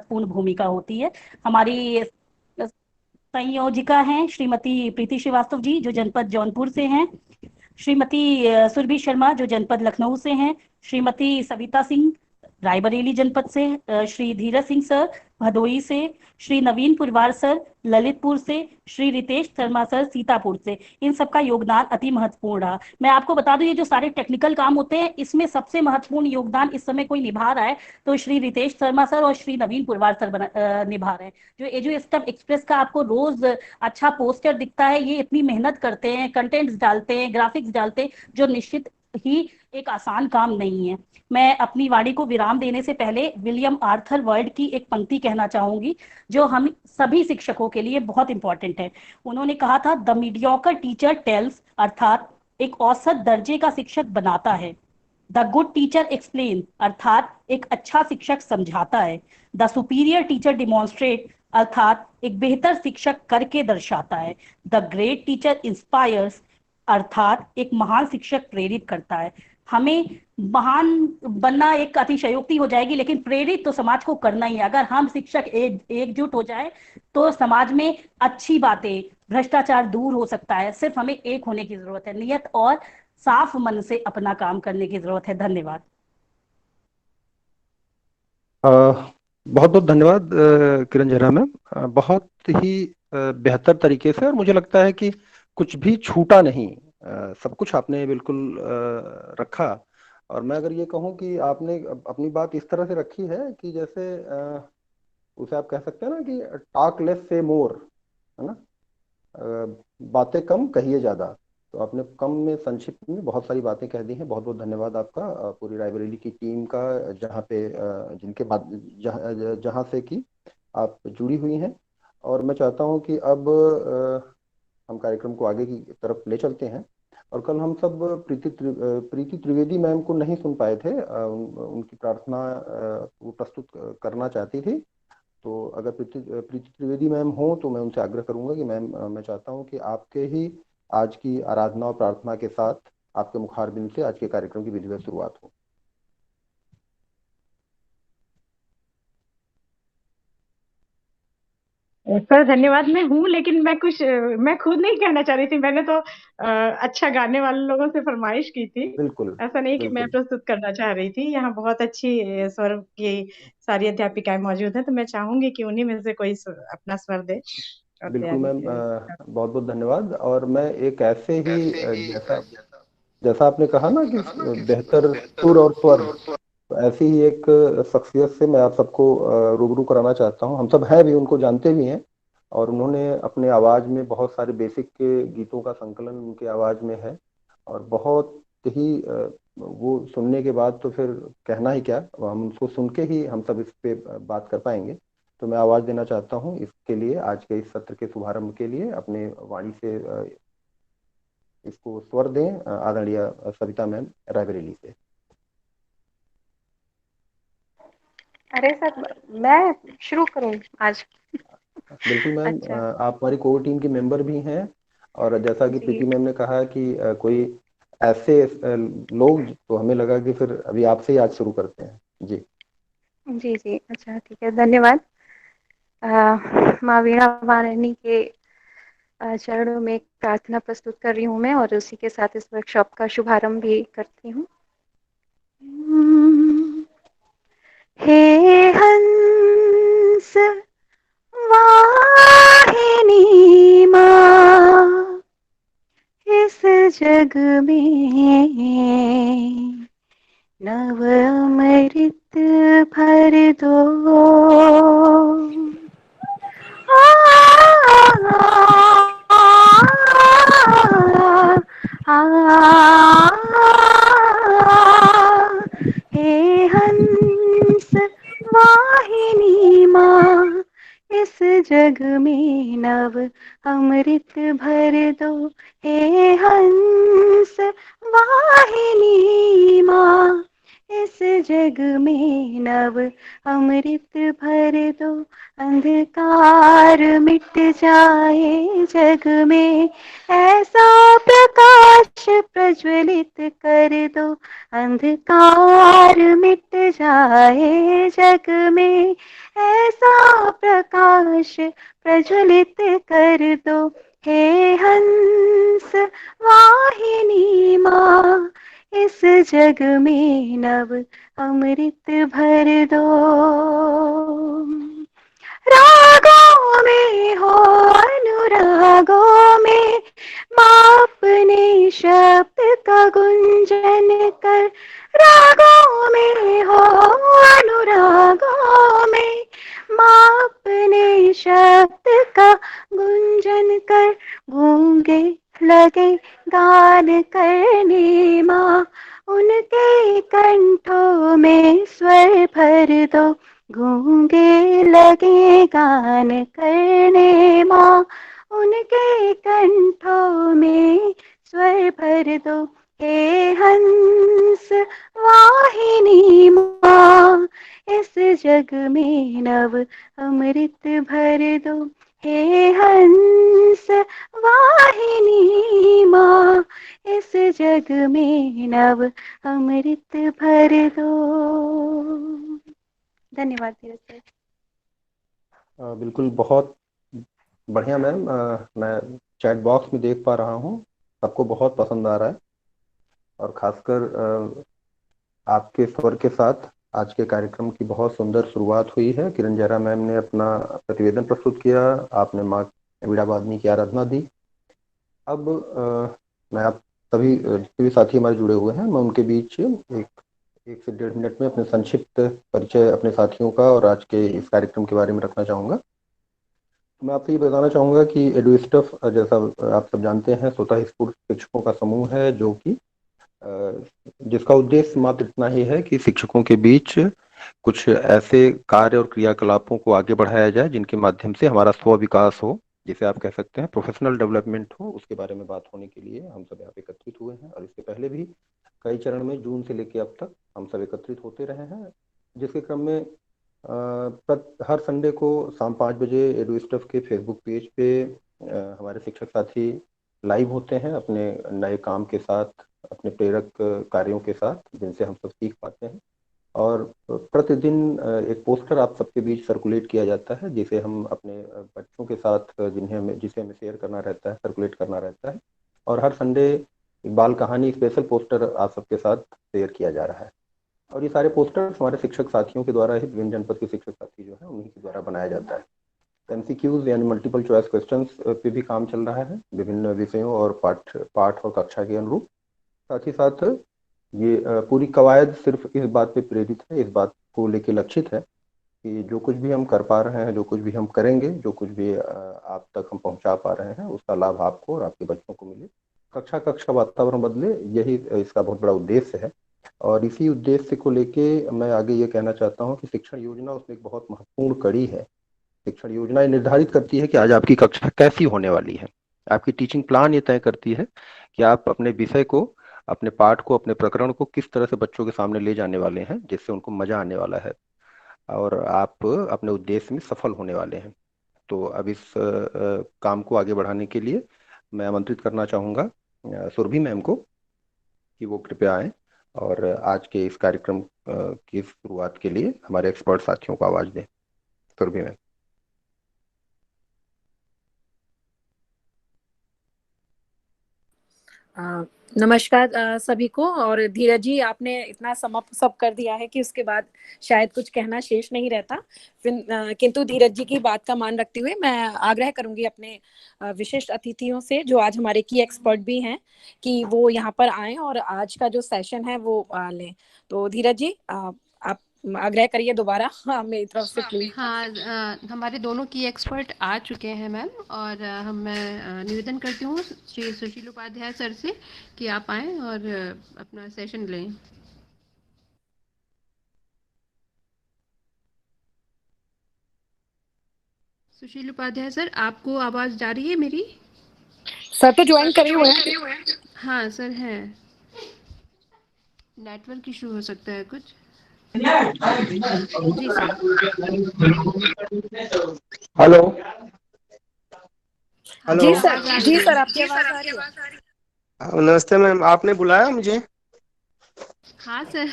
महत्वपूर्ण भूमिका होती है। हमारी संयोजिका हैं श्रीमती प्रीति श्रीवास्तव जी, जो जनपद जौनपुर से हैं। श्रीमती सुरभि शर्मा, जो जनपद लखनऊ से हैं। श्रीमती सविता सिंह, रायबरेली जनपद से। श्री धीरज सिंह सर, भदोई से। श्री नवीन पुरवार सर, ललितपुर से। श्री रितेश शर्मा सर, सीतापुर से। इन सबका योगदान अति महत्वपूर्ण रहा। मैं आपको बता दूं, ये जो सारे टेक्निकल काम होते हैं, इसमें सबसे महत्वपूर्ण योगदान इस समय कोई निभा रहा है तो श्री रितेश शर्मा सर और श्री नवीन पुरवार सर निभा रहे हैं। जो एजू स्टेप एक्सप्रेस का आपको रोज अच्छा पोस्टर दिखता है, ये इतनी मेहनत करते हैं, कंटेंट्स डालते हैं, ग्राफिक्स डालते हैं, जो निश्चित ही एक आसान काम नहीं है। मैं अपनी वाणी को विराम देने से पहले विलियम आर्थर वर्ल्ड की एक पंक्ति कहना चाहूंगी, जो हम सभी शिक्षकों के लिए बहुत इंपॉर्टेंट है। उन्होंने कहा था, द मीडियोकर टीचर टेल्स, अर्थात एक औसत दर्जे का शिक्षक बनाता है। द गुड टीचर एक्सप्लेन, अर्थात एक अच्छा शिक्षक समझाता है। द सुपीरियर टीचर डिमॉन्स्ट्रेट, अर्थात एक बेहतर शिक्षक करके दर्शाता है। द ग्रेट टीचर इंस्पायर्स, अर्थात एक महान शिक्षक प्रेरित करता है। हमें महान बनना एक अतिशयोक्ति हो जाएगी, लेकिन प्रेरित तो समाज को करना ही है। अगर हम शिक्षक एकजुट हो जाए तो समाज में अच्छी बातें, भ्रष्टाचार दूर हो सकता है। सिर्फ हमें एक होने की जरूरत है, नियत और साफ मन से अपना काम करने की जरूरत है। धन्यवाद। बहुत बहुत धन्यवाद किरण जहरा मैम। बहुत ही बेहतर तरीके से, और मुझे लगता है कि कुछ भी छूटा नहीं, सब कुछ आपने बिल्कुल रखा। और मैं अगर ये कहूँ कि आपने अपनी बात इस तरह से रखी है कि जैसे उसे आप कह सकते हैं ना कि टॉक लेस से मोर, है ना। बातें कम कहिए ज्यादा। तो आपने कम में, संक्षिप्त में बहुत सारी बातें कह दी हैं। बहुत बहुत धन्यवाद आपका, पूरी रायबरेली की टीम का, जहाँ पे जिनके बाद जहाँ से कि आप जुड़ी हुई हैं। और मैं चाहता हूँ कि अब हम कार्यक्रम को आगे की तरफ ले चलते हैं। और कल हम सब प्रीति त्रिवेदी मैम को नहीं सुन पाए थे। उनकी प्रार्थना वो प्रस्तुत करना चाहती थी। तो अगर प्रीति त्रिवेदी मैम हो तो मैं उनसे आग्रह करूंगा कि मैम, मैं चाहता हूं कि आपके ही आज की आराधना और प्रार्थना के साथ आपके मुखारबिंद से आज के कार्यक्रम की विधिवत शुरुआत हो। सर धन्यवाद। मैं हूँ, लेकिन मैं खुद नहीं कहना चाह रही थी। मैंने तो अच्छा गाने वाले लोगों से फरमाइश की थी। बिल्कुल ऐसा नहीं कि मैं बिल्कुल। प्रस्तुत करना चाह रही थी। यहाँ बहुत अच्छी स्वर की सारी अध्यापिकाएं मौजूद हैं, तो मैं चाहूंगी कि उन्हीं में से कोई अपना स्वर दे और बिल्कुल तैयारी मैम, करे। बहुत बहुत धन्यवाद। और मैं एक ऐसे ही जैसा जैसा आपने कहा ना कि बेहतर सुर और स्वर, तो ऐसी ही एक शख्सियत से मैं आप सबको रूबरू कराना चाहता हूँ। हम सब हैं भी, उनको जानते भी हैं। और उन्होंने अपने आवाज में बहुत सारे बेसिक के गीतों का संकलन उनके आवाज में है। और बहुत ही वो सुनने के बाद तो फिर कहना ही क्या, हम उसको सुन के ही हम सब इस पे बात कर पाएंगे। तो मैं आवाज देना चाहता हूँ इसके लिए, आज के इस सत्र के शुभारंभ के लिए अपने वाणी से इसको स्वर दें आदरणीय सविता मैम रायबरेली से। अरे सर, मैं शुरू करूं आज? बिल्कुल मैम, अच्छा। आप हमारी कोर टीम के मेंबर भी हैं। और जैसा कि जी प्रीति मैम ने कहा कि कोई ऐसे लोग, तो हमें लगा कि फिर अभी आपसे ही आज शुरू करते हैं। जी जी जी, अच्छा ठीक है, धन्यवाद। माँ वीणा वाणी के चरणों में एक प्रार्थना प्रस्तुत कर रही हूँ मैं, और उसी के साथ इस वर्कशॉप का शुभारंभ भी करती हूँ। हे हंस वाहिनी माँ, इस जग में नव अमृत भर दो। हे हंस वाहिनी माँ, इस जग में नव अमृत भर दो। हे हंस वाहिनी माँ, इस जग में नव अमृत भर दो। अंधकार मिट जाए जग में, ऐसा प्रकाश प्रज्वलित कर दो। अंधकार मिट जाए जग में, ऐसा प्रकाश प्रज्वलित कर दो, हे हंस वाहिनी माँ, इस जग में नव अमृत भर दो। रागों में हो अनुरागों में, माँ अपने शब्द का गुंजन कर। रागों में हो अनुरागों में, माँ अपने शब्द का गुंजन कर। गूंगे लगे गान करने माँ, उनके कंठों में स्वर भर दो। गूंगे लगे गान करने माँ, उनके कंठों में स्वर भर दो। हे हंस वाहिनी माँ, इस जग में नव अमृत भर दो। हे हंस वाहिनी माँ, इस जग में नव अमृत भर दो। धन्यवाद धीरज सर। बिल्कुल, बहुत बढ़िया मैम। मैं चैट बॉक्स में देख पा रहा हूँ सबको बहुत पसंद आ रहा है, और खासकर आपके स्वर के साथ आज के कार्यक्रम की बहुत सुंदर शुरुआत हुई है। किरण जहरा मैम ने अपना प्रतिवेदन प्रस्तुत किया, आपने माँ वीणा वादनी की आराधना दी। अब मैं आप सभी जितने भी साथी हमारे जुड़े हुए हैं, मैं उनके बीच एक से 1.5 मिनट में अपने संक्षिप्त परिचय अपने साथियों का और आज के इस कार्यक्रम के बारे में रखना चाहूँगा। मैं आपसे ये बताना चाहूँगा कि एडुस्टफ, जैसा आप सब जानते हैं, स्वतः स्फूर्त शिक्षकों का समूह है जो कि जिसका उद्देश्य मात्र इतना ही है कि शिक्षकों के बीच कुछ ऐसे कार्य और क्रियाकलापों को आगे बढ़ाया जाए जिनके माध्यम से हमारा स्व विकास हो, जिसे आप कह सकते हैं प्रोफेशनल डेवलपमेंट हो। उसके बारे में बात होने के लिए हम सब यहाँ पे एकत्रित हुए हैं, और इससे पहले भी कई चरण में जून से लेकर अब तक हम सब एकत्रित होते रहे हैं, जिसके क्रम में हर संडे को शाम 5 बजे एडुस्टफ के फेसबुक पेज पे हमारे शिक्षक साथी लाइव होते हैं अपने नए काम के साथ, अपने प्रेरक कार्यों के साथ, जिनसे हम सब सीख पाते हैं। और प्रतिदिन एक पोस्टर आप सबके बीच सर्कुलेट किया जाता है, जिसे हम अपने बच्चों के साथ जिसे हमें शेयर करना रहता है, सर्कुलेट करना रहता है। और हर संडे एक बाल कहानी स्पेशल पोस्टर आप सबके साथ शेयर किया जा रहा है। और ये सारे पोस्टर्स हमारे शिक्षक साथियों के द्वारा ही, विभिन्न जनपद के शिक्षक साथी जो है उन्हीं के द्वारा बनाया जाता है। MCQs यानी मल्टीपल चॉइस क्वेश्चंस पे भी काम चल रहा है विभिन्न विषयों और पाठ और कक्षा के अनुरूप। साथ ही साथ ये पूरी कवायद सिर्फ इस बात पे प्रेरित है, इस बात को लेके लक्षित है कि जो कुछ भी हम कर पा रहे हैं, जो कुछ भी हम करेंगे, जो कुछ भी आप तक हम पहुंचा पा रहे हैं, उसका लाभ आपको और आपके बच्चों को मिले, कक्षा का वातावरण बदले, यही इसका बहुत बड़ा उद्देश्य है। और इसी उद्देश्य को लेके मैं आगे ये कहना चाहता हूँ कि शिक्षण योजना उसमें एक बहुत महत्वपूर्ण कड़ी है। शिक्षण योजना निर्धारित करती है कि आज आपकी कक्षा कैसी होने वाली है। आपकी टीचिंग प्लान ये तय करती है कि आप अपने विषय को, अपने पाठ को, अपने प्रकरण को किस तरह से बच्चों के सामने ले जाने वाले हैं जिससे उनको मजा आने वाला है और आप अपने उद्देश्य में सफल होने वाले हैं। तो अब इस काम को आगे बढ़ाने के लिए मैं आमंत्रित करना चाहूँगा सुरभि मैम को कि वो कृपया आए और आज के इस कार्यक्रम की शुरुआत के लिए हमारे एक्सपर्ट साथियों को आवाज दें। सुरभि मैम। नमस्कार सभी को। और धीरज जी, आपने इतना सब कर दिया है कि उसके बाद शायद कुछ कहना शेष नहीं रहता। किंतु धीरज जी की बात का मान रखते हुए मैं आग्रह करूंगी अपने विशिष्ट अतिथियों से, जो आज हमारे की एक्सपर्ट भी हैं, कि वो यहाँ पर आए और आज का जो सेशन है वो लें। तो धीरज जी, आप आग्रह करिए दोबारा। हाँ, मेरी तरफ से प्लीज। हाँ, हमारे दोनों की एक्सपर्ट आ चुके हैं मैम, और मैं निवेदन करती हूँ श्री सुशील उपाध्याय सर से कि आप आएँ और अपना सेशन लें। सुशील उपाध्याय सर, आपको आवाज़ जा रही है मेरी? सर तो ज्वाइन करे हुए हैं। हाँ सर, है, नेटवर्क इशू हो सकता है कुछ। जी सर। हेलो। जी सर, जी सर, आपकी आवाज आ रही है। नमस्ते मैम, आपने बुलाया मुझे? हाँ सर,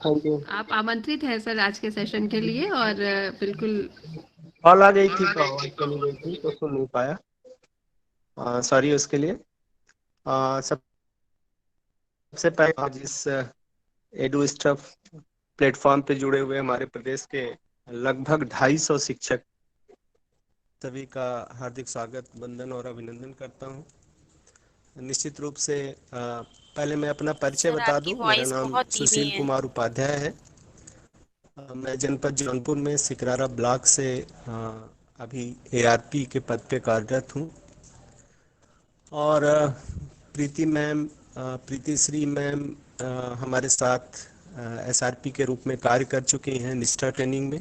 थैंक यू। आप आमंत्रित हैं सर आज के सेशन के लिए, और बिल्कुल कॉल आ गई थी तो आवाज चली गई थी तो सुन नहीं पाया, सॉरी उसके लिए। सबसे पहले आज इस एडू स्टफ प्लेटफॉर्म पे जुड़े हुए हमारे प्रदेश के लगभग 250 शिक्षक सभी का हार्दिक स्वागत, वंदन और अभिनंदन करता हूं। निश्चित रूप से पहले मैं अपना परिचय सर, बता आपकी दूं। मेरा वॉइस नाम बहुत धीमी सुशील है। कुमार उपाध्याय है। मैं जनपद जौनपुर में सिकरारा ब्लॉक से अभी एआरपी के पद पे कार्यरत हूं। और प्रीति मैम, प्रीति श्री मैम हमारे साथ एसआरपी के रूप में कार्य कर चुकी हैं निष्ठा ट्रेनिंग में।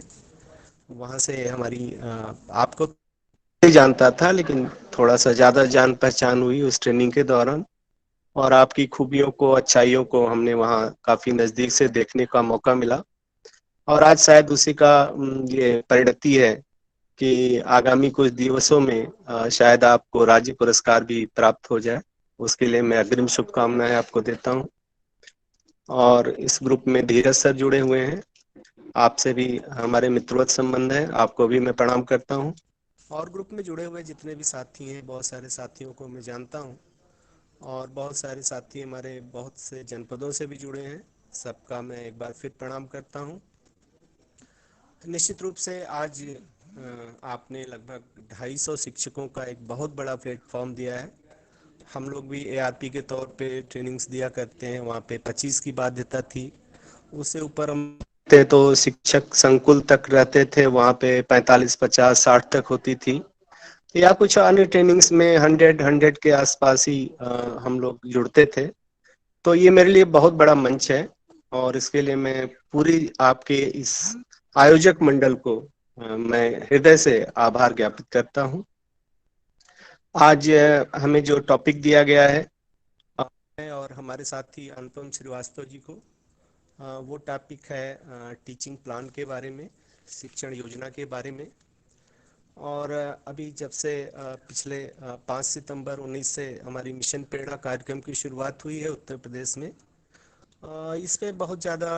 वहाँ से हमारी आपको नहीं जानता था, लेकिन थोड़ा सा ज़्यादा जान पहचान हुई उस ट्रेनिंग के दौरान, और आपकी खूबियों को, अच्छाइयों को हमने वहाँ काफ़ी नज़दीक से देखने का मौका मिला। और आज शायद उसी का ये परिणति है कि आगामी कुछ दिवसों में शायद आपको राज्य पुरस्कार भी प्राप्त हो जाए। उसके लिए मैं अग्रिम शुभकामनाएं आपको देता हूं। और इस ग्रुप में धीरज सर जुड़े हुए हैं, आपसे भी हमारे मित्रवत संबंध है, आपको भी मैं प्रणाम करता हूं। और ग्रुप में जुड़े हुए जितने भी साथी हैं, बहुत सारे साथियों को मैं जानता हूं, और बहुत सारे साथी हमारे बहुत से जनपदों से भी जुड़े हैं। सबका मैं एक बार फिर प्रणाम करता हूं। निश्चित रूप से आज आपने लगभग 250 शिक्षकों का एक बहुत बड़ा प्लेटफॉर्म दिया है। हम लोग भी एआरपी के तौर पे ट्रेनिंग्स दिया करते हैं, वहाँ पे 25 की बाध्यता थी। उससे ऊपर हम थे तो शिक्षक संकुल तक रहते थे, वहाँ पे 45, 50, 60 तक होती थी। या कुछ अन्य ट्रेनिंग्स में 100 के आसपास ही हम लोग जुड़ते थे। तो ये मेरे लिए बहुत बड़ा मंच है, और इसके लिए मैं पूरी आपके इस आयोजक मंडल को मैं हृदय से आभार ज्ञापित करता हूं। आज हमें जो टॉपिक दिया गया है और हमारे साथी अनुपम श्रीवास्तव जी को, वो टॉपिक है टीचिंग प्लान के बारे में, शिक्षण योजना के बारे में। और अभी जब से पिछले 5 सितंबर 19 से हमारी मिशन प्रेरणा कार्यक्रम की शुरुआत हुई है उत्तर प्रदेश में, इस पे बहुत ज़्यादा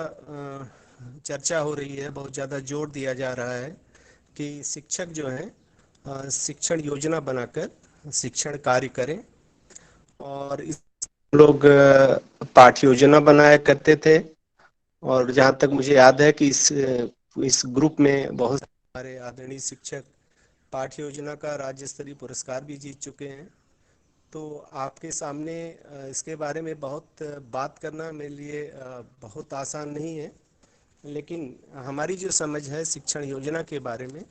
चर्चा हो रही है, बहुत ज़्यादा जोर दिया जा रहा है कि शिक्षक जो हैं शिक्षण योजना बनाकर शिक्षण कार्य करें। और इस लोग पाठ्य योजना बनाया करते थे, और जहाँ तक मुझे याद है कि इस ग्रुप में बहुत सारे आदरणीय शिक्षक पाठ्य योजना का राज्य स्तरीय पुरस्कार भी जीत चुके हैं। तो आपके सामने इसके बारे में बहुत बात करना मेरे लिए बहुत आसान नहीं है, लेकिन हमारी जो समझ है शिक्षण योजना के बारे में,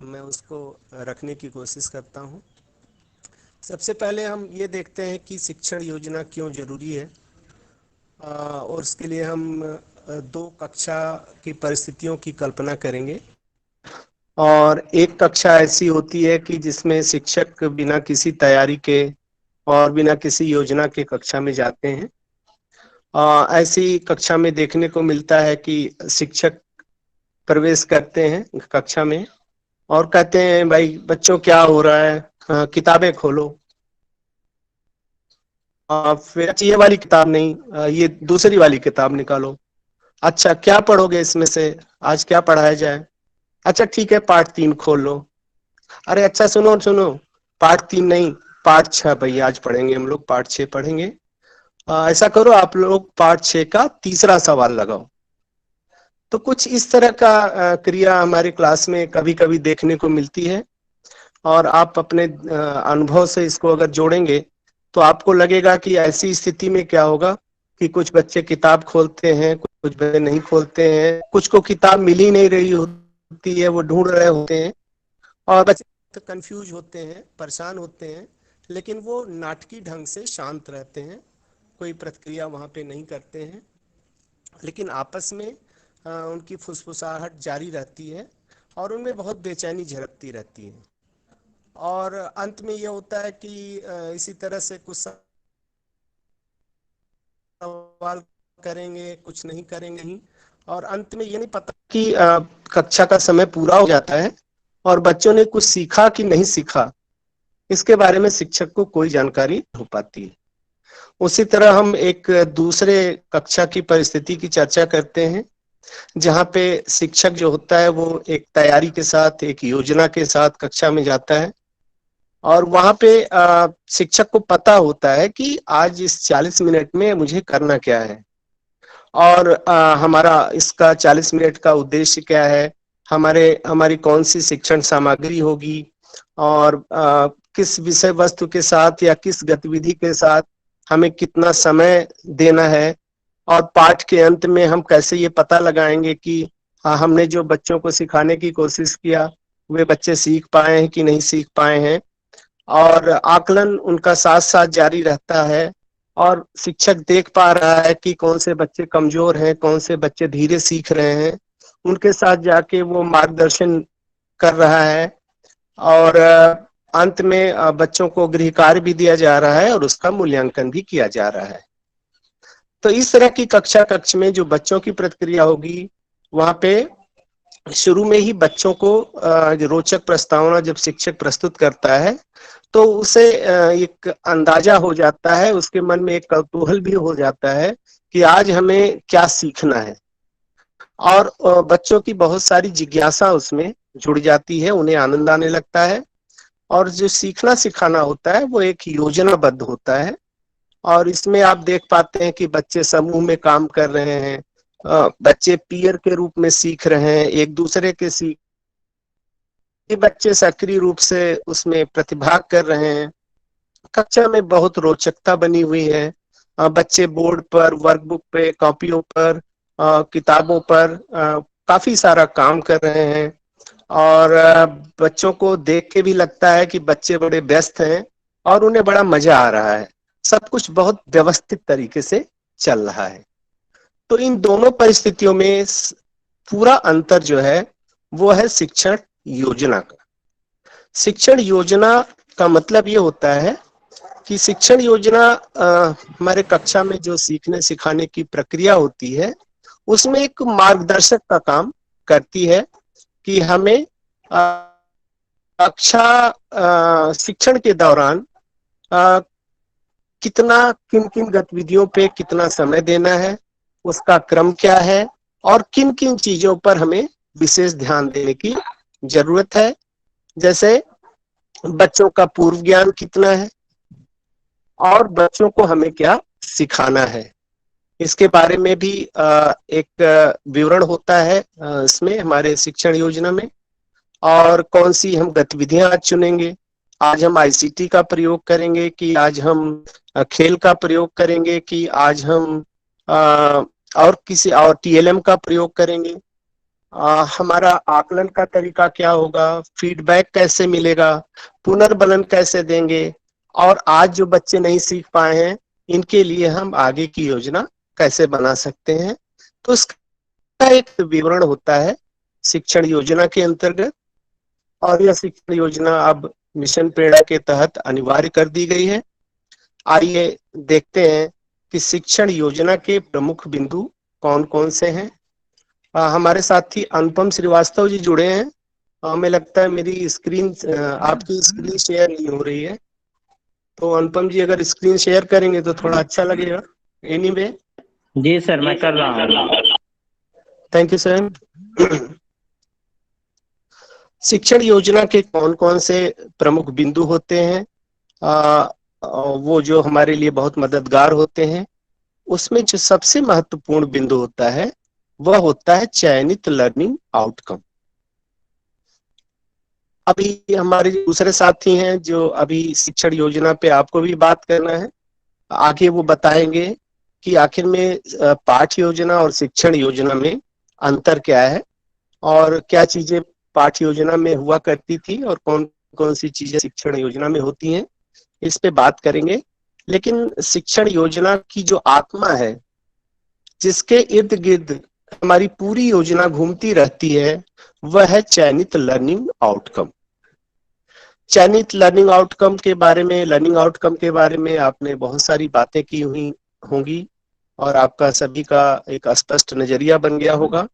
मैं उसको रखने की कोशिश करता हूँ। सबसे पहले हम ये देखते हैं कि शिक्षण योजना क्यों जरूरी है, और उसके लिए हम 2 कक्षा की परिस्थितियों की कल्पना करेंगे। और एक कक्षा ऐसी होती है कि जिसमें शिक्षक बिना किसी तैयारी के और बिना किसी योजना के कक्षा में जाते हैं। ऐसी कक्षा में देखने को मिलता है कि शिक्षक प्रवेश करते हैं कक्षा में और कहते हैं, भाई बच्चों क्या हो रहा है, किताबें खोलो। फिर ये वाली किताब नहीं, ये दूसरी वाली किताब निकालो। अच्छा क्या पढ़ोगे इसमें से, आज क्या पढ़ाया जाए? अच्छा ठीक है, पाठ 3 खोल लो। अरे अच्छा सुनो सुनो, पाठ 3 नहीं, पाठ 6 भैया आज पढ़ेंगे, हम लोग पाठ 6 पढ़ेंगे। ऐसा करो आप लोग पाठ 6 का तीसरा सवाल लगाओ। तो कुछ इस तरह का क्रिया हमारे क्लास में कभी कभी देखने को मिलती है, और आप अपने अनुभव से इसको अगर जोड़ेंगे तो आपको लगेगा कि ऐसी स्थिति में क्या होगा कि कुछ बच्चे किताब खोलते हैं, कुछ बच्चे नहीं खोलते हैं, कुछ को किताब मिल ही नहीं रही होती है, वो ढूंढ रहे होते हैं, और बच्चे कंफ्यूज होते हैं, परेशान होते हैं, लेकिन वो नाटकीय ढंग से शांत रहते हैं, कोई प्रतिक्रिया वहाँ पे नहीं करते हैं, लेकिन आपस में उनकी फुसफुसाहट जारी रहती है और उनमें बहुत बेचैनी झलकती रहती है। और अंत में ये होता है कि इसी तरह से कुछ सवाल करेंगे, कुछ नहीं करेंगे नहीं, और अंत में ये नहीं पता कि कक्षा का समय पूरा हो जाता है और बच्चों ने कुछ सीखा कि नहीं सीखा, इसके बारे में शिक्षक को कोई जानकारी हो पाती है। उसी तरह हम एक दूसरे कक्षा की परिस्थिति की चर्चा करते हैं जहाँ पे शिक्षक जो होता है वो एक तैयारी के साथ, एक योजना के साथ कक्षा में जाता है और वहां पे शिक्षक को पता होता है कि आज इस 40 मिनट में मुझे करना क्या है और हमारा इसका 40 मिनट का उद्देश्य क्या है, हमारी कौन सी शिक्षण सामग्री होगी और किस विषय वस्तु के साथ या किस गतिविधि के साथ हमें कितना समय देना है और पाठ के अंत में हम कैसे ये पता लगाएंगे कि हमने जो बच्चों को सिखाने की कोशिश किया वे बच्चे सीख पाए हैं कि नहीं सीख पाए हैं। और आकलन उनका साथ साथ जारी रहता है और शिक्षक देख पा रहा है कि कौन से बच्चे कमजोर हैं, कौन से बच्चे धीरे सीख रहे हैं, उनके साथ जाके वो मार्गदर्शन कर रहा है और अंत में बच्चों को गृह कार्य भी दिया जा रहा है और उसका मूल्यांकन भी किया जा रहा है। तो इस तरह की कक्ष में जो बच्चों की प्रतिक्रिया होगी, वहां पे शुरू में ही बच्चों को रोचक प्रस्तावना जब शिक्षक प्रस्तुत करता है तो उसे एक अंदाजा हो जाता है, उसके मन में एक कौतूहल भी हो जाता है कि आज हमें क्या सीखना है और बच्चों की बहुत सारी जिज्ञासा उसमें जुड़ जाती है, उन्हें आनंद आने लगता है और जो सीखना सिखाना होता है वो एक योजनाबद्ध होता है और इसमें आप देख पाते हैं कि बच्चे समूह में काम कर रहे हैं, बच्चे पीयर के रूप में सीख रहे हैं, एक दूसरे के बच्चे सक्रिय रूप से उसमें प्रतिभाग कर रहे हैं। कक्षा में बहुत रोचकता बनी हुई है, बच्चे बोर्ड पर, वर्कबुक पे, कॉपियों पर, किताबों पर काफी सारा काम कर रहे हैं और बच्चों को देख के भी लगता है कि बच्चे बड़े व्यस्त हैं और उन्हें बड़ा मजा आ रहा है, सब कुछ बहुत व्यवस्थित तरीके से चल रहा है। तो इन दोनों परिस्थितियों में पूरा अंतर जो है वो है शिक्षण योजना का। शिक्षण योजना का मतलब ये होता है कि शिक्षण योजना हमारे कक्षा में जो सीखने सिखाने की प्रक्रिया होती है उसमें एक मार्गदर्शक का काम करती है कि हमें कक्षा शिक्षण के दौरान कितना किन किन गतिविधियों पे कितना समय देना है, उसका क्रम क्या है और किन किन चीजों पर हमें विशेष ध्यान देने की जरूरत है। जैसे बच्चों का पूर्व ज्ञान कितना है और बच्चों को हमें क्या सिखाना है, इसके बारे में भी एक विवरण होता है इसमें हमारे शिक्षण योजना में। और कौन सी हम गतिविधियां आज चुनेंगे, आज हम आईसीटी का प्रयोग करेंगे कि आज हम खेल का प्रयोग करेंगे कि आज हम और किसी और टीएलएम का प्रयोग करेंगे, हमारा आकलन का तरीका क्या होगा, फीडबैक कैसे मिलेगा, पुनर्बलन कैसे देंगे और आज जो बच्चे नहीं सीख पाए हैं इनके लिए हम आगे की योजना कैसे बना सकते हैं। तो इसका एक विवरण होता है शिक्षण योजना के अंतर्गत और यह शिक्षण योजना अब मिशन प्रेरणा के तहत अनिवार्य कर दी गई है। आइए देखते हैं कि शिक्षण योजना के प्रमुख बिंदु कौन कौन से हैं। हमारे साथी अनुपम श्रीवास्तव जी जुड़े हैं। हमें लगता है मेरी स्क्रीन आपकी स्क्रीन शेयर नहीं हो रही है, तो अनुपम जी अगर स्क्रीन शेयर करेंगे तो थोड़ा अच्छा लगेगा। एनीवे जी सर, मैं कर रहा हूँ। Thank you sir. शिक्षण योजना के कौन कौन से प्रमुख बिंदु होते हैं, वो जो हमारे लिए बहुत मददगार होते हैं, उसमें जो सबसे महत्वपूर्ण बिंदु होता है वह होता है चयनित लर्निंग आउटकम। अभी हमारे दूसरे साथी हैं जो अभी शिक्षण योजना पे आपको भी बात करना है, आगे वो बताएंगे कि आखिर में पाठ योजना और शिक्षण योजना में अंतर क्या है और क्या चीजें पाठ योजना में हुआ करती थी और कौन कौन सी चीजें शिक्षण योजना में होती हैं, इस पे बात करेंगे। लेकिन शिक्षण योजना की जो आत्मा है, जिसके इर्द गिर्द हमारी पूरी योजना घूमती रहती है, वह है चयनित लर्निंग आउटकम। चयनित लर्निंग आउटकम के बारे में आपने बहुत सारी बातें की हुई होंगी और आपका सभी का एक स्पष्ट नजरिया बन गया होगा।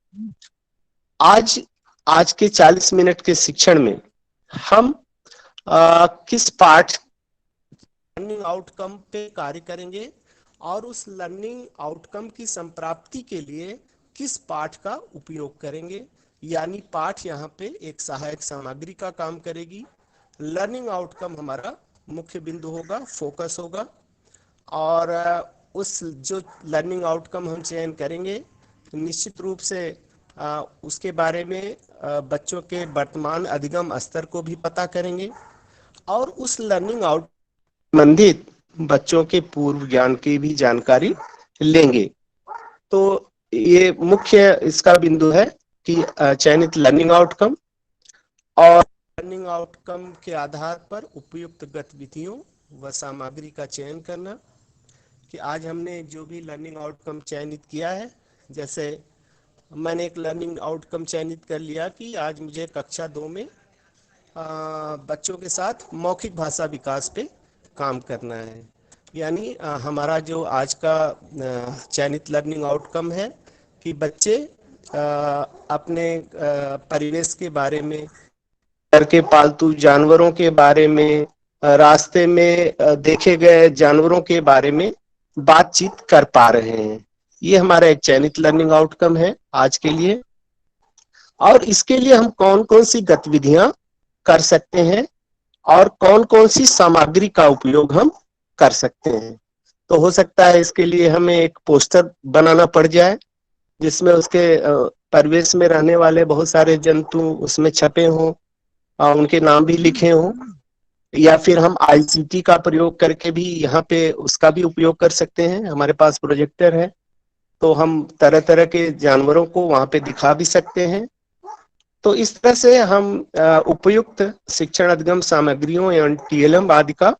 आज के 40 मिनट के शिक्षण में हम किस पाठ लर्निंग आउटकम पे कार्य करेंगे और उस लर्निंग आउटकम की संप्राप्ति के लिए किस पाठ का उपयोग करेंगे, यानी पाठ यहाँ पे एक सहायक सामग्री का काम करेगी। लर्निंग आउटकम हमारा मुख्य बिंदु होगा, फोकस होगा। और उस जो लर्निंग आउटकम हम चयन करेंगे, निश्चित रूप से उसके बारे में बच्चों के वर्तमान अधिगम स्तर को भी पता करेंगे और उस लर्निंग आउट संबंधित बच्चों के पूर्व ज्ञान की भी जानकारी लेंगे। तो ये मुख्य इसका बिंदु है कि चयनित लर्निंग आउटकम और लर्निंग आउटकम के आधार पर उपयुक्त गतिविधियों व सामग्री का चयन करना। कि आज हमने जो भी लर्निंग आउटकम चयनित किया है, जैसे मैंने एक लर्निंग आउटकम चयनित कर लिया कि आज मुझे कक्षा 2 में बच्चों के साथ मौखिक भाषा विकास पे काम करना है। यानी हमारा जो आज का चयनित लर्निंग आउटकम है कि बच्चे अपने परिवेश के बारे में, घर के पालतू जानवरों के बारे में, रास्ते में देखे गए जानवरों के बारे में बातचीत कर पा रहे हैं। ये हमारा एक चयनित लर्निंग आउटकम है आज के लिए। और इसके लिए हम कौन कौन सी गतिविधियां कर सकते हैं और कौन कौन सी सामग्री का उपयोग हम कर सकते हैं। तो हो सकता है इसके लिए हमें एक पोस्टर बनाना पड़ जाए जिसमें उसके परिवेश में रहने वाले बहुत सारे जंतु उसमें छपे हों और उनके नाम भी लिखे हों, या फिर हम ICT का प्रयोग करके भी यहाँ पे उसका भी उपयोग कर सकते हैं। हमारे पास प्रोजेक्टर है तो हम तरह तरह के जानवरों को वहां पे दिखा भी सकते हैं। तो इस तरह से हम उपयुक्त शिक्षण अधिगम सामग्रियों या TLM आदि का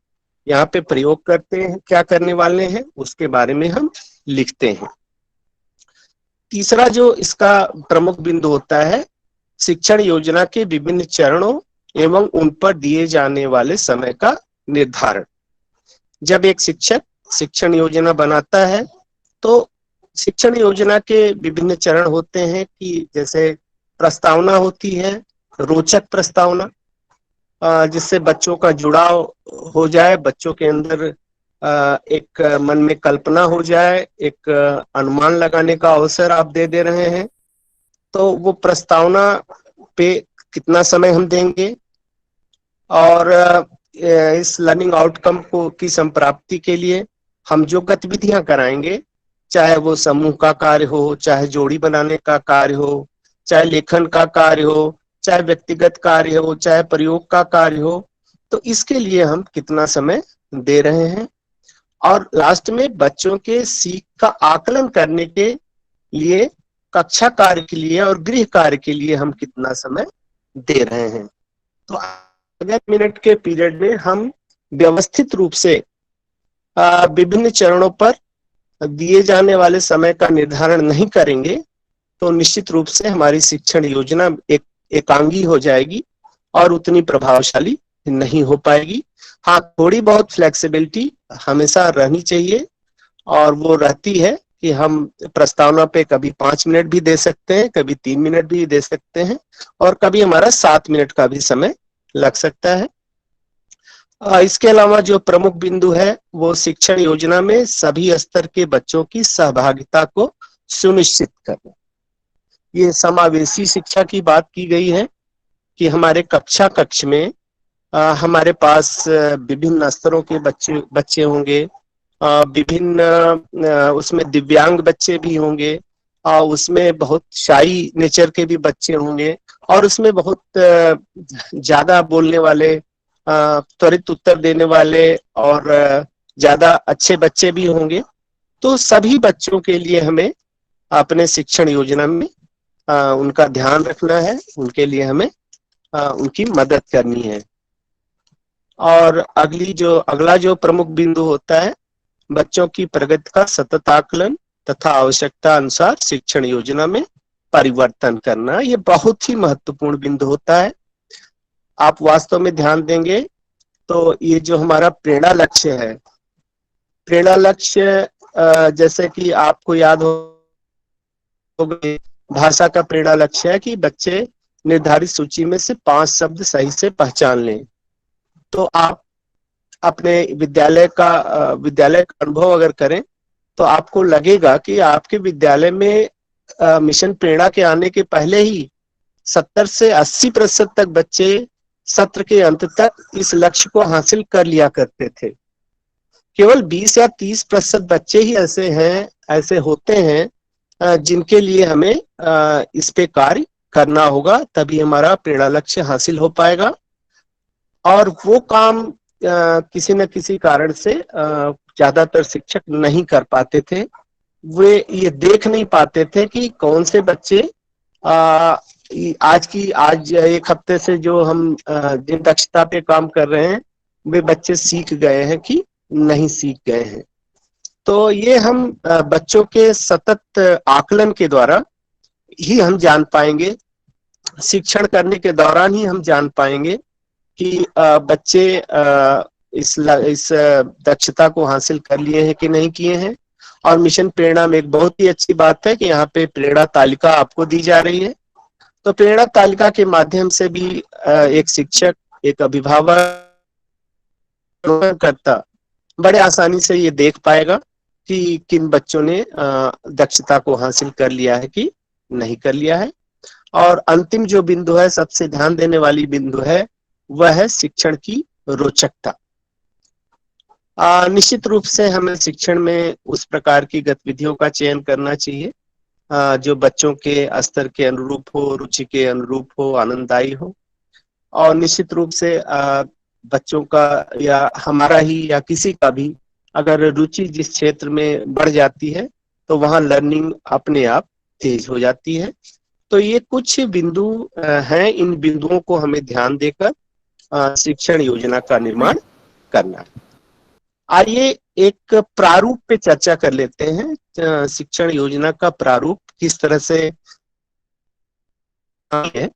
यहाँ पे प्रयोग करते हैं। क्या करने वाले हैं उसके बारे में हम लिखते हैं। तीसरा जो इसका प्रमुख बिंदु होता है, शिक्षण योजना के विभिन्न चरणों एवं उन पर दिए जाने वाले समय का निर्धारण। जब एक शिक्षक शिक्षण योजना बनाता है तो शिक्षण योजना के विभिन्न चरण होते हैं कि जैसे प्रस्तावना होती है, रोचक प्रस्तावना, जिससे बच्चों का जुड़ाव हो जाए, बच्चों के अंदर एक मन में कल्पना हो जाए, एक अनुमान लगाने का अवसर आप दे रहे हैं। तो वो प्रस्तावना पे कितना समय हम देंगे और इस लर्निंग आउटकम को की संप्राप्ति के लिए हम जो गतिविधियां कराएंगे, चाहे वो समूह का कार्य हो, चाहे जोड़ी बनाने का कार्य हो, चाहे लेखन का कार्य हो, चाहे व्यक्तिगत कार्य हो, चाहे प्रयोग का कार्य हो, तो इसके लिए हम कितना समय दे रहे हैं। और लास्ट में बच्चों के सीख का आकलन करने के लिए, कक्षा कार्य के लिए और गृह कार्य के लिए हम कितना समय दे रहे हैं। तो अगर मिनट के पीरियड में हम व्यवस्थित रूप से विभिन्न चरणों पर दिए जाने वाले समय का निर्धारण नहीं करेंगे तो निश्चित रूप से हमारी शिक्षण योजना एकांगी हो जाएगी और उतनी प्रभावशाली नहीं हो पाएगी। हाँ, थोड़ी बहुत फ्लेक्सिबिलिटी हमेशा रहनी चाहिए और वो रहती है कि हम प्रस्तावना पे कभी 5 मिनट भी दे सकते हैं, कभी 3 मिनट भी दे सकते हैं और कभी हमारा 7 मिनट का भी समय लग सकता है। इसके अलावा जो प्रमुख बिंदु है वो शिक्षण योजना में सभी स्तर के बच्चों की सहभागिता को सुनिश्चित करना। ये समावेशी शिक्षा की बात की गई है कि हमारे कक्ष में हमारे पास विभिन्न स्तरों के बच्चे होंगे, विभिन्न उसमें दिव्यांग बच्चे भी होंगे, उसमें बहुत शाई नेचर के भी बच्चे होंगे और उसमें बहुत ज्यादा बोलने वाले, त्वरित उत्तर देने वाले और ज्यादा अच्छे बच्चे भी होंगे। तो सभी बच्चों के लिए हमें अपने शिक्षण योजना में उनका ध्यान रखना है, उनके लिए हमें उनकी मदद करनी है। और अगला जो प्रमुख बिंदु होता है, बच्चों की प्रगति का सतत आकलन तथा आवश्यकता अनुसार शिक्षण योजना में परिवर्तन करना। ये बहुत ही महत्वपूर्ण बिंदु होता है। आप वास्तव में ध्यान देंगे तो ये जो हमारा प्रेरणा लक्ष्य है, प्रेरणा लक्ष्य जैसे कि आपको याद हो भाषा का प्रेरणा लक्ष्य है कि बच्चे निर्धारित सूची में से 5 शब्द सही से पहचान लें। तो आप अपने विद्यालय का अनुभव अगर करें तो आपको लगेगा कि आपके विद्यालय में मिशन प्रेरणा के आने के पहले ही 70 से 80% तक बच्चे सत्र के अंत तक इस लक्ष्य को हासिल कर लिया करते थे। केवल 20 या 30% बच्चे ही ऐसे होते हैं जिनके लिए हमें इस पे कार्य करना होगा, तभी हमारा प्रेरणा लक्ष्य हासिल हो पाएगा। और वो काम किसी न किसी कारण से ज्यादातर शिक्षक नहीं कर पाते थे। वे ये देख नहीं पाते थे कि कौन से बच्चे आज एक हफ्ते से जो हम जिन दक्षता पे काम कर रहे हैं वे बच्चे सीख गए हैं कि नहीं सीख गए हैं। तो ये हम बच्चों के सतत आकलन के द्वारा ही हम जान पाएंगे, शिक्षण करने के दौरान ही हम जान पाएंगे कि बच्चे इस दक्षता को हासिल कर लिए हैं कि नहीं किए हैं। और मिशन प्रेरणा में एक बहुत ही अच्छी बात है कि यहाँ पे प्रेरणा तालिका आपको दी जा रही है। तो प्रेरणा तालिका के माध्यम से भी एक शिक्षक, एक अभिभावक करता बड़े आसानी से ये देख पाएगा कि किन बच्चों ने दक्षता को हासिल कर लिया है कि नहीं कर लिया है। और अंतिम जो बिंदु है, सबसे ध्यान देने वाली बिंदु है, वह है शिक्षण की रोचकता। निश्चित रूप से हमें शिक्षण में उस प्रकार की गतिविधियों का चयन करना चाहिए जो बच्चों के स्तर के अनुरूप हो, रुचि के अनुरूप हो, आनंददायी हो। और निश्चित रूप से बच्चों का या हमारा ही या किसी का भी अगर रुचि जिस क्षेत्र में बढ़ जाती है तो वहां लर्निंग अपने आप तेज हो जाती है। तो ये कुछ बिंदु हैं, इन बिंदुओं को हमें ध्यान देकर शिक्षण योजना का निर्माण करना है। आइए एक प्रारूप पे चर्चा कर लेते हैं। शिक्षण योजना का प्रारूप किस तरह से है।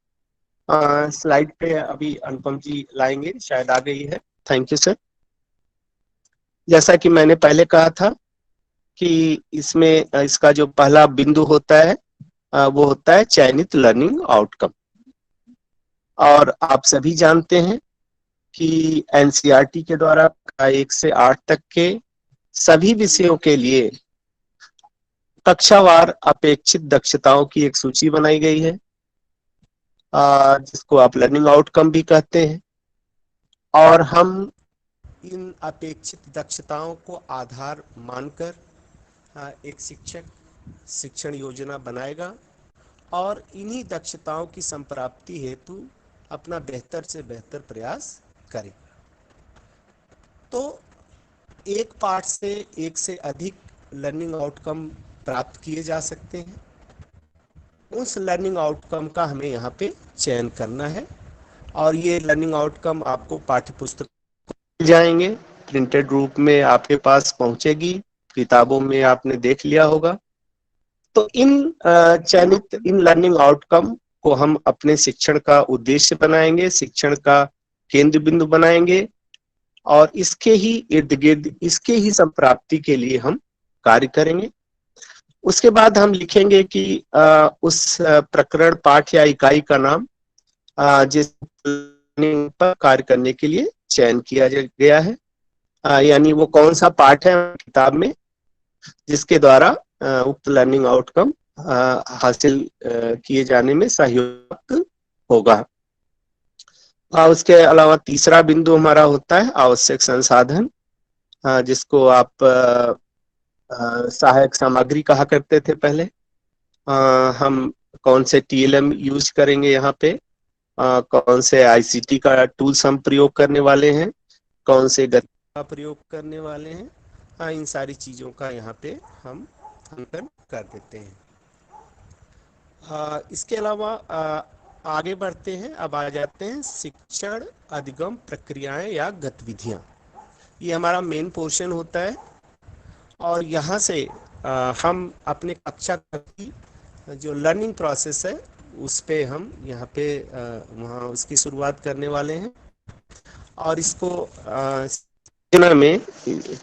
स्लाइड पे अभी अनुपम जी लाएंगे, शायद आ गई है। Thank you sir. जैसा कि मैंने पहले कहा था कि इसमें इसका जो पहला बिंदु होता है वो होता है चयनित लर्निंग आउटकम। और आप सभी जानते हैं कि एनसीईआरटी के द्वारा 1 से 8 तक के सभी विषयों के लिए कक्षावार अपेक्षित दक्षताओं की एक सूची बनाई गई है जिसको आप लर्निंग आउटकम भी कहते हैं। और हम इन अपेक्षित दक्षताओं को आधार मानकर एक शिक्षक शिक्षण योजना बनाएगा और इन्हीं दक्षताओं की संप्राप्ति हेतु अपना बेहतर से बेहतर प्रयास करें। तो एक पाठ से एक से अधिक लर्निंग आउटकम प्राप्त किए जा सकते हैं। उस लर्निंग आउटकम का हमें यहाँ पे चयन करना है और ये लर्निंग आउटकम आपको पाठ्य पुस्तक मिल जाएंगे, प्रिंटेड रूप में आपके पास पहुंचेगी, किताबों में आपने देख लिया होगा। तो इन चयनित इन लर्निंग आउटकम को हम अपने शिक्षण का उद्देश्य बनाएंगे, शिक्षण का केंद्र बिंदु बनाएंगे और इसके ही इर्द गिर्द इसके ही संप्राप्ति के लिए हम कार्य करेंगे। उसके बाद हम लिखेंगे कि उस प्रकरण, पाठ या इकाई का नाम जिस पर कार्य करने के लिए चयन किया गया है, यानी वो कौन सा पाठ है किताब में जिसके द्वारा उक्त लर्निंग आउटकम हासिल किए जाने में सहयोग होगा। उसके अलावा तीसरा बिंदु हमारा होता है आवश्यक संसाधन, जिसको आप सहायक सामग्री कहा करते थे पहले। हम कौन से टीएलएम यूज करेंगे यहाँ पे, कौन से आईसीटी का टूल्स हम प्रयोग करने वाले हैं, कौन से गति का प्रयोग करने वाले हैं, इन सारी चीजों का यहाँ पे हम अंकन कर देते हैं। इसके अलावा आगे बढ़ते हैं, अब आ जाते हैं शिक्षण अधिगम प्रक्रियाएं या गतिविधियां। ये हमारा मेन पोर्शन होता है और यहाँ से हम अपने कक्षा की जो लर्निंग प्रोसेस है उस पे हम यहाँ पे वहाँ उसकी शुरुआत करने वाले हैं। और इसको योजना में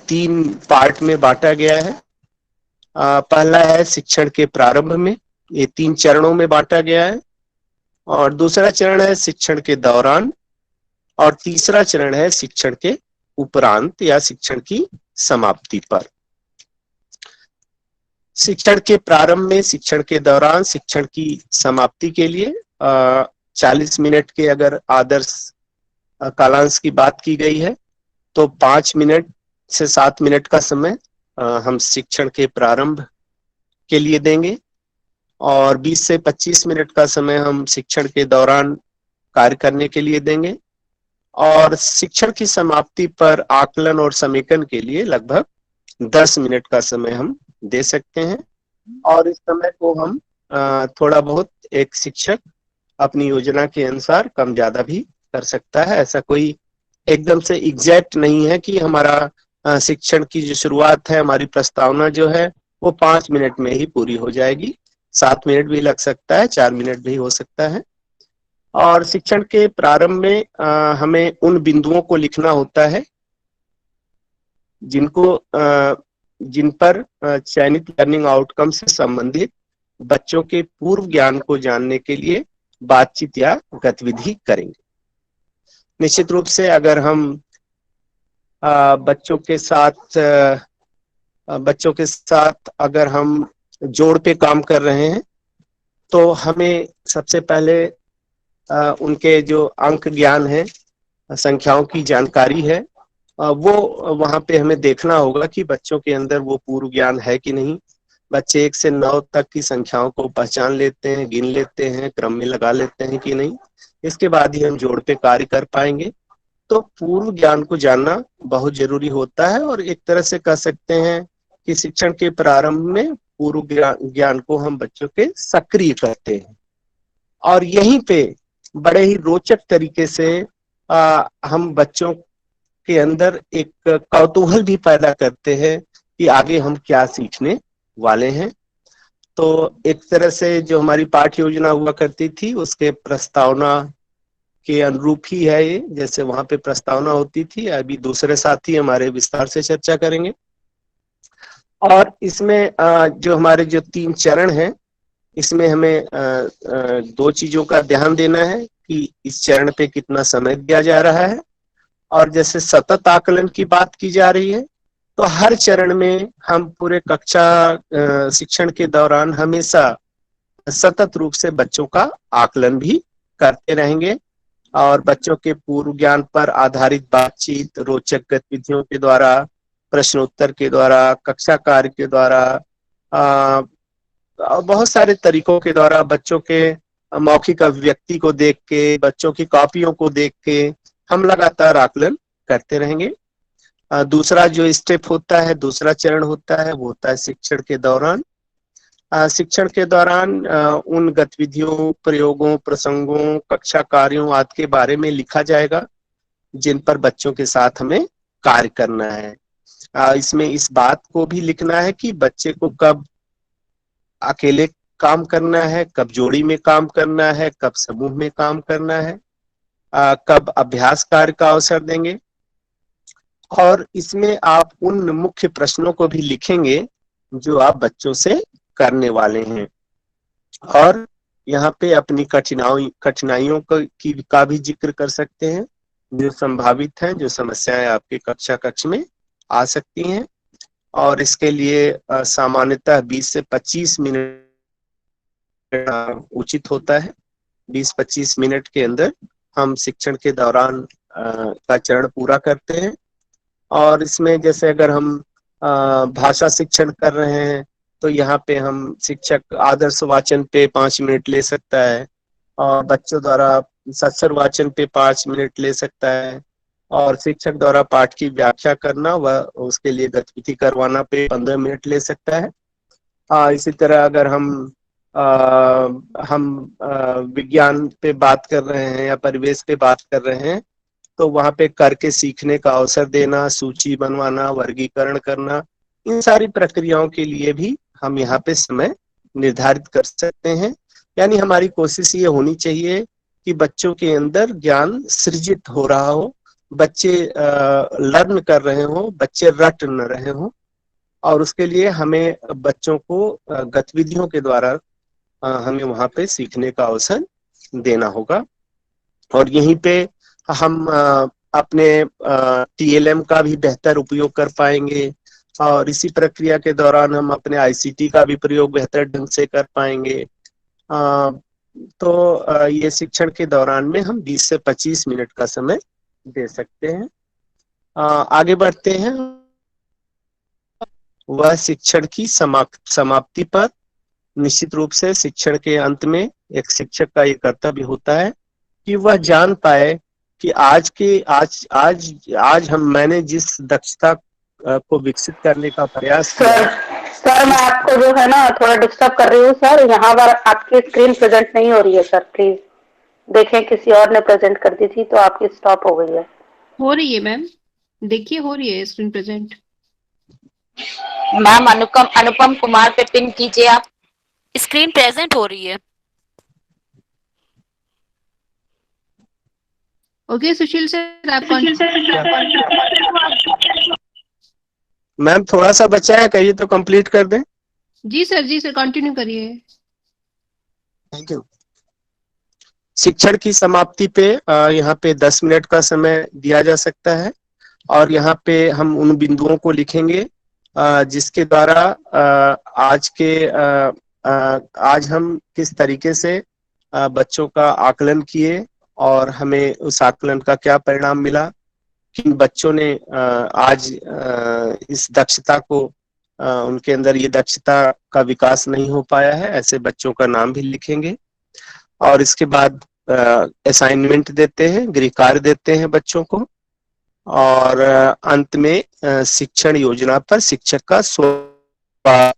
3 पार्ट में बांटा गया है। पहला है शिक्षण के प्रारंभ में, ये 3 चरणों में बांटा गया है। और दूसरा चरण है शिक्षण के दौरान और तीसरा चरण है शिक्षण के उपरांत या शिक्षण की समाप्ति पर। शिक्षण के प्रारंभ में, शिक्षण के दौरान, शिक्षण की समाप्ति के लिए 40 मिनट के अगर आदर्श कालांश की बात की गई है तो 5 मिनट से 7 मिनट का समय हम शिक्षण के प्रारंभ के लिए देंगे और 20 से 25 मिनट का समय हम शिक्षण के दौरान कार्य करने के लिए देंगे और शिक्षण की समाप्ति पर आकलन और समेकन के लिए लगभग 10 मिनट का समय हम दे सकते हैं और इस समय को हम थोड़ा बहुत एक शिक्षक अपनी योजना के अनुसार कम ज्यादा भी कर सकता है। ऐसा कोई एकदम से एग्जैक्ट नहीं है कि हमारा शिक्षण की जो शुरुआत है, हमारी प्रस्तावना जो है वो 5 मिनट में ही पूरी हो जाएगी। 7 मिनट भी लग सकता है, 4 मिनट भी हो सकता है। और शिक्षण के प्रारंभ में हमें उन बिंदुओं को लिखना होता है जिन पर चयनित लर्निंग आउटकम से संबंधित बच्चों के पूर्व ज्ञान को जानने के लिए बातचीत या गतिविधि करेंगे। निश्चित रूप से अगर हम बच्चों के साथ अगर हम जोड़ पे काम कर रहे हैं तो हमें सबसे पहले उनके जो अंक ज्ञान है, संख्याओं की जानकारी है, वो वहां पे हमें देखना होगा कि बच्चों के अंदर वो पूर्व ज्ञान है कि नहीं। बच्चे 1 से 9 तक की संख्याओं को पहचान लेते हैं, गिन लेते हैं, क्रम में लगा लेते हैं कि नहीं। इसके बाद ही हम जोड़ पे कार्य कर पाएंगे। तो पूर्व ज्ञान को जानना बहुत जरूरी होता है और एक तरह से कह सकते हैं कि शिक्षण के प्रारंभ में पूर्व ज्ञान को हम बच्चों के सक्रिय करते हैं और यहीं पे बड़े ही रोचक तरीके से हम बच्चों के अंदर एक कौतूहल भी पैदा करते हैं कि आगे हम क्या सीखने वाले हैं। तो एक तरह से जो हमारी पाठ्य योजना हुआ करती थी उसके प्रस्तावना के अनुरूप ही है ये, जैसे वहां पे प्रस्तावना होती थी। अभी दूसरे साथी हमारे विस्तार से चर्चा करेंगे और इसमें जो हमारे जो 3 चरण हैं, इसमें हमें 2 चीजों का ध्यान देना है कि इस चरण पे कितना समय दिया जा रहा है और जैसे सतत आकलन की बात की जा रही है तो हर चरण में हम पूरे कक्षा शिक्षण के दौरान हमेशा सतत रूप से बच्चों का आकलन भी करते रहेंगे और बच्चों के पूर्व ज्ञान पर आधारित बातचीत, रोचक गतिविधियों के द्वारा, प्रश्नोत्तर के द्वारा, कक्षा कार्य के द्वारा, बहुत सारे तरीकों के द्वारा, बच्चों के मौखिक अभिव्यक्ति को देख के, बच्चों की कॉपियों को देख के हम लगातार आकलन करते रहेंगे। दूसरा जो स्टेप होता है, दूसरा चरण होता है, वो होता है शिक्षण के दौरान। शिक्षण के दौरान उन गतिविधियों, प्रयोगों, प्रसंगों, कक्षा कार्यों आदि के बारे में लिखा जाएगा जिन पर बच्चों के साथ हमें कार्य करना है। इसमें इस बात को भी लिखना है कि बच्चे को कब अकेले काम करना है, कब जोड़ी में काम करना है, कब समूह में काम करना है, कब अभ्यास कार्य का अवसर देंगे। और इसमें आप उन मुख्य प्रश्नों को भी लिखेंगे जो आप बच्चों से करने वाले हैं और यहाँ पे अपनी कठिनाइयों का भी जिक्र कर सकते हैं जो संभावित हैं, जो समस्याएं आपके कक्ष में आ सकती हैं। और इसके लिए सामान्यतः 20 से 25 मिनट उचित होता है। 20-25 मिनट के अंदर हम शिक्षण के दौरान का चरण पूरा करते हैं। और इसमें जैसे अगर हम भाषा शिक्षण कर रहे हैं तो यहाँ पे हम शिक्षक आदर्श वाचन पे 5 मिनट ले सकता है और बच्चों द्वारा सत्सर वाचन पे 5 मिनट ले सकता है और शिक्षक द्वारा पाठ की व्याख्या करना व उसके लिए गतिविधि करवाना पे 15 मिनट ले सकता है। इसी तरह अगर हम विज्ञान पे बात कर रहे हैं या परिवेश पे बात कर रहे हैं तो वहां पे करके सीखने का अवसर देना, सूची बनवाना, वर्गीकरण करना, इन सारी प्रक्रियाओं के लिए भी हम यहाँ पे समय निर्धारित कर सकते हैं। यानी हमारी कोशिश ये होनी चाहिए कि बच्चों के अंदर ज्ञान सृजित हो रहा हो, बच्चे लर्न कर रहे हो, बच्चे रट न रहे हो और उसके लिए हमें बच्चों को गतिविधियों के द्वारा हमें वहां पे सीखने का अवसर देना होगा। और यहीं पे हम अपने TLM का भी बेहतर उपयोग कर पाएंगे, और इसी प्रक्रिया के दौरान हम अपने आईसीटी का भी प्रयोग बेहतर ढंग से कर पाएंगे। तो ये शिक्षण के दौरान में हम 20 से 25 मिनट का समय दे सकते हैं। आगे बढ़ते हैं। वह शिक्षण की समाप्ति पर निश्चित रूप से शिक्षण के अंत में एक शिक्षक का ये कर्तव्य होता है कि वह जान पाए कि आज मैंने जिस दक्षता को विकसित करने का प्रयास किया। सर मैं आपको जो है ना थोड़ा डिस्टर्ब कर रही हूँ सर, यहाँ पर आपकी स्क्रीन प्रेजेंट नहीं हो रही है सर, प्लीज देखें, किसी और ने प्रेजेंट कर दी थी तो आपकी स्टॉप हो गई है। हो रही है मैम, देखिए हो रही है screen present. Ma'am Anupam Kumar पे पिन कीजिए आप, स्क्रीन प्रेजेंट हो रही है। ओके सुशील सर आप मैम थोड़ा सा बचा है, कहिए तो कंप्लीट कर दें। जी सर कंटिन्यू करिए। Thank you. शिक्षण की समाप्ति पे यहाँ पे 10 मिनट का समय दिया जा सकता है और यहाँ पे हम उन बिंदुओं को लिखेंगे जिसके द्वारा आज हम किस तरीके से बच्चों का आकलन किए और हमें उस आकलन का क्या परिणाम मिला, किन बच्चों ने आज इस दक्षता को उनके अंदर ये दक्षता का विकास नहीं हो पाया है, ऐसे बच्चों का नाम भी लिखेंगे। और इसके बाद असाइनमेंट देते हैं, गृह कार्य देते हैं बच्चों को और अंत में शिक्षण योजना पर शिक्षक का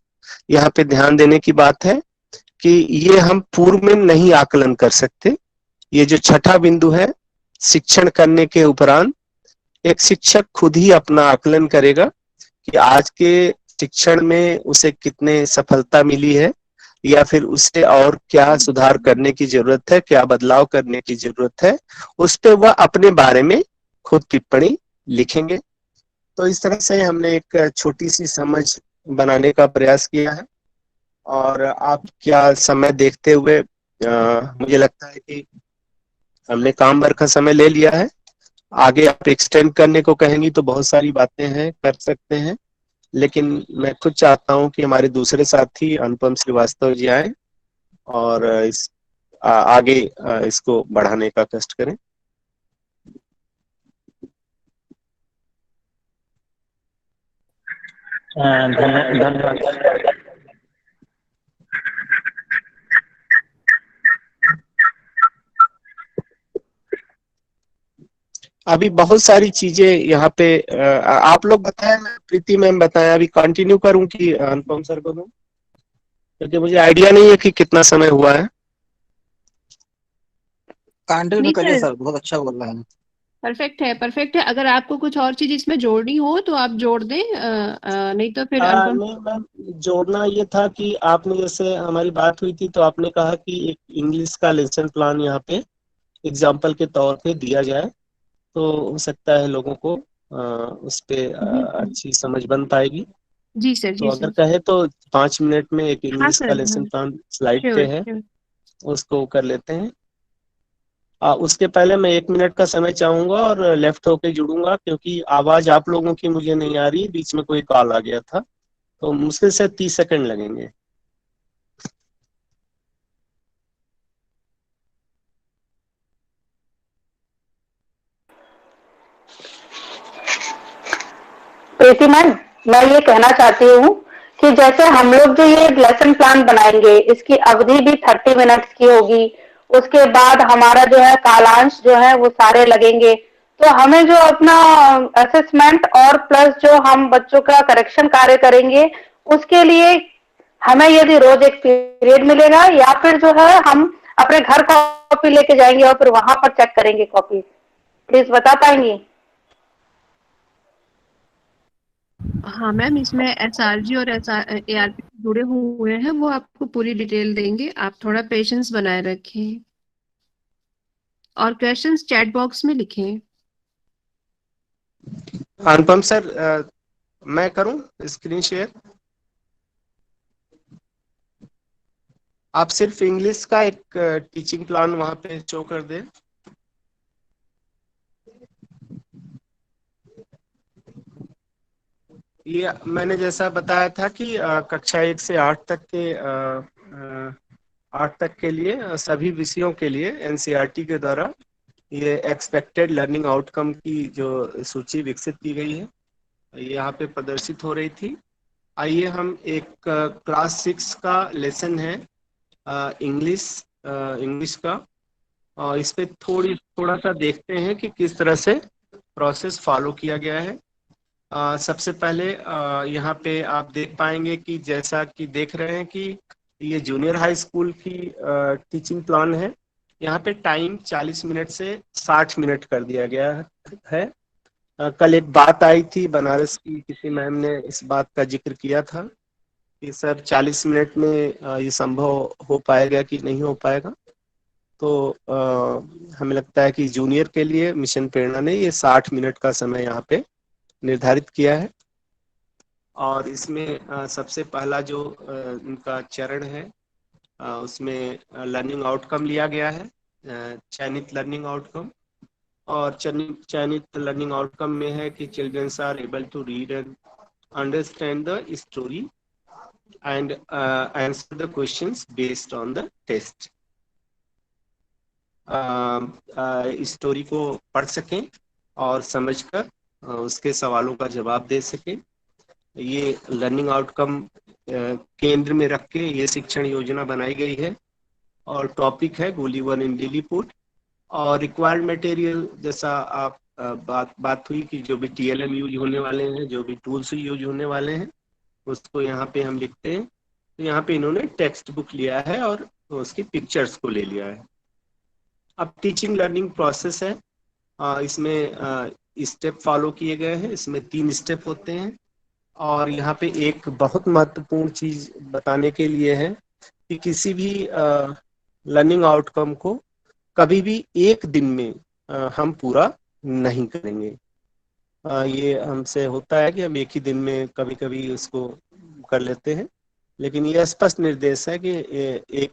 यहाँ पे ध्यान देने की बात है कि ये हम पूर्व में नहीं आकलन कर सकते। ये जो छठा बिंदु है, शिक्षण करने के उपरांत एक शिक्षक खुद ही अपना आकलन करेगा कि आज के शिक्षण में उसे कितने सफलता मिली है या फिर उसे और क्या सुधार करने की जरूरत है, क्या बदलाव करने की जरूरत है, उस पे वह अपने बारे में खुद टिप्पणी लिखेंगे। तो इस तरह से हमने एक छोटी सी समझ बनाने का प्रयास किया है और आप क्या समय देखते हुए मुझे लगता है कि हमने काम भर का समय ले लिया है। आगे आप एक्सटेंड करने को कहेंगी तो बहुत सारी बातें हैं, कर सकते हैं, लेकिन मैं खुद चाहता हूं कि हमारे दूसरे साथी अनुपम श्रीवास्तव जी आए और आगे इसको बढ़ाने का कष्ट करें। धन्यवाद। अभी बहुत सारी चीजें यहाँ पे आप लोग बताएं, मैं प्रीति मैम बताएं, अभी कंटिन्यू करूं कि अनुपम सर को दूं, क्योंकि मुझे आइडिया नहीं है कि कितना समय हुआ है। कंटिन्यू करिए सर, बहुत अच्छा बोल रहे हैं। परफेक्ट है। अगर आपको कुछ और चीज इसमें जोड़नी हो तो आप जोड़ दें, नहीं तो फिर मैम जोड़ना ये था कि आपने जैसे हमारी बात हुई थी तो आपने कहा कि एक इंग्लिश का लेसन प्लान यहाँ पे एग्जाम्पल के तौर पे दिया जाए तो हो सकता है लोगों को उस पे अच्छी समझ बन पाएगी। जी सर। तो अगर कहे तो 5 मिनट में एक इंग्लिश का लेसन प्लान स्लाइड पे है, उसको कर लेते हैं। उसके पहले मैं 1 मिनट का समय चाहूंगा और लेफ्ट होके जुड़ूंगा क्योंकि आवाज आप लोगों की मुझे नहीं आ रही, बीच में कोई कॉल आ गया था, तो मुश्किल से 30 सेकंड लगेंगे। प्रीति मैम, मैं ये कहना चाहती हूँ कि जैसे हम लोग जो ये लेसन प्लान बनाएंगे इसकी अवधि भी 30 मिनट्स की होगी, उसके बाद हमारा जो है कालांश जो है वो सारे लगेंगे, तो हमें जो अपना असेसमेंट और प्लस जो हम बच्चों का करेक्शन कार्य करेंगे उसके लिए हमें यदि रोज एक पीरियड मिलेगा या फिर जो है हम अपने घर कॉपी लेके जाएंगे और फिर वहां पर चेक करेंगे कॉपी, प्लीज बता पाएंगी? हाँ मैम, इसमें एसआरजी और एआरपी जुड़े हुए हैं, वो आपको पूरी डिटेल देंगे, आप थोड़ा पेशेंस बनाए रखें और क्वेश्चंस चैट बॉक्स में लिखें। अनुपम सर मैं करूं स्क्रीन शेयर? आप सिर्फ इंग्लिश का एक टीचिंग प्लान वहां पे शो कर दें। ये मैंने जैसा बताया था कि कक्षा 1 से 8 तक के 8 तक के लिए सभी विषयों के लिए एनसीईआरटी के द्वारा ये एक्सपेक्टेड लर्निंग आउटकम की जो सूची विकसित की गई है, ये यहाँ पे प्रदर्शित हो रही थी। आइए हम एक क्लास 6 का लेसन है इंग्लिश का, और इस पे थोड़ा सा देखते हैं कि किस तरह से प्रोसेस फॉलो किया गया है। सबसे पहले यहाँ पे आप देख पाएंगे कि जैसा कि देख रहे हैं कि ये जूनियर हाई स्कूल की टीचिंग प्लान है। यहाँ पे टाइम 40 मिनट से 60 मिनट कर दिया गया है। कल एक बात आई थी बनारस की, किसी मैम ने इस बात का जिक्र किया था कि सर 40 मिनट में ये संभव हो पाएगा कि नहीं हो पाएगा। तो हमें लगता है कि जूनियर के लिए मिशन प्रेरणा ने ये 60 मिनट का समय यहाँ पे निर्धारित किया है। और इसमें सबसे पहला जो इनका चरण है उसमें लर्निंग आउटकम लिया गया है, चयनित लर्निंग आउटकम। और चयनित लर्निंग आउटकम में है कि childrens are able to read and understand the story and answer the questions based on the test. Story को पढ़ सकें और समझकर उसके सवालों का जवाब दे सकें। ये लर्निंग आउटकम केंद्र में रख के ये शिक्षण योजना बनाई गई है। और टॉपिक है गुलिवर इन लिलीपुट। और रिक्वायर्ड मटेरियल जैसा आप बात हुई कि जो भी TLM यूज होने वाले हैं, जो भी टूल्स यूज होने वाले हैं, उसको यहाँ पे हम लिखते हैं। तो यहाँ पे इन्होंने टेक्स्ट बुक लिया है और उसकी पिक्चर्स को ले लिया है। अब टीचिंग लर्निंग प्रोसेस है, इसमें स्टेप फॉलो किए गए हैं। इसमें 3 स्टेप होते हैं। और यहाँ पे एक बहुत महत्वपूर्ण चीज बताने के लिए है कि किसी भी लर्निंग आउटकम को कभी भी एक दिन में हम पूरा नहीं करेंगे। ये हमसे होता है कि हम एक ही दिन में कभी कभी उसको कर लेते हैं, लेकिन ये स्पष्ट निर्देश है कि एक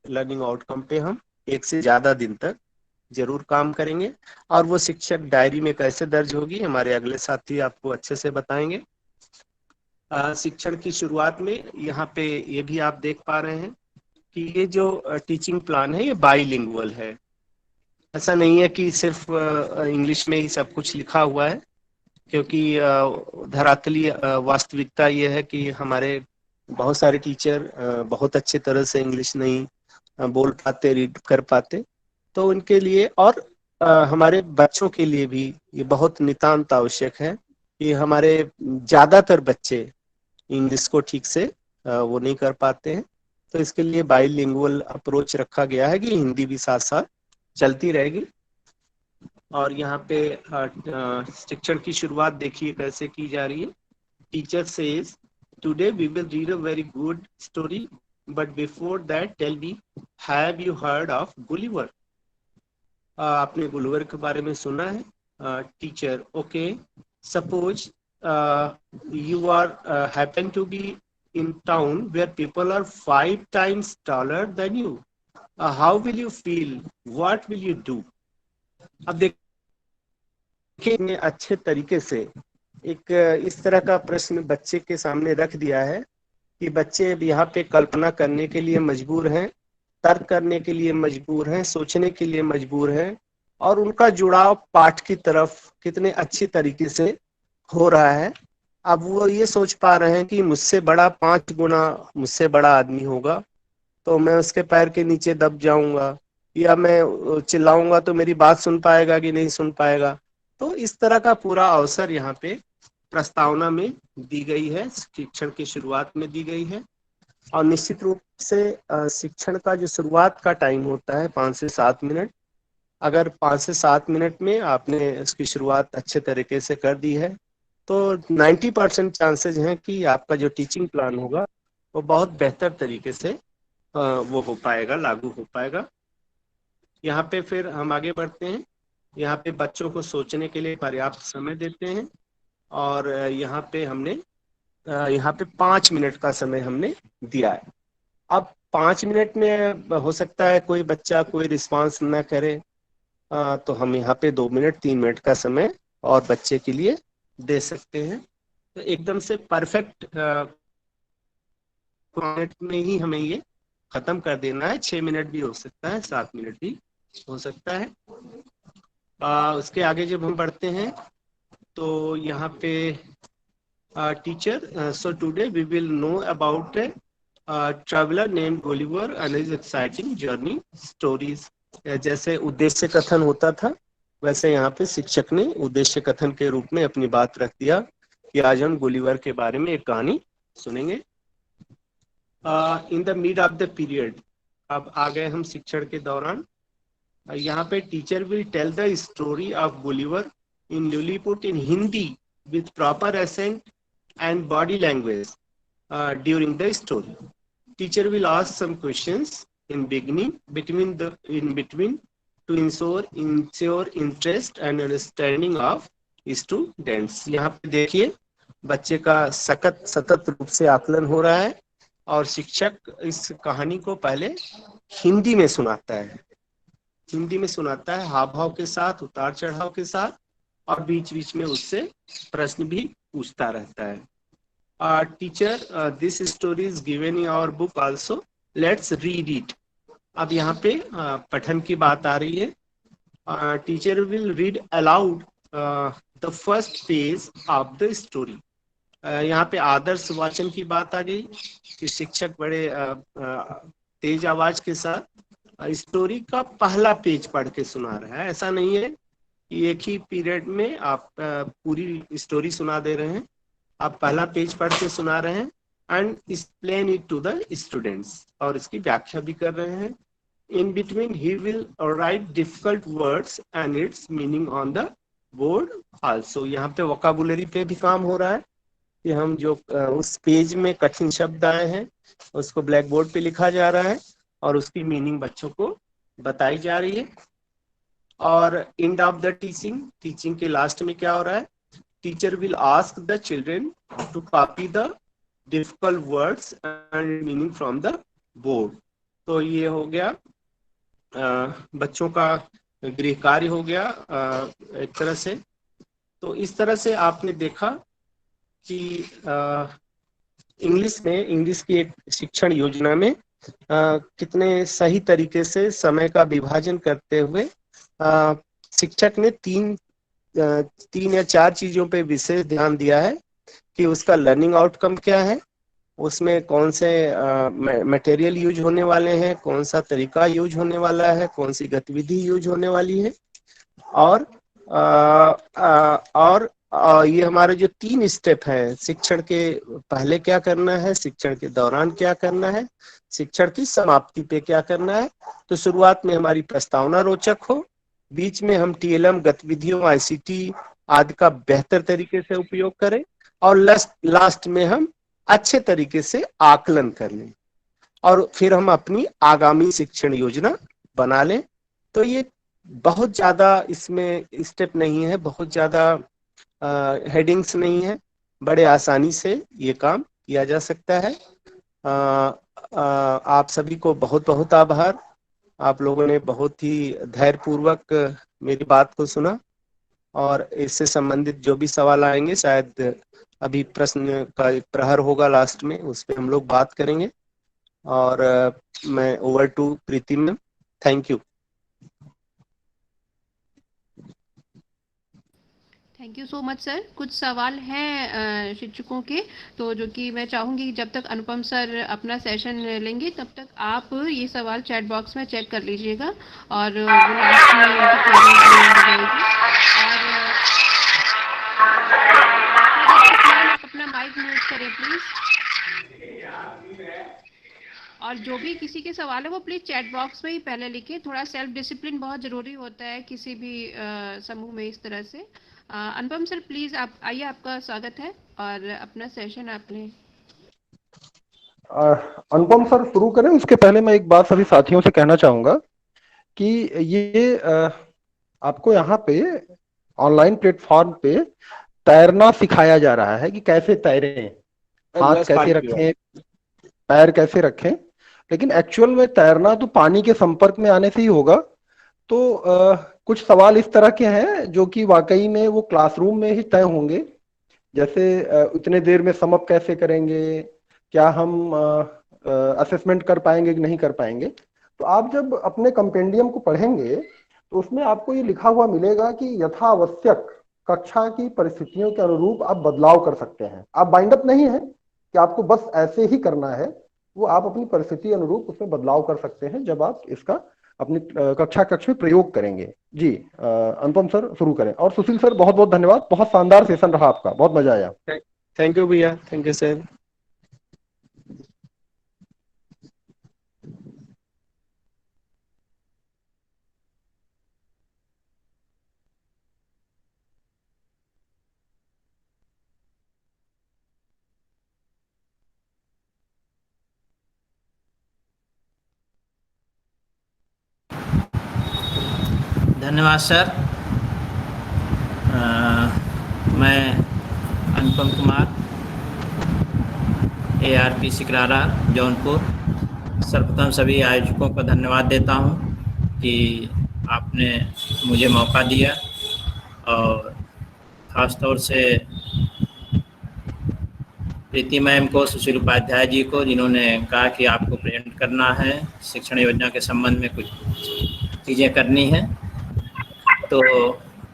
लर्निंग आउटकम पे हम 1 से ज्यादा दिन तक जरूर काम करेंगे। और वो शिक्षक डायरी में कैसे दर्ज होगी, हमारे अगले साथी आपको अच्छे से बताएंगे। शिक्षण की शुरुआत में यहाँ पे ये भी आप देख पा रहे हैं कि ये जो टीचिंग प्लान है ये बाईलिंगुअल है। ऐसा नहीं है कि सिर्फ इंग्लिश में ही सब कुछ लिखा हुआ है, क्योंकि धरातली वास्तविकता ये है कि हमारे बहुत सारे टीचर बहुत अच्छे तरह से इंग्लिश नहीं बोल पाते, रीड कर पाते। तो उनके लिए और हमारे बच्चों के लिए भी ये बहुत नितांत आवश्यक है कि हमारे ज्यादातर बच्चे इंग्लिश को ठीक से वो नहीं कर पाते हैं। तो इसके लिए बाईलिंगुअल अप्रोच रखा गया है कि हिंदी भी साथ साथ चलती रहेगी। और यहाँ पे शिक्षण की शुरुआत देखिए कैसे की जा रही है। Teacher says today we will read a very good story, but before that tell me, have you heard of Gulliver? आपने गुलिवर के बारे में सुना है? Teacher okay, suppose you are happen to be in town where people are 5 times taller than you. How will you feel? What will you do? अब देखिए अच्छे तरीके से एक इस तरह का प्रश्न बच्चे के सामने रख दिया है कि बच्चे यहाँ पे कल्पना करने के लिए मजबूर हैं, तर्क करने के लिए मजबूर हैं, सोचने के लिए मजबूर हैं, और उनका जुड़ाव पाठ की तरफ कितने अच्छी तरीके से हो रहा है। अब वो ये सोच पा रहे हैं कि मुझसे बड़ा 5 गुना मुझसे बड़ा आदमी होगा तो मैं उसके पैर के नीचे दब जाऊंगा, या मैं चिल्लाऊंगा तो मेरी बात सुन पाएगा कि नहीं सुन पाएगा। तो इस तरह का पूरा अवसर यहाँ पे प्रस्तावना में दी गई है, शिक्षण की शुरुआत में दी गई है। और निश्चित रूप से शिक्षण का जो शुरुआत का टाइम होता है 5 से 7 मिनट, अगर 5 से 7 मिनट में आपने इसकी शुरुआत अच्छे तरीके से कर दी है तो 90% चांसेस हैं कि आपका जो टीचिंग प्लान होगा वो बहुत बेहतर तरीके से वो हो पाएगा, लागू हो पाएगा। यहाँ पे फिर हम आगे बढ़ते हैं। यहाँ पे बच्चों को सोचने के लिए पर्याप्त समय देते हैं। और यहाँ पे 5 मिनट का समय हमने दिया है। अब 5 मिनट में हो सकता है कोई बच्चा कोई रिस्पांस ना करे, तो हम यहाँ पे 2 मिनट 3 मिनट का समय और बच्चे के लिए दे सकते हैं। तो एकदम से परफेक्ट मिनट में ही हमें ये खत्म कर देना है। 6 मिनट भी हो सकता है, 7 मिनट भी हो सकता है। उसके आगे जब हम बढ़ते हैं तो यहाँ पे teacher, so today we will know about traveller name Gulliver and his exciting journey stories. जैसे उद्देश्य कथन होता था, वैसे यहाँ पे शिक्षक ने उद्देश्य कथन के रूप में अपनी बात रख दिया कि आज हम गुलिवर के बारे में एक कहानी सुनेंगे। In the mid of the period, अब आ गए हम शिक्षण के दौरान। यहाँ पे teacher will tell the story of Gulliver in Lilliput in Hindi with proper accent and body language during the story. Teacher will ask some questions in between to ensure interest and understanding of students। यहाँ पे देखिए बच्चे का सतत रूप से आकलन हो रहा है और शिक्षक इस कहानी को पहले हिंदी में सुनाता है, हाव भाव के साथ, उतार चढ़ाव के साथ, और बीच बीच में उससे प्रश्न भी पूछता रहता है। Teacher, this story is given in our book also, let's read it. अब यहाँ पे पठन की बात आ रही है। Teacher will read aloud the first page of the story. यहाँ पे आदर्श वाचन की बात आ गई कि शिक्षक बड़े तेज आवाज के साथ स्टोरी का पहला पेज पढ़ के सुना रहा है। ऐसा नहीं है कि एक ही पीरियड में आप पूरी स्टोरी सुना दे रहे हैं, आप पहला पेज पढ़ के सुना रहे हैं and explain it to the students, और इसकी व्याख्या भी कर रहे हैं। In between he will write difficult words and its meaning on the board also. यहाँ पे वोकाबुलरी पे भी काम हो रहा है कि हम जो उस पेज में कठिन शब्द आए हैं उसको ब्लैक बोर्ड पे लिखा जा रहा है और उसकी मीनिंग बच्चों को बताई जा रही है। और एंड ऑफ द टीचिंग के लास्ट में क्या हो रहा है? Teacher will ask the children to copy the difficult words and meaning from the board. तो ये हो गया बच्चों का गृह कार्य हो गया एक तरह से। तो इस तरह से आपने देखा कि इंग्लिश की एक शिक्षण योजना में कितने सही तरीके से समय का विभाजन करते हुए शिक्षक ने तीन या चार चीजों पे विशेष ध्यान दिया है कि उसका लर्निंग आउटकम क्या है, उसमें कौन से मटेरियल यूज होने वाले हैं, कौन सा तरीका यूज होने वाला है, कौन सी गतिविधि यूज होने वाली है, और ये हमारे जो 3 स्टेप है, शिक्षण के पहले क्या करना है, शिक्षण के दौरान क्या करना है, शिक्षण की समाप्ति पे क्या करना है। तो शुरुआत में हमारी प्रस्तावना रोचक हो, बीच में हम TLM गतिविधियों, ICT आदि का बेहतर तरीके से उपयोग करें, और लास्ट में हम अच्छे तरीके से आकलन कर लें, और फिर हम अपनी आगामी शिक्षण योजना बना लें। तो ये बहुत ज्यादा इसमें स्टेप नहीं है, बहुत ज्यादा हेडिंग्स नहीं है, बड़े आसानी से ये काम किया जा सकता है। आप सभी को बहुत बहुत आभार। आप लोगों ने बहुत ही धैर्यपूर्वक मेरी बात को सुना, और इससे संबंधित जो भी सवाल आएंगे, शायद अभी प्रश्न का एक प्रहर होगा लास्ट में, उस पर हम लोग बात करेंगे। और मैं over to Preeti ma'am, thank you. Thank you so much sir. कुछ सवाल हैं शिक्षकों के, तो जो कि मैं चाहूंगी जब तक अनुपम सर अपना सेशन लेंगे तब तक आप ये सवाल चैट बॉक्स में चेक कर लीजिएगा, और वो लास्ट में उनकी क्वेरी हो जाएगी। और आप अपना माइक म्यूट करें प्लीज, और जो भी किसी के सवाल है वो प्लीज चैट बॉक्स में ही पहले लिखें। थोड़ा सेल्फ डिसिप्लिन बहुत जरूरी होता है किसी भी समूह में इस तरह से। अनुपम सर प्लीज आप आइए, आपका स्वागत है, और अपना सेशन आप लें। अनुपम सर शुरू करें, उसके पहले मैं एक बात सभी साथियों से कहना चाहूंगा कि ये आपको यहाँ पे ऑनलाइन प्लेटफॉर्म पे तैरना सिखाया जा रहा है कि कैसे तैरें, हाथ कैसे रखें, पैर कैसे रखें, लेकिन एक्चुअल में तैरना तो पानी के संपर्क में आने से ही होगा। तो कुछ सवाल इस तरह के हैं जो कि वाकई में वो क्लासरूम में ही तय होंगे, जैसे इतने देर में सम अप कैसे करेंगे, क्या हम असेसमेंट कर पाएंगे कि नहीं कर पाएंगे। तो आप जब अपने कंपेंडियम को पढ़ेंगे तो उसमें आपको ये लिखा हुआ मिलेगा कि यथावश्यक कक्षा की परिस्थितियों के अनुरूप आप बदलाव कर सकते हैं। आप बाइंड अप नहीं है कि आपको बस ऐसे ही करना है, वो आप अपनी परिस्थिति अनुरूप उसमें बदलाव कर सकते हैं जब आप इसका अपनी कक्षा कक्ष में प्रयोग करेंगे। जी अनुपम सर शुरू करें। और सुशील सर बहुत बहुत धन्यवाद, बहुत शानदार सेशन रहा आपका, बहुत मजा आया। थैंक यू भैया, थैंक यू सर। धन्यवाद सर। मैं अनुपम कुमार, ARP सिकरारा जौनपुर, सर्वप्रथम सभी आयोजकों को धन्यवाद देता हूं कि आपने मुझे मौका दिया, और ख़ास तौर से प्रीति मैम को, सुशील उपाध्याय जी को, जिन्होंने कहा कि आपको प्रेजेंट करना है, शिक्षण योजना के संबंध में कुछ चीज़ें करनी है। तो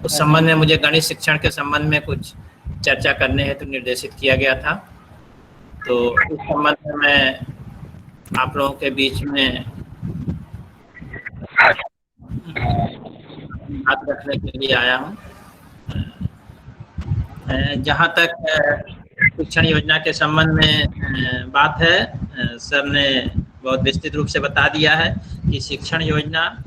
उस संबंध में मुझे गणित शिक्षण के संबंध में कुछ चर्चा करने हेतु निर्देशित किया गया था। तो इस संबंध में मैं आप लोगों के बीच में बात रखने के लिए आया हूँ। जहाँ तक शिक्षण योजना के संबंध में बात है, सर ने बहुत विस्तृत रूप से बता दिया है कि शिक्षण योजना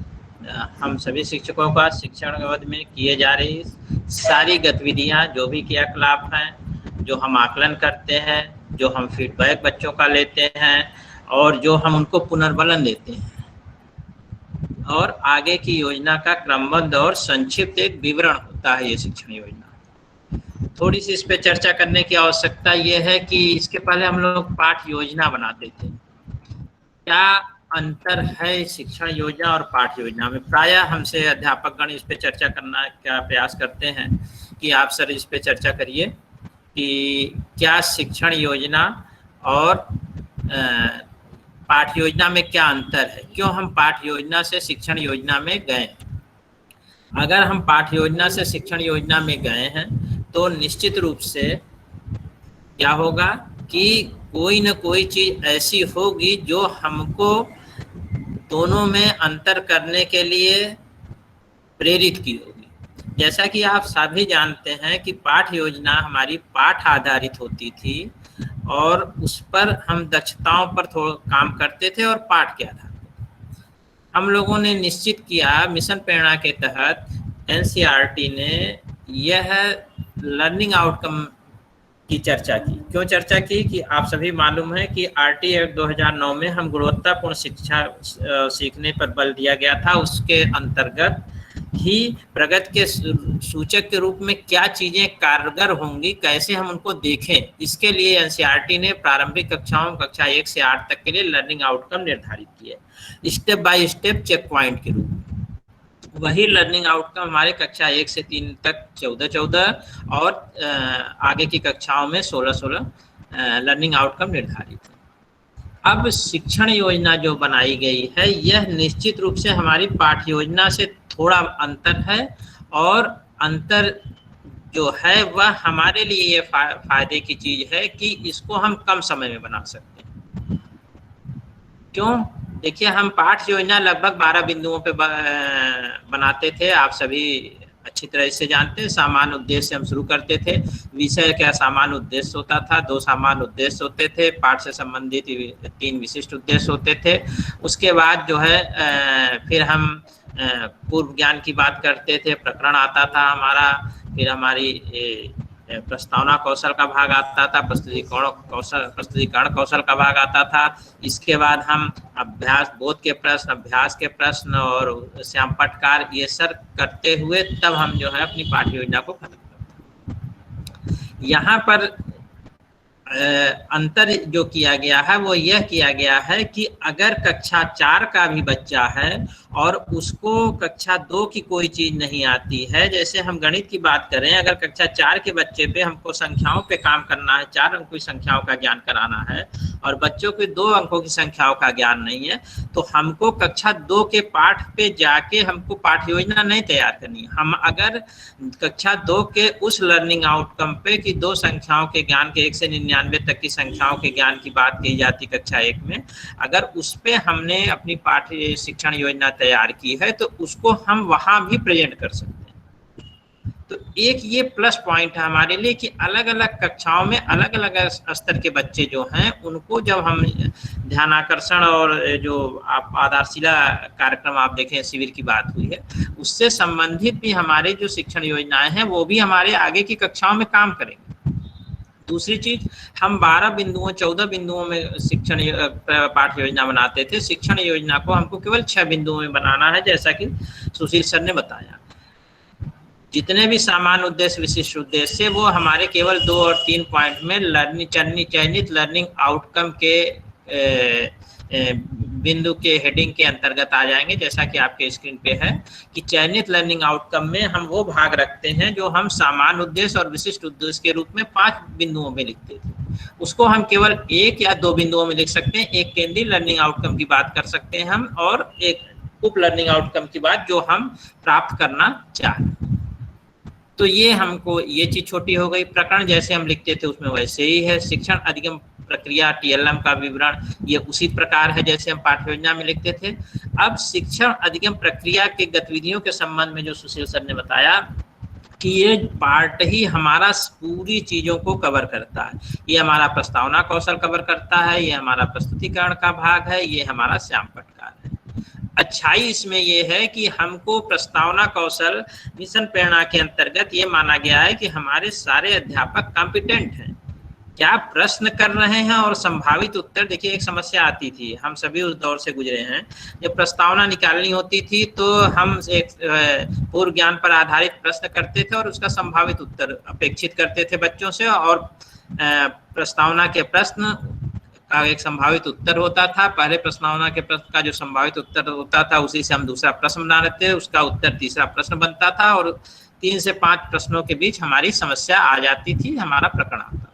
हम सभी शिक्षकों का शिक्षण अवधि में किए जा रही सारी गतिविधियां, जो भी क्रियाकलाप हैं, जो हम आकलन करते हैं, जो हम फीडबैक बच्चों का लेते हैं, और जो हम उनको पुनर्बलन देते हैं, और आगे की योजना का क्रमबद्ध और संक्षिप्त एक विवरण होता है ये शिक्षण योजना। थोड़ी सी इस पे चर्चा करने की आवश्यकता ये है कि इसके पहले हम लोग पाठ योजना बनाते थे। क्या अंतर है शिक्षण योजना और पाठ योजना में? प्रायः हमसे अध्यापकगण इस पे चर्चा करना का प्रयास करते हैं कि आप सर इस पे चर्चा करिए कि क्या शिक्षण योजना और पाठ योजना में क्या अंतर है, क्यों हम पाठ योजना से शिक्षण योजना में गए। अगर हम पाठ योजना से शिक्षण योजना में गए हैं तो निश्चित रूप से क्या होगा कि कोई न कोई चीज़ ऐसी होगी जो हमको दोनों में अंतर करने के लिए प्रेरित की होगी। जैसा कि आप सभी जानते हैं कि पाठ योजना हमारी पाठ आधारित होती थी और उस पर हम दक्षताओं पर थोड़ा काम करते थे और पाठ के आधार पर हम लोगों ने निश्चित किया। मिशन प्रेरणा के तहत NCERT ने यह लर्निंग आउटकम की चर्चा की। क्यों चर्चा की कि आप सभी मालूम है कि RT एक्ट 2009 में हम गुणवत्तापूर्ण शिक्षा सीखने पर बल दिया गया था। उसके अंतर्गत ही प्रगति के सूचक के रूप में क्या चीजें कारगर होंगी, कैसे हम उनको देखें, इसके लिए NCERT ने प्रारंभिक कक्षाओं कक्षा 1 से 8 तक के लिए लर्निंग आउटकम निर्धारित किए step by step checkpoint के रूप में। वही लर्निंग आउटकम हमारे कक्षा 1 से 3 तक 14 और आगे की कक्षाओं में 16 लर्निंग आउटकम निर्धारित है। अब शिक्षण योजना जो बनाई गई है यह निश्चित रूप से हमारी पाठ्य योजना से थोड़ा अंतर है, और अंतर जो है वह हमारे लिए ये फायदे की चीज है कि इसको हम कम समय में बना सकते हैं। क्यों? देखिए, हम पाठ योजना लगभग 12 बिंदुओं पे बनाते थे। आप सभी अच्छी तरह से जानते हैं। सामान्य उद्देश्य से हम शुरू करते थे। विषय क्या सामान्य उद्देश्य होता था, 2 सामान्य उद्देश्य होते थे, पाठ से संबंधित 3 विशिष्ट उद्देश्य होते थे। उसके बाद जो है फिर हम पूर्व ज्ञान की बात करते थे, प्रकरण आता था हमारा, फिर हमारी प्रस्तावना कौशल का भाग आता था, प्रस्तुतिकरण कौशल का भाग आता था। इसके बाद हम अभ्यास, बोध के प्रश्न, अभ्यास के प्रश्न और श्याम पटकार ये सब करते हुए तब हम जो है अपनी पाठ्य योजना को खत्म करते हैं। यहाँ पर अंतर जो किया गया है वो यह किया गया है कि अगर कक्षा 4 का भी बच्चा है और उसको कक्षा 2 की कोई चीज नहीं आती है, जैसे हम गणित की बात करें, अगर कक्षा 4 के बच्चे पे हमको संख्याओं पे काम करना है, 4 अंकों की संख्याओं का ज्ञान कराना है और बच्चों के 2 अंकों की संख्याओं का ज्ञान नहीं है, तो हमको कक्षा 2 के पाठ पे जाके हमको पाठ योजना नहीं तैयार करनी। हम अगर कक्षा 2 के उस लर्निंग आउटकम पे कि 2 संख्याओं के ज्ञान के 1 से 99 तक की संख्याओं के ज्ञान की बात की जाती कक्षा 1 में, अगर उस पे हमने अपनी पाठ्य शिक्षण योजना तैयार की है तो उसको हम वहां भी प्रेजेंट कर सकते हैं। तो एक ये प्लस पॉइंट है हमारे लिए कि अलग अलग कक्षाओं में अलग अलग स्तर के बच्चे जो हैं उनको जब हम ध्यानाकर्षण और जो आप आधारशिला कार्यक्रम आप देखें, शिविर की बात हुई है, उससे संबंधित भी हमारे जो शिक्षण योजनाएं हैं वो भी हमारे आगे की कक्षाओं में काम करेंगे। दूसरी चीज, हम 12 बिंदुओं 14 बिंदुओं में शिक्षण पाठ योजना बनाते थे, शिक्षण योजना को हमको केवल 6 बिंदुओं में बनाना है, जैसा कि सुशील सर ने बताया। जितने भी सामान्य उद्देश्य विशिष्ट उद्देश्य वो हमारे केवल 2 और 3 पॉइंट में चयनित लर्निंग आउटकम के बिंदु के हेडिंग के अंतर्गत आ जाएंगे, जैसा कि आपके स्क्रीन पे है कि चयनित लर्निंग आउटकम में हम वो भाग रखते हैं जो हम सामान्य उद्देश्य और विशिष्ट उद्देश्य के रूप में 5 बिंदुओं में लिखते थे, उसको हम केवल 1 या 2 बिंदुओं में लिख सकते हैं। एक केंद्रीय लर्निंग आउटकम की बात कर सकते हैं हम, और एक उप लर्निंग आउटकम की बात जो हम प्राप्त करना चाहते हैं। तो ये हमको ये चीज छोटी हो गई। प्रकरण जैसे हम लिखते थे उसमें वैसे ही है। शिक्षण अधिगम प्रक्रिया TLM का विवरण ये उसी प्रकार है जैसे हम पाठ्य योजना में लिखते थे। अब शिक्षण अधिगम प्रक्रिया के गतिविधियों के संबंध में जो सुशील सर ने बताया कि ये पार्ट ही हमारा पूरी चीजों को कवर करता है। ये हमारा प्रस्तावना कौशल कवर करता है, ये हमारा प्रस्तुतिकरण का भाग है, ये हमारा श्याम पटकार है। अच्छाई इसमें ये है कि हमको प्रस्तावना कौशल मिशन प्रेरणा के अंतर्गत ये माना गया है कि हमारे सारे अध्यापक कॉम्पिटेंट हैं, क्या प्रश्न कर रहे हैं और संभावित उत्तर। देखिए एक समस्या आती थी, हम सभी उस दौर से गुजरे हैं, जब प्रस्तावना निकालनी होती थी तो हम एक पूर्व ज्ञान पर आधारित प्रश्न करते थे और उसका संभावित उत्तर अपेक्षित करते थे बच्चों से, और प्रस्तावना के प्रश्न का एक संभावित उत्तर होता था। पहले प्रस्तावना के प्रश्न का जो संभावित उत्तर होता था उसी से हम दूसरा प्रश्न बना लेते थे, उसका उत्तर तीसरा प्रश्न बनता था और 3 से 5 प्रश्नों के बीच हमारी समस्या आ जाती थी, हमारा प्रकरण आता था।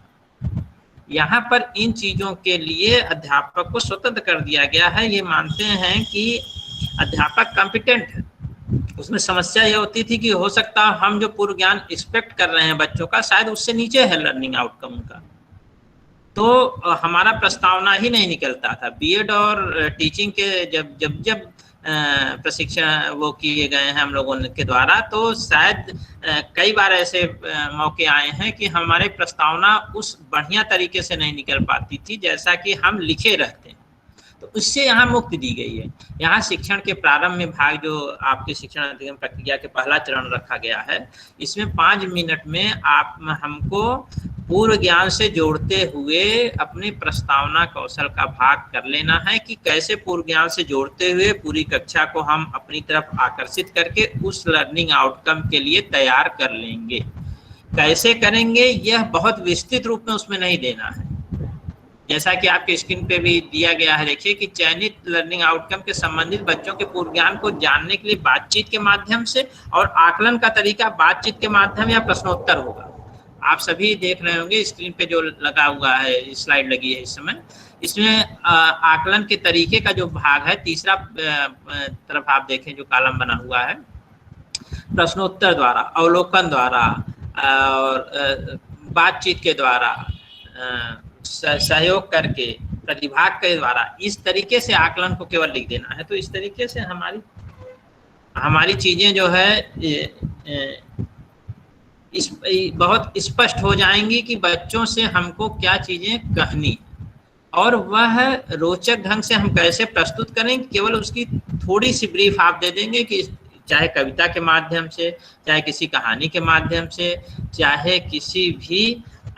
यहाँ पर इन चीजों के लिए अध्यापक को स्वतंत्र कर दिया गया है। ये मानते हैं कि अध्यापक कॉम्पिटेंट है। उसमें समस्या ये होती थी कि हो सकता है हम जो पूर्व ज्ञान एक्सपेक्ट कर रहे हैं बच्चों का शायद उससे नीचे है लर्निंग आउटकम का, तो हमारा प्रस्तावना ही नहीं निकलता था। बीएड और टीचिंग के जब प्रशिक्षण वो किए गए हैं हम लोगों के द्वारा, तो शायद कई बार ऐसे मौके आए हैं कि हमारे प्रस्तावना उस बढ़िया तरीके से नहीं निकल पाती थी जैसा कि हम लिखे रहते हैं, तो उससे यहाँ मुक्ति दी गई है। यहाँ शिक्षण के प्रारंभ में भाग जो आपके शिक्षण अधिगम प्रक्रिया के पहला चरण रखा गया है, इसमें 5 मिनट में आप हमको पूर्व ज्ञान से जोड़ते हुए अपनी प्रस्तावना कौशल का भाग कर लेना है कि कैसे पूर्व ज्ञान से जोड़ते हुए पूरी कक्षा को हम अपनी तरफ आकर्षित करके उस लर्निंग आउटकम के लिए तैयार कर लेंगे। कैसे करेंगे यह बहुत विस्तृत रूप में उसमें नहीं देना है, जैसा कि आपके स्क्रीन पे भी दिया गया है। देखिए कि चयनित लर्निंग आउटकम के संबंधित बच्चों के पूर्व ज्ञान को जानने के लिए बातचीत के माध्यम से, और आकलन का तरीका बातचीत के माध्यम या प्रश्नोत्तर होगा। आप सभी देख रहे होंगे स्क्रीन पे जो लगा हुआ है, स्लाइड लगी है इस समय, इसमें आकलन के तरीके का जो भाग है, तीसरा तरफ आप देखें जो कॉलम बना हुआ है, प्रश्नोत्तर द्वारा, अवलोकन द्वारा और बातचीत के द्वारा, सहयोग करके, प्रतिभाग के द्वारा, इस तरीके से आकलन को केवल लिख देना है। तो इस तरीके से हमारी चीजें जो है बहुत स्पष्ट हो जाएंगी कि बच्चों से हमको क्या चीजें कहनी, और वह रोचक ढंग से हम कैसे प्रस्तुत करें। केवल उसकी थोड़ी सी ब्रीफ आप दे देंगे कि चाहे कविता के माध्यम से, चाहे किसी कहानी के माध्यम से, चाहे किसी भी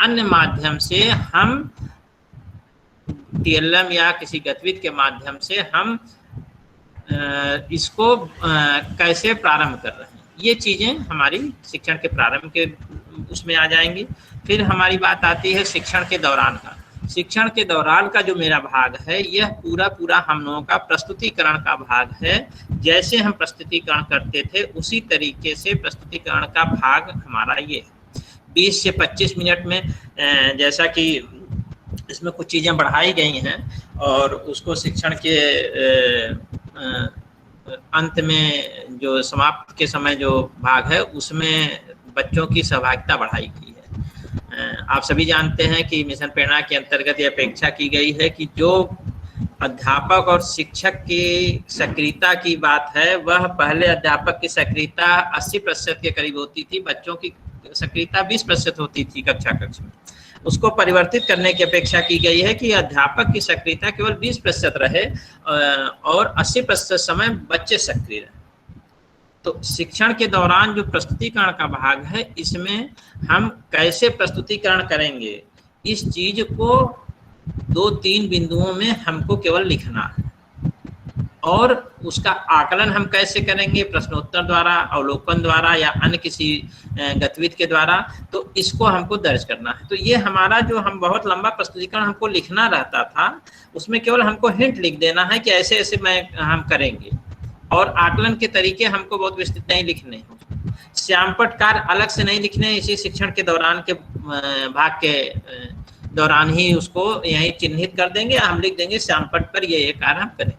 अन्य माध्यम से, हम TLM या किसी गतिविधि के माध्यम से हम इसको कैसे प्रारंभ कर रहे हैं। ये चीजें हमारी शिक्षण के प्रारंभ के उसमें आ जाएंगी। फिर हमारी बात आती है शिक्षण के दौरान का। शिक्षण के दौरान का जो मेरा भाग है, यह पूरा हम लोगों का प्रस्तुतिकरण का भाग है। जैसे हम प्रस्तुतिकरण करते थे उसी तरीके से प्रस्तुतिकरण का भाग हमारा ये है। 20 से 25 मिनट में, जैसा कि इसमें कुछ चीज़ें बढ़ाई गई हैं और उसको शिक्षण के अंत में जो समाप्त के समय जो भाग है उसमें बच्चों की सहभागिता बढ़ाई गई है। आप सभी जानते हैं कि मिशन प्रेरणा के अंतर्गत यह अपेक्षा की गई है कि जो अध्यापक और शिक्षक की सक्रियता की बात है, वह पहले अध्यापक की सक्रियता 80% के करीब होती थी, बच्चों की सक्रियता 20% होती थी कक्षा में। उसको परिवर्तित करने की अपेक्षा की गई है कि अध्यापक की सक्रियता केवल 20% रहे और 80% समय बच्चे सक्रिय रहे। तो शिक्षण के दौरान जो प्रस्तुतिकरण का भाग है, इसमें हम कैसे प्रस्तुतिकरण करेंगे, इस चीज को 2-3 बिंदुओं में हमको केवल लिखना है। और उसका आकलन हम कैसे करेंगे, प्रश्नोत्तर द्वारा, अवलोकन द्वारा या अन्य किसी गतिविधि के द्वारा, तो इसको हमको दर्ज करना है। तो ये हमारा जो हम बहुत लंबा प्रस्तुतिकरण हमको लिखना रहता था, उसमें केवल हमको हिंट लिख देना है कि ऐसे ऐसे हम करेंगे, और आकलन के तरीके हमको बहुत विस्तृत नहीं लिखने हैं। श्यामपट्ट कार्य अलग से नहीं लिखने, इसी शिक्षण के दौरान के भाग के दौरान ही उसको यहीं चिन्हित कर देंगे, हम लिख देंगे श्यामपट्ट पर ये कार्य हम करें।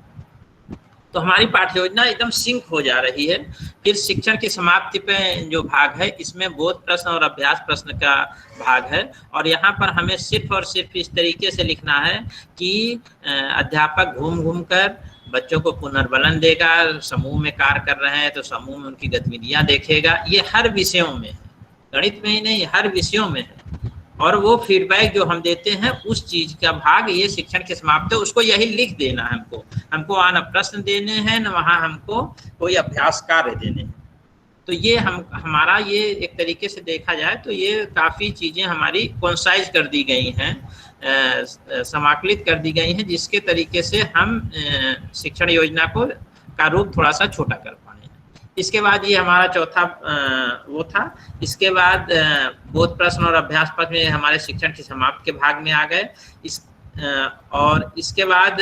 तो हमारी पाठ्य योजना एकदम सिंक हो जा रही है। फिर शिक्षण की समाप्ति पे जो भाग है, इसमें बोध प्रश्न और अभ्यास प्रश्न का भाग है, और यहाँ पर हमें सिर्फ और सिर्फ इस तरीके से लिखना है कि अध्यापक घूम कर बच्चों को पुनर्बलन देगा, समूह में कार्य कर रहे हैं तो समूह में उनकी गतिविधियां देखेगा। ये हर विषयों में है, गणित में ही नहीं, हर विषयों में है। और वो फीडबैक जो हम देते हैं उस चीज का भाग ये शिक्षण के समाप्त है, उसको यही लिख देना है। हमको वहाँ न प्रश्न देने हैं, न वहाँ हमको कोई अभ्यास कार्य देने हैं। तो ये हमारा ये एक तरीके से देखा जाए तो ये काफ़ी चीज़ें हमारी कॉन्साइज कर दी गई हैं, समाकलित कर दी गई हैं, जिसके तरीके से हम शिक्षण योजना को का रूप थोड़ा सा छोटा कर पाए। इसके बाद ये हमारा चौथा वो था। इसके बाद बोध प्रश्न और अभ्यास प्रश्न में हमारे शिक्षण की समाप्त के भाग में आ गए। और इसके बाद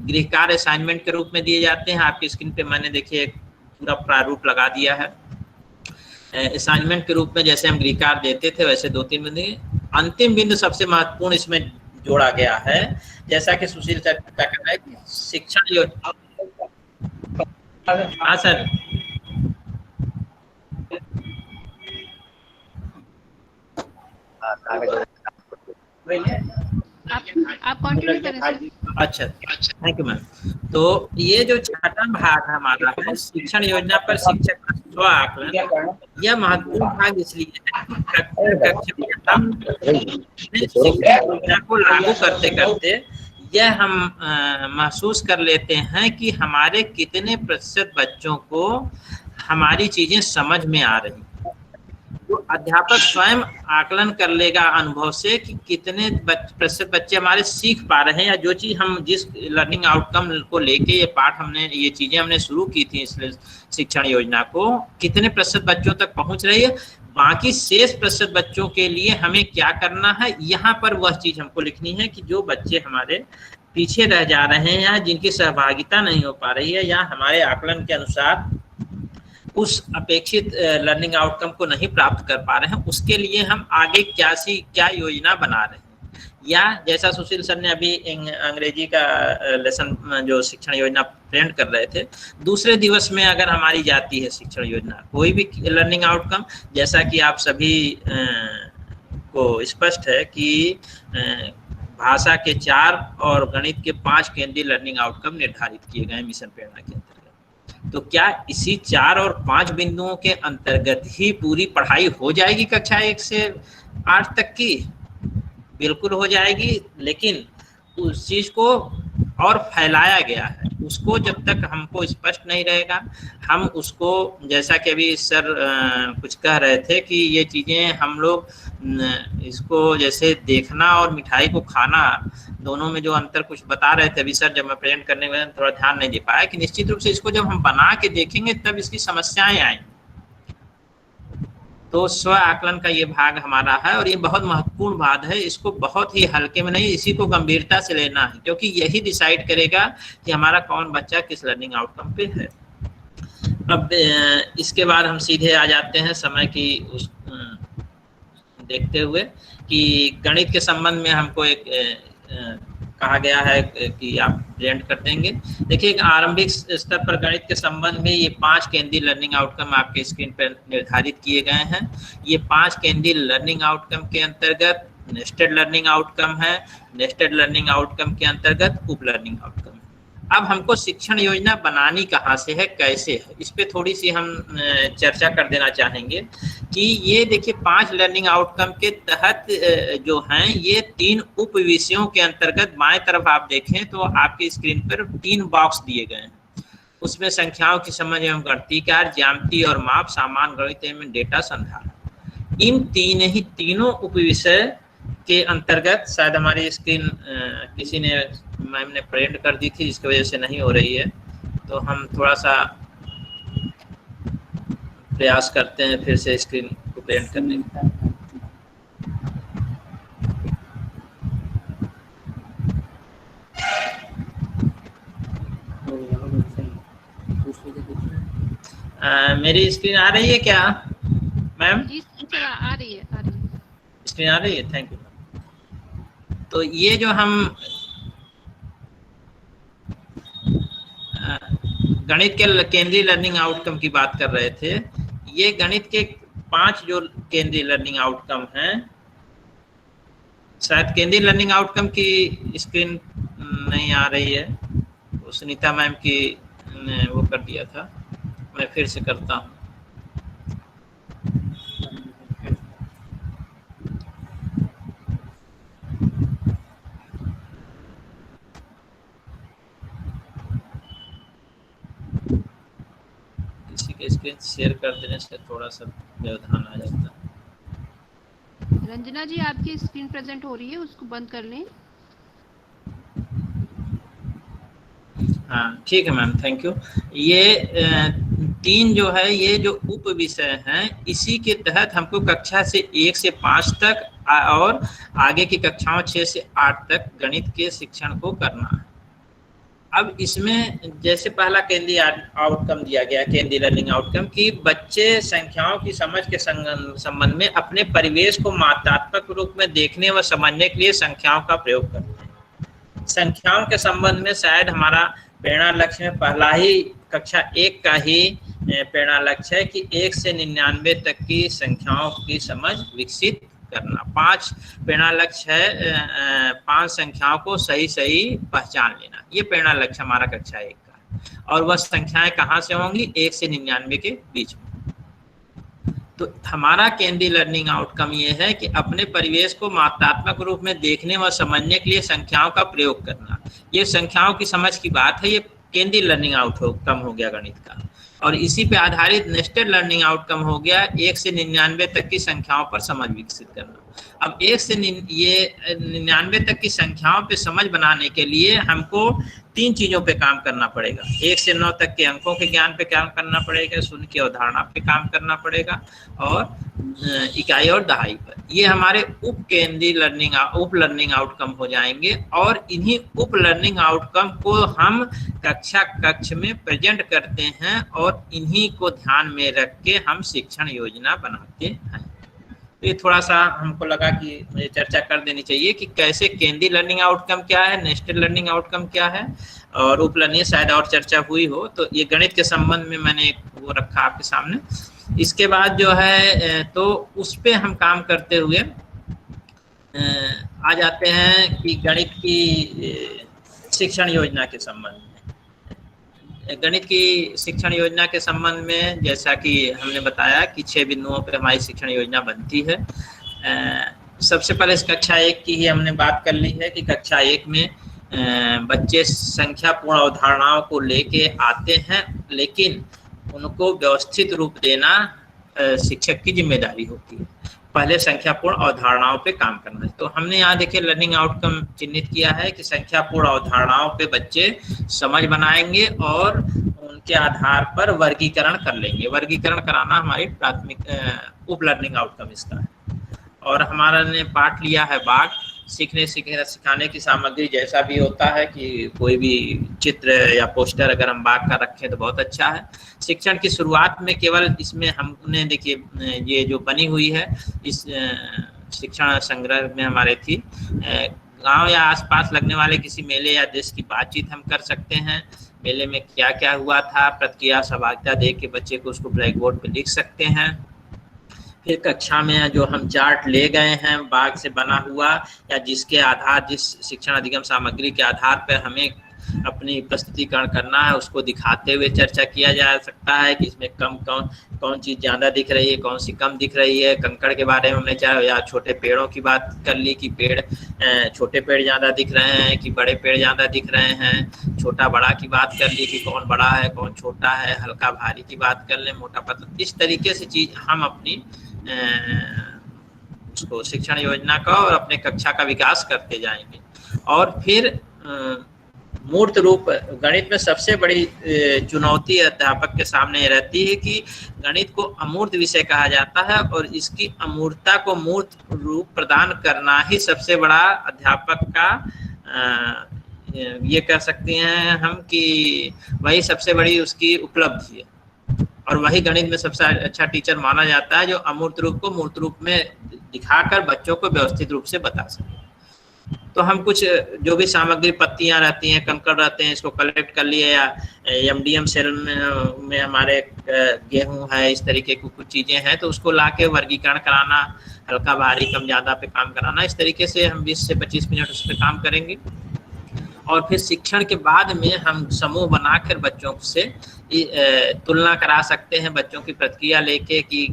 गृह कार्य असाइनमेंट के रूप में दिए जाते हैं। आपकी स्क्रीन पे मैंने देखिए एक पूरा प्रारूप लगा दिया है। असाइनमेंट के रूप में जैसे हम गृह कार्य देते थे वैसे 2-3 बिंदु, अंतिम बिंदु सबसे महत्वपूर्ण इसमें जोड़ा गया है। जैसा कि सुशील सर क्या कर रहा है कि शिक्षण योजना, हाँ सर, आप कंटिन्यू करें सर। अच्छा, थैंक यू मैम। तो ये जो छठा भाग हमारा है शिक्षण योजना पर शिक्षक का स्व आकलन, यह महत्वपूर्ण भाग इसलिए है कि हम शिक्षण योजना को लागू करते करते यह हम महसूस कर लेते हैं कि हमारे कितने प्रतिशत बच्चों को हमारी चीजें समझ में आ रही। तो अध्यापक स्वयं आकलन कर लेगा अनुभव से कि कितने प्रतिशत बच्चे हमारे सीख पा रहे हैं, या जो चीज़ हम जिस लर्निंग आउटकम को लेके ये चीज़ें हमने शुरू की थी इस शिक्षण योजना को, कितने प्रतिशत बच्चों तक पहुंच रही है। बाकी शेष प्रतिशत बच्चों के लिए हमें क्या करना है, यहाँ पर वह चीज़ हमको लिखनी है कि जो बच्चे हमारे पीछे रह जा रहे हैं या जिनकी सहभागिता नहीं हो पा रही है या हमारे आकलन के अनुसार उस अपेक्षित लर्निंग आउटकम को नहीं प्राप्त कर पा रहे हैं, उसके लिए हम आगे क्या योजना बना रहे हैं। या जैसा सुशील सर ने अभी अंग्रेजी का लेसन जो शिक्षण योजना प्रेजेंट कर रहे थे, दूसरे दिवस में अगर हमारी जाती है शिक्षण योजना कोई भी लर्निंग आउटकम, जैसा कि आप सभी को स्पष्ट है कि भाषा के 4 और गणित के 5 केंद्रीय लर्निंग आउटकम निर्धारित किए गए मिशन प्रेरणा के अंतर्गत। तो क्या इसी 4 और 5 बिंदुओं के अंतर्गत ही पूरी पढ़ाई हो जाएगी कक्षा 1 से 8 तक की? बिल्कुल हो जाएगी, लेकिन उस चीज को और फैलाया गया है। उसको जब तक हमको स्पष्ट नहीं रहेगा, हम उसको, जैसा कि अभी सर कुछ कह रहे थे कि ये चीज़ें हम लोग इसको जैसे देखना और मिठाई को खाना दोनों में जो अंतर कुछ बता रहे थे अभी सर, जब मैं प्रेजेंट करने में थोड़ा ध्यान नहीं दे पाया कि निश्चित रूप से इसको जब हम बना के देखेंगे तब इसकी समस्याएं आएंगी। तो स्व आकलन का ये भाग हमारा है और ये बहुत महत्वपूर्ण भाग है। इसको बहुत ही हल्के में नहीं, इसी को गंभीरता से लेना है, क्योंकि यही डिसाइड करेगा कि हमारा कौन बच्चा किस लर्निंग आउटकम पे है। अब इसके बाद हम सीधे आ जाते हैं समय की उस देखते हुए कि गणित के संबंध में हमको एक कहा गया है कि आप प्रेजेंट कर देंगे। देखिए, एक आरंभिक स्तर पर गणित के संबंध में ये 5 केंद्रीय लर्निंग आउटकम आपके स्क्रीन पर निर्धारित किए गए हैं। ये 5 केंद्रीय लर्निंग आउटकम के अंतर्गत नेस्टेड लर्निंग आउटकम है। नेस्टेड लर्निंग आउटकम के अंतर्गत उप लर्निंग आउटकम। अब हमको शिक्षण योजना बनानी कहाँ से है, कैसे है, इस पे थोड़ी सी हम चर्चा कर देना चाहेंगे कि ये देखिए 5 लर्निंग आउटकम के तहत जो हैं ये 3 उप विषयों के अंतर्गत बाएं तरफ आप देखें तो आपकी स्क्रीन पर 3 बॉक्स दिए गए हैं। उसमें संख्याओं की समझ एवं गणितीय कार्य, ज्यामिति और माप, सामान्य गणित एवं डेटा संधारण। इन तीनों उप विषय के अंतर्गत शायद हमारी स्क्रीन किसी ने मैम ने प्रिंट कर दी थी, जिसकी वजह से नहीं हो रही है, तो हम थोड़ा सा प्रयास करते हैं फिर से स्क्रीन को प्रिंट करने का। मेरी स्क्रीन आ रही है क्या मैम? जी सर, आ रही है स्क्रीन आ रही है, थैंक यू। तो ये जो हम गणित के केंद्रीय लर्निंग आउटकम की बात कर रहे थे, ये गणित के 5 जो केंद्रीय लर्निंग आउटकम हैं, शायद केंद्रीय लर्निंग आउटकम की स्क्रीन नहीं आ रही है, वो सुनीता मैम की ने वो कर दिया था, मैं फिर से करता हूँ। स्क्रीन शेयर कर देने से थोड़ा सा व्यवधान आ जाता है। रंजना जी, आपकी स्क्रीन प्रेजेंट हो रही है, उसको बंद कर लें। हाँ ठीक है मैम, थैंक यू। ये 3 जो है ये जो उप विषय हैं, इसी के तहत हमको कक्षा से 1 से 5 तक और आगे की कक्षाओं 6 से 8 तक गणित के शिक्षण को करना है। अब इसमें जैसे पहला केंद्रीय आउटकम दिया गया, केंद्रीय लर्निंग आउटकम, कि बच्चे संख्याओं की समझ के संबंध में अपने परिवेश को मात्रात्मक रूप में देखने व समझने के लिए संख्याओं का प्रयोग करते हैं। संख्याओं के संबंध में शायद हमारा प्रेरणा लक्ष्य में पहला ही कक्षा 1 का ही प्रेरणा लक्ष्य है कि 1 से 99 तक की संख्याओं की समझ विकसित करना। 5 प्रेरणा लक्ष्य है, 5 संख्याओं को सही पहचान लेना, ये प्रेरणा लक्ष्य हमारा कक्षा 1 का। और वह संख्याएं कहाँ से होंगी? 1 से 99 के बीच में। तो हमारा केंद्रीय लर्निंग आउटकम ये है कि अपने परिवेश को मात्रात्मक रूप में देखने व समझने के लिए संख्याओं का प्रयोग करना। ये संख्याओं की समझ की बात है, ये केंद्रीय लर्निंग आउटकम हो गया गणित का। और इसी पे आधारित नेस्टेड लर्निंग आउटकम हो गया 1 से 99 तक की संख्याओं पर समझ विकसित करना। अब 1 से 99 तक की संख्याओं पे समझ बनाने के लिए हमको 3 चीजों पे काम करना पड़ेगा। 1 से 9 तक के अंकों के ज्ञान पे काम करना पड़ेगा, शून्य की अवधारणा पे काम करना पड़ेगा, और इकाई और दहाई पर। ये हमारे उप लर्निंग आउटकम हो जाएंगे। और इन्हीं उप लर्निंग आउटकम को हम कक्ष में प्रेजेंट करते हैं और इन्हीं को ध्यान में रख के हम शिक्षण योजना बनाते हैं। तो ये थोड़ा सा हमको लगा कि मुझे चर्चा कर देनी चाहिए कि कैसे केंद्रीय लर्निंग आउटकम क्या है, नेस्टेड लर्निंग आउटकम क्या है, और उप लर्निंग शायद और चर्चा हुई हो। तो ये गणित के संबंध में मैंने वो रखा आपके सामने। इसके बाद जो है तो उस पे हम काम करते हुए आ जाते हैं कि गणित की शिक्षण योजना के संबंध में। गणित की शिक्षण योजना के संबंध में जैसा कि हमने बताया कि 6 बिंदुओं पर हमारी शिक्षण योजना बनती है। सबसे पहले इस कक्षा 1 की ही हमने बात कर ली है कि कक्षा 1 में बच्चे संख्यापूर्ण अवधारणाओं को लेके आते हैं, लेकिन उनको व्यवस्थित रूप देना शिक्षक की जिम्मेदारी होती है। पहले संख्यापूर्ण अवधारणाओं पे काम करना है। तो हमने यहाँ देखिए लर्निंग आउटकम चिन्हित किया है कि संख्यापूर्ण अवधारणाओं पे बच्चे समझ बनाएंगे और के आधार पर वर्गीकरण कर लेंगे। वर्गीकरण कराना हमारी प्राथमिक उप लर्निंग आउटकम इसका है। और हमारा ने पाठ लिया है बाग। सीखने सिखाने की सामग्री जैसा भी होता है कि कोई भी चित्र या पोस्टर अगर हम बाग का रखें तो बहुत अच्छा है। शिक्षण की शुरुआत में केवल इसमें हमने देखिए ये जो बनी हुई है इस शिक्षण संग्रह में हमारे थी, गांव या आसपास लगने वाले किसी मेले या देश की बातचीत हम कर सकते हैं। मेले में क्या क्या हुआ था, प्रतिक्रिया सहभागिता दे के बच्चे को उसको ब्लैक बोर्ड पे लिख सकते हैं। फिर कक्षा में जो हम चार्ट ले गए हैं बाग से बना हुआ या जिसके आधार जिस शिक्षण अधिगम सामग्री के आधार पर हमें अपनी प्रस्तुतिकरण करना है उसको दिखाते हुए चर्चा किया जा सकता है कि इसमें कौन चीज़ ज़्यादा दिख रही है, कौन सी कम दिख रही है। कंकड़ के बारे में हमने चाहे या छोटे पेड़ों की बात कर ली कि छोटे पेड़ ज़्यादा दिख रहे हैं कि बड़े पेड़ ज़्यादा दिख रहे हैं। छोटा बड़ा की बात कर ली कि कौन बड़ा है कौन छोटा है। हल्का भारी की बात कर लें, मोटा पतला। इस तरीके से चीज़ हम अपनी उसको शिक्षण योजना का और अपने कक्षा का विकास करते जाएंगे। और फिर मूर्त रूप गणित में सबसे बड़ी चुनौती अध्यापक के सामने रहती है कि गणित को अमूर्त विषय कहा जाता है और इसकी अमूर्तता को मूर्त रूप प्रदान करना ही सबसे बड़ा अध्यापक का ये कह सकते हैं हम कि वही सबसे बड़ी उसकी उपलब्धि है। और वही गणित में सबसे अच्छा टीचर माना जाता है जो अमूर्त रूप को मूर्त रूप में दिखाकर बच्चों को व्यवस्थित रूप से बता सके। तो हम कुछ जो भी सामग्री पत्तियां रहती हैं, कंकड़ रहते हैं, इसको कलेक्ट कर लिए या एमडीएम सेल में हमारे गेहूं है, इस तरीके की कुछ चीज़ें हैं तो उसको लाके वर्गीकरण कराना, हल्का भारी कम ज़्यादा पे काम कराना। इस तरीके से हम 20 से 25 मिनट उस पर काम करेंगे। और फिर शिक्षण के बाद में हम समूह बनाकर बच्चों से तुलना करा सकते हैं, बच्चों की प्रतिक्रिया लेके कि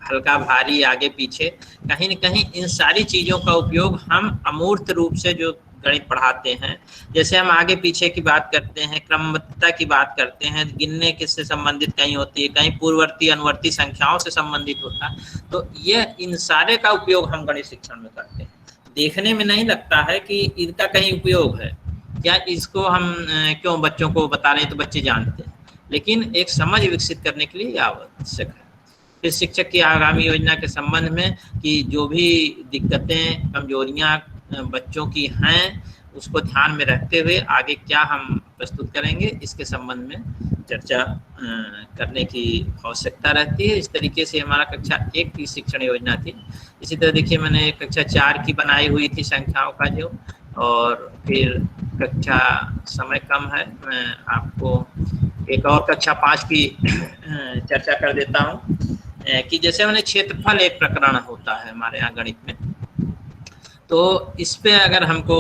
हल्का भारी आगे पीछे कहीं न कहीं इन सारी चीज़ों का उपयोग हम अमूर्त रूप से जो गणित पढ़ाते हैं, जैसे हम आगे पीछे की बात करते हैं, क्रमबद्धता की बात करते हैं, गिनने किससे संबंधित कहीं होती है, कहीं पूर्ववर्ती अनुवर्ती संख्याओं से संबंधित होता है। तो ये इन सारे का उपयोग हम गणित शिक्षण में करते हैं। देखने में नहीं लगता है कि इनका कहीं उपयोग है क्या, इसको हम क्यों बच्चों को बता रहे हैं तो बच्चे जानते हैं, लेकिन एक समझ विकसित करने के लिए आवश्यक है। फिर शिक्षक की आगामी योजना के संबंध में कि जो भी दिक्कतें कमजोरियां बच्चों की हैं उसको ध्यान में रखते हुए आगे क्या हम प्रस्तुत करेंगे इसके संबंध में चर्चा करने की आवश्यकता रहती है। इस तरीके से हमारा कक्षा 1 की शिक्षण योजना थी। इसी तरह देखिए मैंने कक्षा 4 की बनाई हुई थी संख्याओं का जो, और फिर कक्षा समय कम है, मैं आपको एक और कक्षा 5 की चर्चा कर देता हूँ कि जैसे मैंने क्षेत्रफल एक प्रकरण होता है हमारे यहाँ गणित में, तो इस पे अगर हमको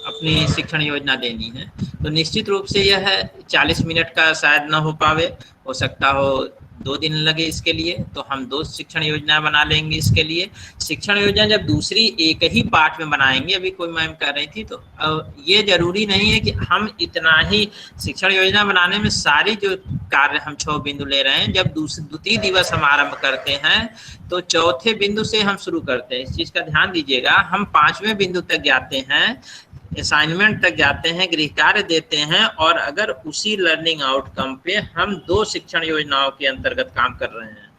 अपनी शिक्षण योजना देनी है तो निश्चित रूप से यह है 40 मिनट का शायद न हो पावे, हो सकता हो 2 दिन लगे इसके लिए, तो हम 2 शिक्षण योजना बना लेंगे इसके लिए। शिक्षण योजना जब दूसरी एक ही पाठ में बनाएंगे, अभी कोई मैम कह रही थी, तो ये जरूरी नहीं है कि हम इतना ही शिक्षण योजना बनाने में सारी जो कार्य हम 6 बिंदु ले रहे हैं। जब द्वितीय दिवस हम आरंभ करते हैं तो चौथे बिंदु से हम शुरू करते हैं। इस चीज का ध्यान दीजिएगा, हम 5वें बिंदु तक जाते हैं, असाइनमेंट तक जाते हैं, गृह कार्य देते हैं, और अगर उसी लर्निंग आउटकम पे हम 2 शिक्षण योजनाओं के अंतर्गत काम कर रहे हैं,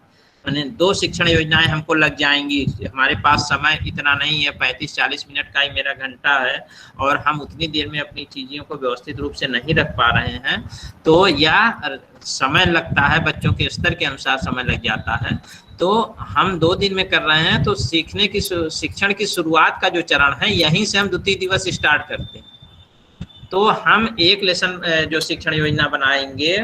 यानी 2 शिक्षण योजनाएं हमको लग जाएंगी। हमारे पास समय इतना नहीं है, 35-40 मिनट का ही मेरा घंटा है, और हम उतनी देर में अपनी चीज़ों को व्यवस्थित रूप से नहीं रख पा रहे हैं, तो या समय लगता है, बच्चों के स्तर के अनुसार समय लग जाता है। तो हम 2 दिन में कर रहे हैं, तो सीखने की शिक्षण की शुरुआत का जो चरण है यहीं से हम द्वितीय दिवस स्टार्ट करते हैं। तो हम एक लेसन जो शिक्षण योजना बनाएंगे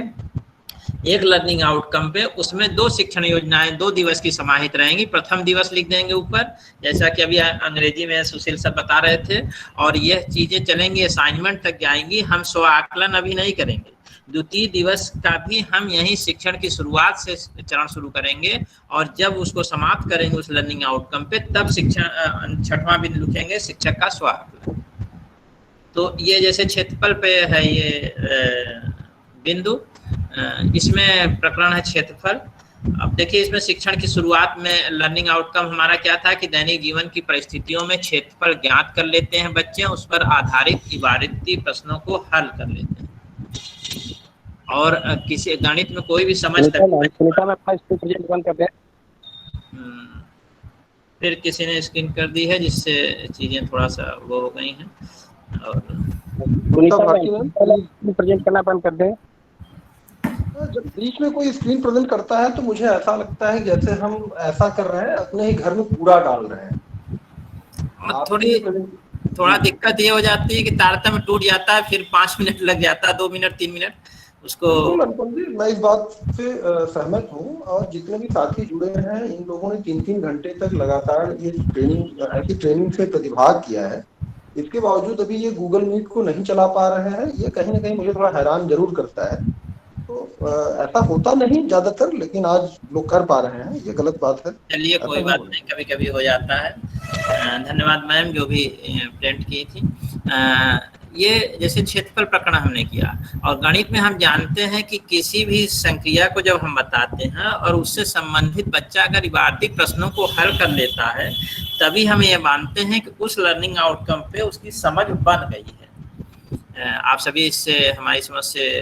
एक लर्निंग आउटकम पे, उसमें 2 शिक्षण योजनाएं 2 दिवस की समाहित रहेंगी। प्रथम दिवस लिख देंगे ऊपर, जैसा कि अभी अंग्रेजी में सुशील सर बता रहे थे, और यह चीजें चलेंगी, असाइनमेंट तक जाएंगी। हम स्व आकलन अभी नहीं करेंगे। द्वितीय दिवस का भी हम यही शिक्षण की शुरुआत से चरण शुरू करेंगे, और जब उसको समाप्त करेंगे उस लर्निंग आउटकम पे, तब शिक्षण 6वां बिंदु लिखेंगे शिक्षक का स्व आकलन। तो ये जैसे क्षेत्रफल पे है ये बिंदु, इसमें प्रकरण है क्षेत्रफल। अब देखिए इसमें शिक्षण की शुरुआत में लर्निंग आउटकम हमारा क्या था कि दैनिक जीवन की परिस्थितियों में क्षेत्रफल ज्ञात कर लेते हैं बच्चे, उस पर आधारित इबारती प्रश्नों को हल कर लेते हैं। और किसी गणित में कोई भी समझ सुनीता में अपना स्क्रीन प्रेजेंट बंद कर दें। फिर किसी ने स्क्रीन कर दी है, जिससे चीजें थोड़ा सा वो हो गई हैं। और स्क्रीन प्रेजेंट करना बंद कर दें। जब बीच में कोई स्क्रीन प्रेजेंट करता है तो मुझे ऐसा लगता है जैसे हम ऐसा कर रहे हैं, अपने ही घर में कूड़ा डाल रहे हैं। थोड़ा दिक्कत ये हो जाती है कि तारतम्य टूट जाता है, फिर 5 मिनट लग जाता है, 2 मिनट 3 मिनट उसको। अनुपम जी, मैं इस बात से सहमत हूँ, और जितने भी साथी जुड़े हैं इन लोगों ने 3-3 घंटे तक लगातार ये ऐसी ट्रेनिंग से प्रतिभाग किया है। इसके बावजूद अभी ये गूगल मीट को नहीं चला पा रहे हैं, ये कहीं ना कहीं मुझे थोड़ा हैरान जरूर करता है। तो ऐसा होता नहीं ज्यादातर, लेकिन आज लोग कर पा रहे हैं, ये गलत बात है। चलिए कोई बात नहीं, कभी कभी हो जाता है। धन्यवाद मैम जो भी प्रिंट की थी। ये जैसे क्षेत्रफल प्रकरण हमने किया, और गणित में हम जानते हैं कि किसी भी संक्रिया को जब हम बताते हैं और उससे संबंधित बच्चा अगर वार्षिक प्रश्नों को हल कर लेता है, तभी हम ये मानते हैं कि उस लर्निंग आउटकम पे उसकी समझ बन गई है। आप सभी इससे हमारी समझ से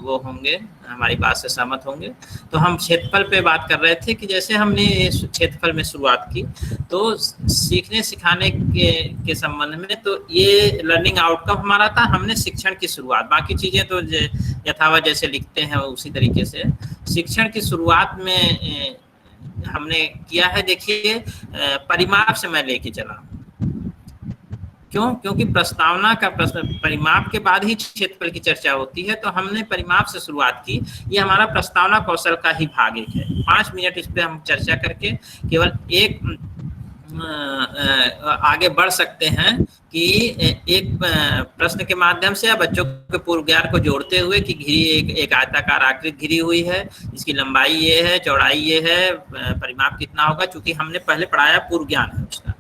वो होंगे, हमारी बात से सहमत होंगे। तो हम क्षेत्रफल पे बात कर रहे थे कि जैसे हमने क्षेत्रफल में शुरुआत की, तो सीखने सिखाने के संबंध में तो ये लर्निंग आउटकम हमारा था। हमने शिक्षण की शुरुआत, बाकी चीज़ें तो यथावत जैसे लिखते हैं उसी तरीके से शिक्षण की शुरुआत में हमने किया है। देखिए परिमाप से मैं लेके चला, क्योंकि प्रस्तावना का प्रश्न परिमाप के बाद ही क्षेत्रफल की चर्चा होती है, तो हमने परिमाप से शुरुआत की। ये हमारा प्रस्तावना कौशल का ही भाग एक है। 5 मिनट इस पे हम चर्चा करके केवल एक आगे बढ़ सकते हैं कि एक प्रश्न के माध्यम से या बच्चों के पूर्व ज्ञान को जोड़ते हुए कि घिरी एक आयताकार आकृति घिरी हुई है, इसकी लंबाई ये है, चौड़ाई ये है, परिमाप कितना होगा, चूंकि हमने पहले पढ़ाया पूर्व ज्ञान है उसका।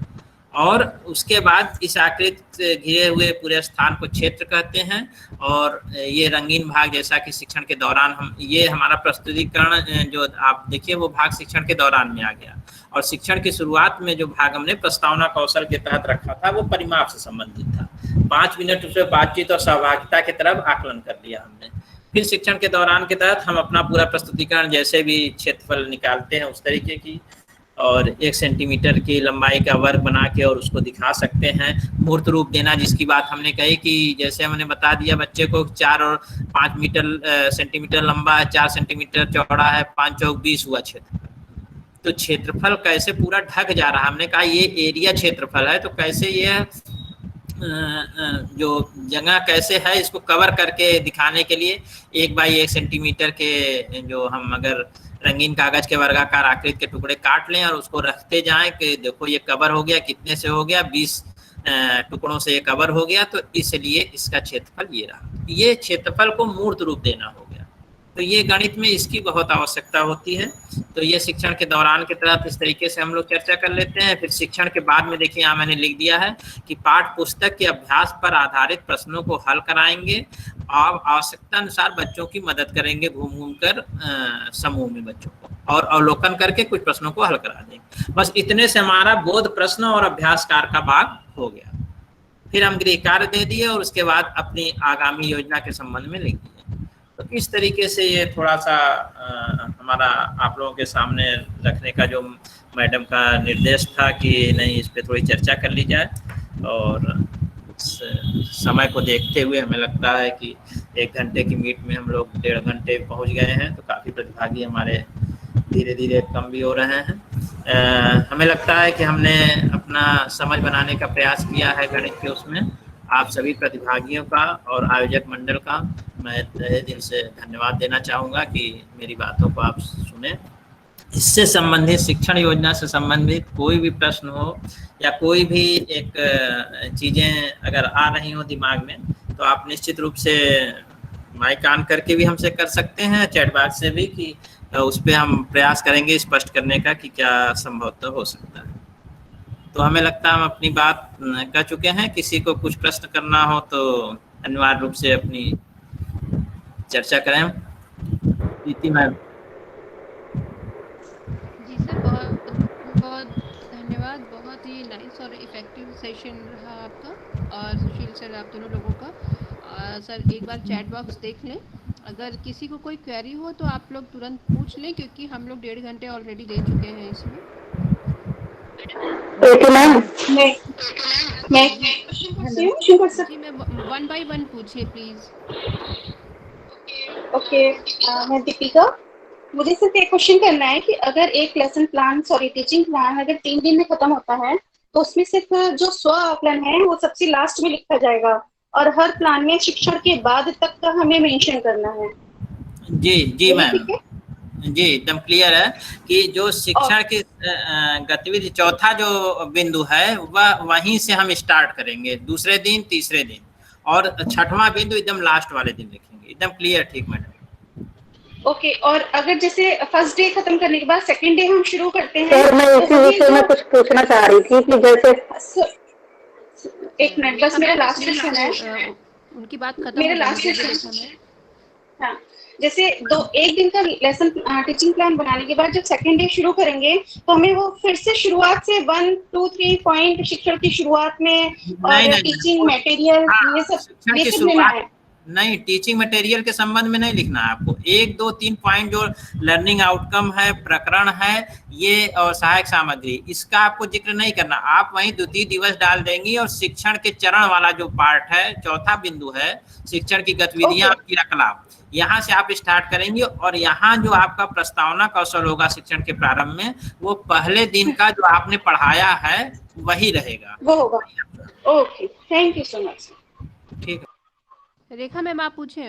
और उसके बाद इस आकृति घिरे हुए पूरे स्थान को क्षेत्र कहते हैं। और ये रंगीन भाग जैसा कि शिक्षण के दौरान हम ये हमारा प्रस्तुतिकरण जो आप देखिए वो भाग शिक्षण के दौरान में आ गया। और शिक्षण की शुरुआत में जो भाग हमने प्रस्तावना कौशल के तहत रखा था वो परिमाप से संबंधित था। 5 मिनट उसमें बातचीत और सहभागिता की तरफ आकलन कर लिया हमने। फिर शिक्षण के दौरान के तहत हम अपना पूरा प्रस्तुतिकरण जैसे भी क्षेत्रफल निकालते हैं उस तरीके की, और 1 सेंटीमीटर की लंबाई का वर्ग बना के और उसको दिखा सकते हैं। मूर्त रूप देना, जिसकी बात हमने कही कि जैसे हमने बता दिया बच्चे को 4 और 5 सेंटीमीटर लंबा है, 4 सेंटीमीटर चौड़ा है, 5 चौक 20 हुआ क्षेत्रफल। तो क्षेत्रफल कैसे पूरा ढक जा रहा, हमने कहा ये एरिया क्षेत्रफल है, तो कैसे ये जो जगह कैसे है इसको कवर करके दिखाने के लिए 1 बाई 1 सेंटीमीटर के जो हम अगर रंगीन कागज के वर्गाकार आकृति के टुकड़े काट लें और उसको रखते जाएं कि देखो ये कवर हो गया, कितने से हो गया, 20 टुकड़ों से ये कवर हो गया, तो इसलिए इसका क्षेत्रफल ये रहा। ये क्षेत्रफल को मूर्त रूप देना हो गया। तो ये गणित में इसकी बहुत आवश्यकता होती है। तो ये शिक्षण के दौरान के तहत इस तरीके से हम लोग चर्चा कर लेते हैं। फिर शिक्षण के बाद में देखिए यहाँ मैंने लिख दिया है कि पाठ पुस्तक के अभ्यास पर आधारित प्रश्नों को हल कराएंगे और आवश्यकता अनुसार बच्चों की मदद करेंगे, घूम घूम कर समूह में बच्चों को, और अवलोकन करके कुछ प्रश्नों को हल करा देंगे। बस इतने से हमारा बोध प्रश्न और अभ्यासकार का भाग हो गया। फिर हम गृह कार्य दे दिए और उसके बाद अपनी आगामी योजना के संबंध में लिख दिए। तो इस तरीके से ये थोड़ा सा हमारा आप लोगों के सामने रखने का जो मैडम का निर्देश था कि नहीं इस पे थोड़ी चर्चा कर ली जाए। और समय को देखते हुए हमें लगता है कि 1 घंटे की मीट में हम लोग 1.5 घंटे पहुंच गए हैं, तो काफ़ी प्रतिभागी हमारे धीरे धीरे कम भी हो रहे हैं। हमें लगता है कि हमने अपना समझ बनाने का प्रयास किया है गणित के उसमें। आप सभी प्रतिभागियों का और आयोजक मंडल का मैं तहे दिल से धन्यवाद देना चाहूँगा कि मेरी बातों को आप सुने। इससे संबंधित शिक्षण योजना से संबंधित कोई भी प्रश्न हो या कोई भी एक चीज़ें अगर आ रही हो दिमाग में, तो आप निश्चित रूप से माइक ऑन करके भी हमसे कर सकते हैं, चैट बॉक्स से भी, कि उस पर हम प्रयास करेंगे स्पष्ट करने का कि क्या संभवतः हो सकता है। तो हमें लगता है हम अपनी बात कर चुके हैं। किसी को कुछ प्रश्न करना हो तो अनिवार्य रूप से अपनी चर्चा करें। प्रीति मैम। जी सर, बहुत बहुत धन्यवाद। बहुत ही नाइस और इफेक्टिव सेशन रहा आपका और सुशील सर आप दोनों लोगों का। सर एक बार चैट बॉक्स देख लें अगर किसी को कोई क्वेरी हो तो आप लोग तुरंत पूछ लें, क्योंकि हम लोग 1.5 घंटे ऑलरेडी दे चुके हैं इसमें। जी मैं 1 by 1 पूछिए प्लीज। ओके, मैं दीपिका। मुझे सिर्फ एक क्वेश्चन करना है कि अगर एक लेसन प्लान टीचिंग प्लान अगर 3 दिन में खत्म होता है तो उसमें सिर्फ जो स्व आकलन है वो सबसे लास्ट में लिखा जाएगा और हर प्लान में शिक्षण के बाद तक का हमें मेंशन करना है। जी मैम, जी एकदम क्लियर है कि जो शिक्षण की गतिविधि चौथा जो बिंदु है वह वहीं से हम स्टार्ट करेंगे, दूसरे दिन तीसरे दिन, और छठवां बिंदु एकदम लास्ट वाले दिन लिखेंगे। एकदम क्लियर, ठीक मैडम। ओके, और अगर जैसे फर्स्ट डे खत्म करने के बाद सेकंड डे हम शुरू करते हैं सर, मैं इसी विषय में कुछ पूछना चाह रही थी कि जैसे एक मिनट बस, मेरा लास्ट क्वेश्चन है। उनकी बात खत्म मेरा लास्ट क्वेश्चन, हाँ, जैसे एक दिन का लेसन टीचिंग प्लान बनाने के बाद जब सेकंड डे शुरू करेंगे तो हमें वो फिर से शुरुआत से 1, 2, 3 पॉइंट शिक्षण की शुरुआत में और टीचिंग मटेरियल ये सब लेना है। नहीं, टीचिंग मटेरियल के संबंध में नहीं लिखना है आपको। 1, 2, 3 पॉइंट जो लर्निंग आउटकम है, प्रकरण है ये, और सहायक सामग्री, इसका आपको जिक्र नहीं करना। आप वहीं द्वितीय दिवस डाल देंगी और शिक्षण के चरण वाला जो पार्ट है, चौथा बिंदु है शिक्षण की गतिविधियां, क्रियाकलाप, यहाँ से आप स्टार्ट करेंगे और यहाँ जो आपका प्रस्तावना कौशल होगा शिक्षण के प्रारंभ में, वो पहले दिन का जो आपने पढ़ाया है वही रहेगा, वो होगा। Okay, thank you so much. ठीक है, रेखा मैम आप पूछे।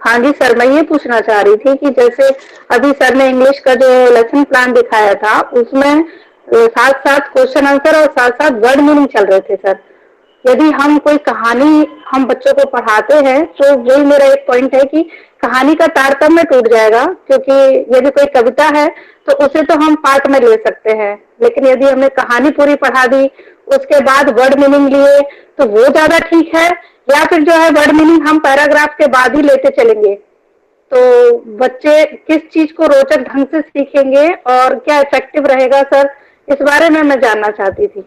हाँ जी सर, मैं ये पूछना चाह रही थी कि जैसे अभी सर ने इंग्लिश का जो लेसन प्लान दिखाया था उसमें साथ साथ क्वेश्चन आंसर और साथ साथ वर्ड मीनिंग चल रहे थे सर। यदि हम कोई कहानी हम बच्चों को पढ़ाते हैं तो वही मेरा एक पॉइंट है कि कहानी का तारतम्य टूट जाएगा, क्योंकि यदि कोई कविता है तो उसे तो हम पार्ट में ले सकते हैं, लेकिन यदि हमने कहानी पूरी पढ़ा दी उसके बाद वर्ड मीनिंग लिए तो वो ज्यादा ठीक है, या फिर जो है वर्ड मीनिंग हम पैराग्राफ के बाद ही लेते चलेंगे, तो बच्चे किस चीज को रोचक ढंग से सीखेंगे और क्या इफेक्टिव रहेगा सर, इस बारे में मैं जानना चाहती थी।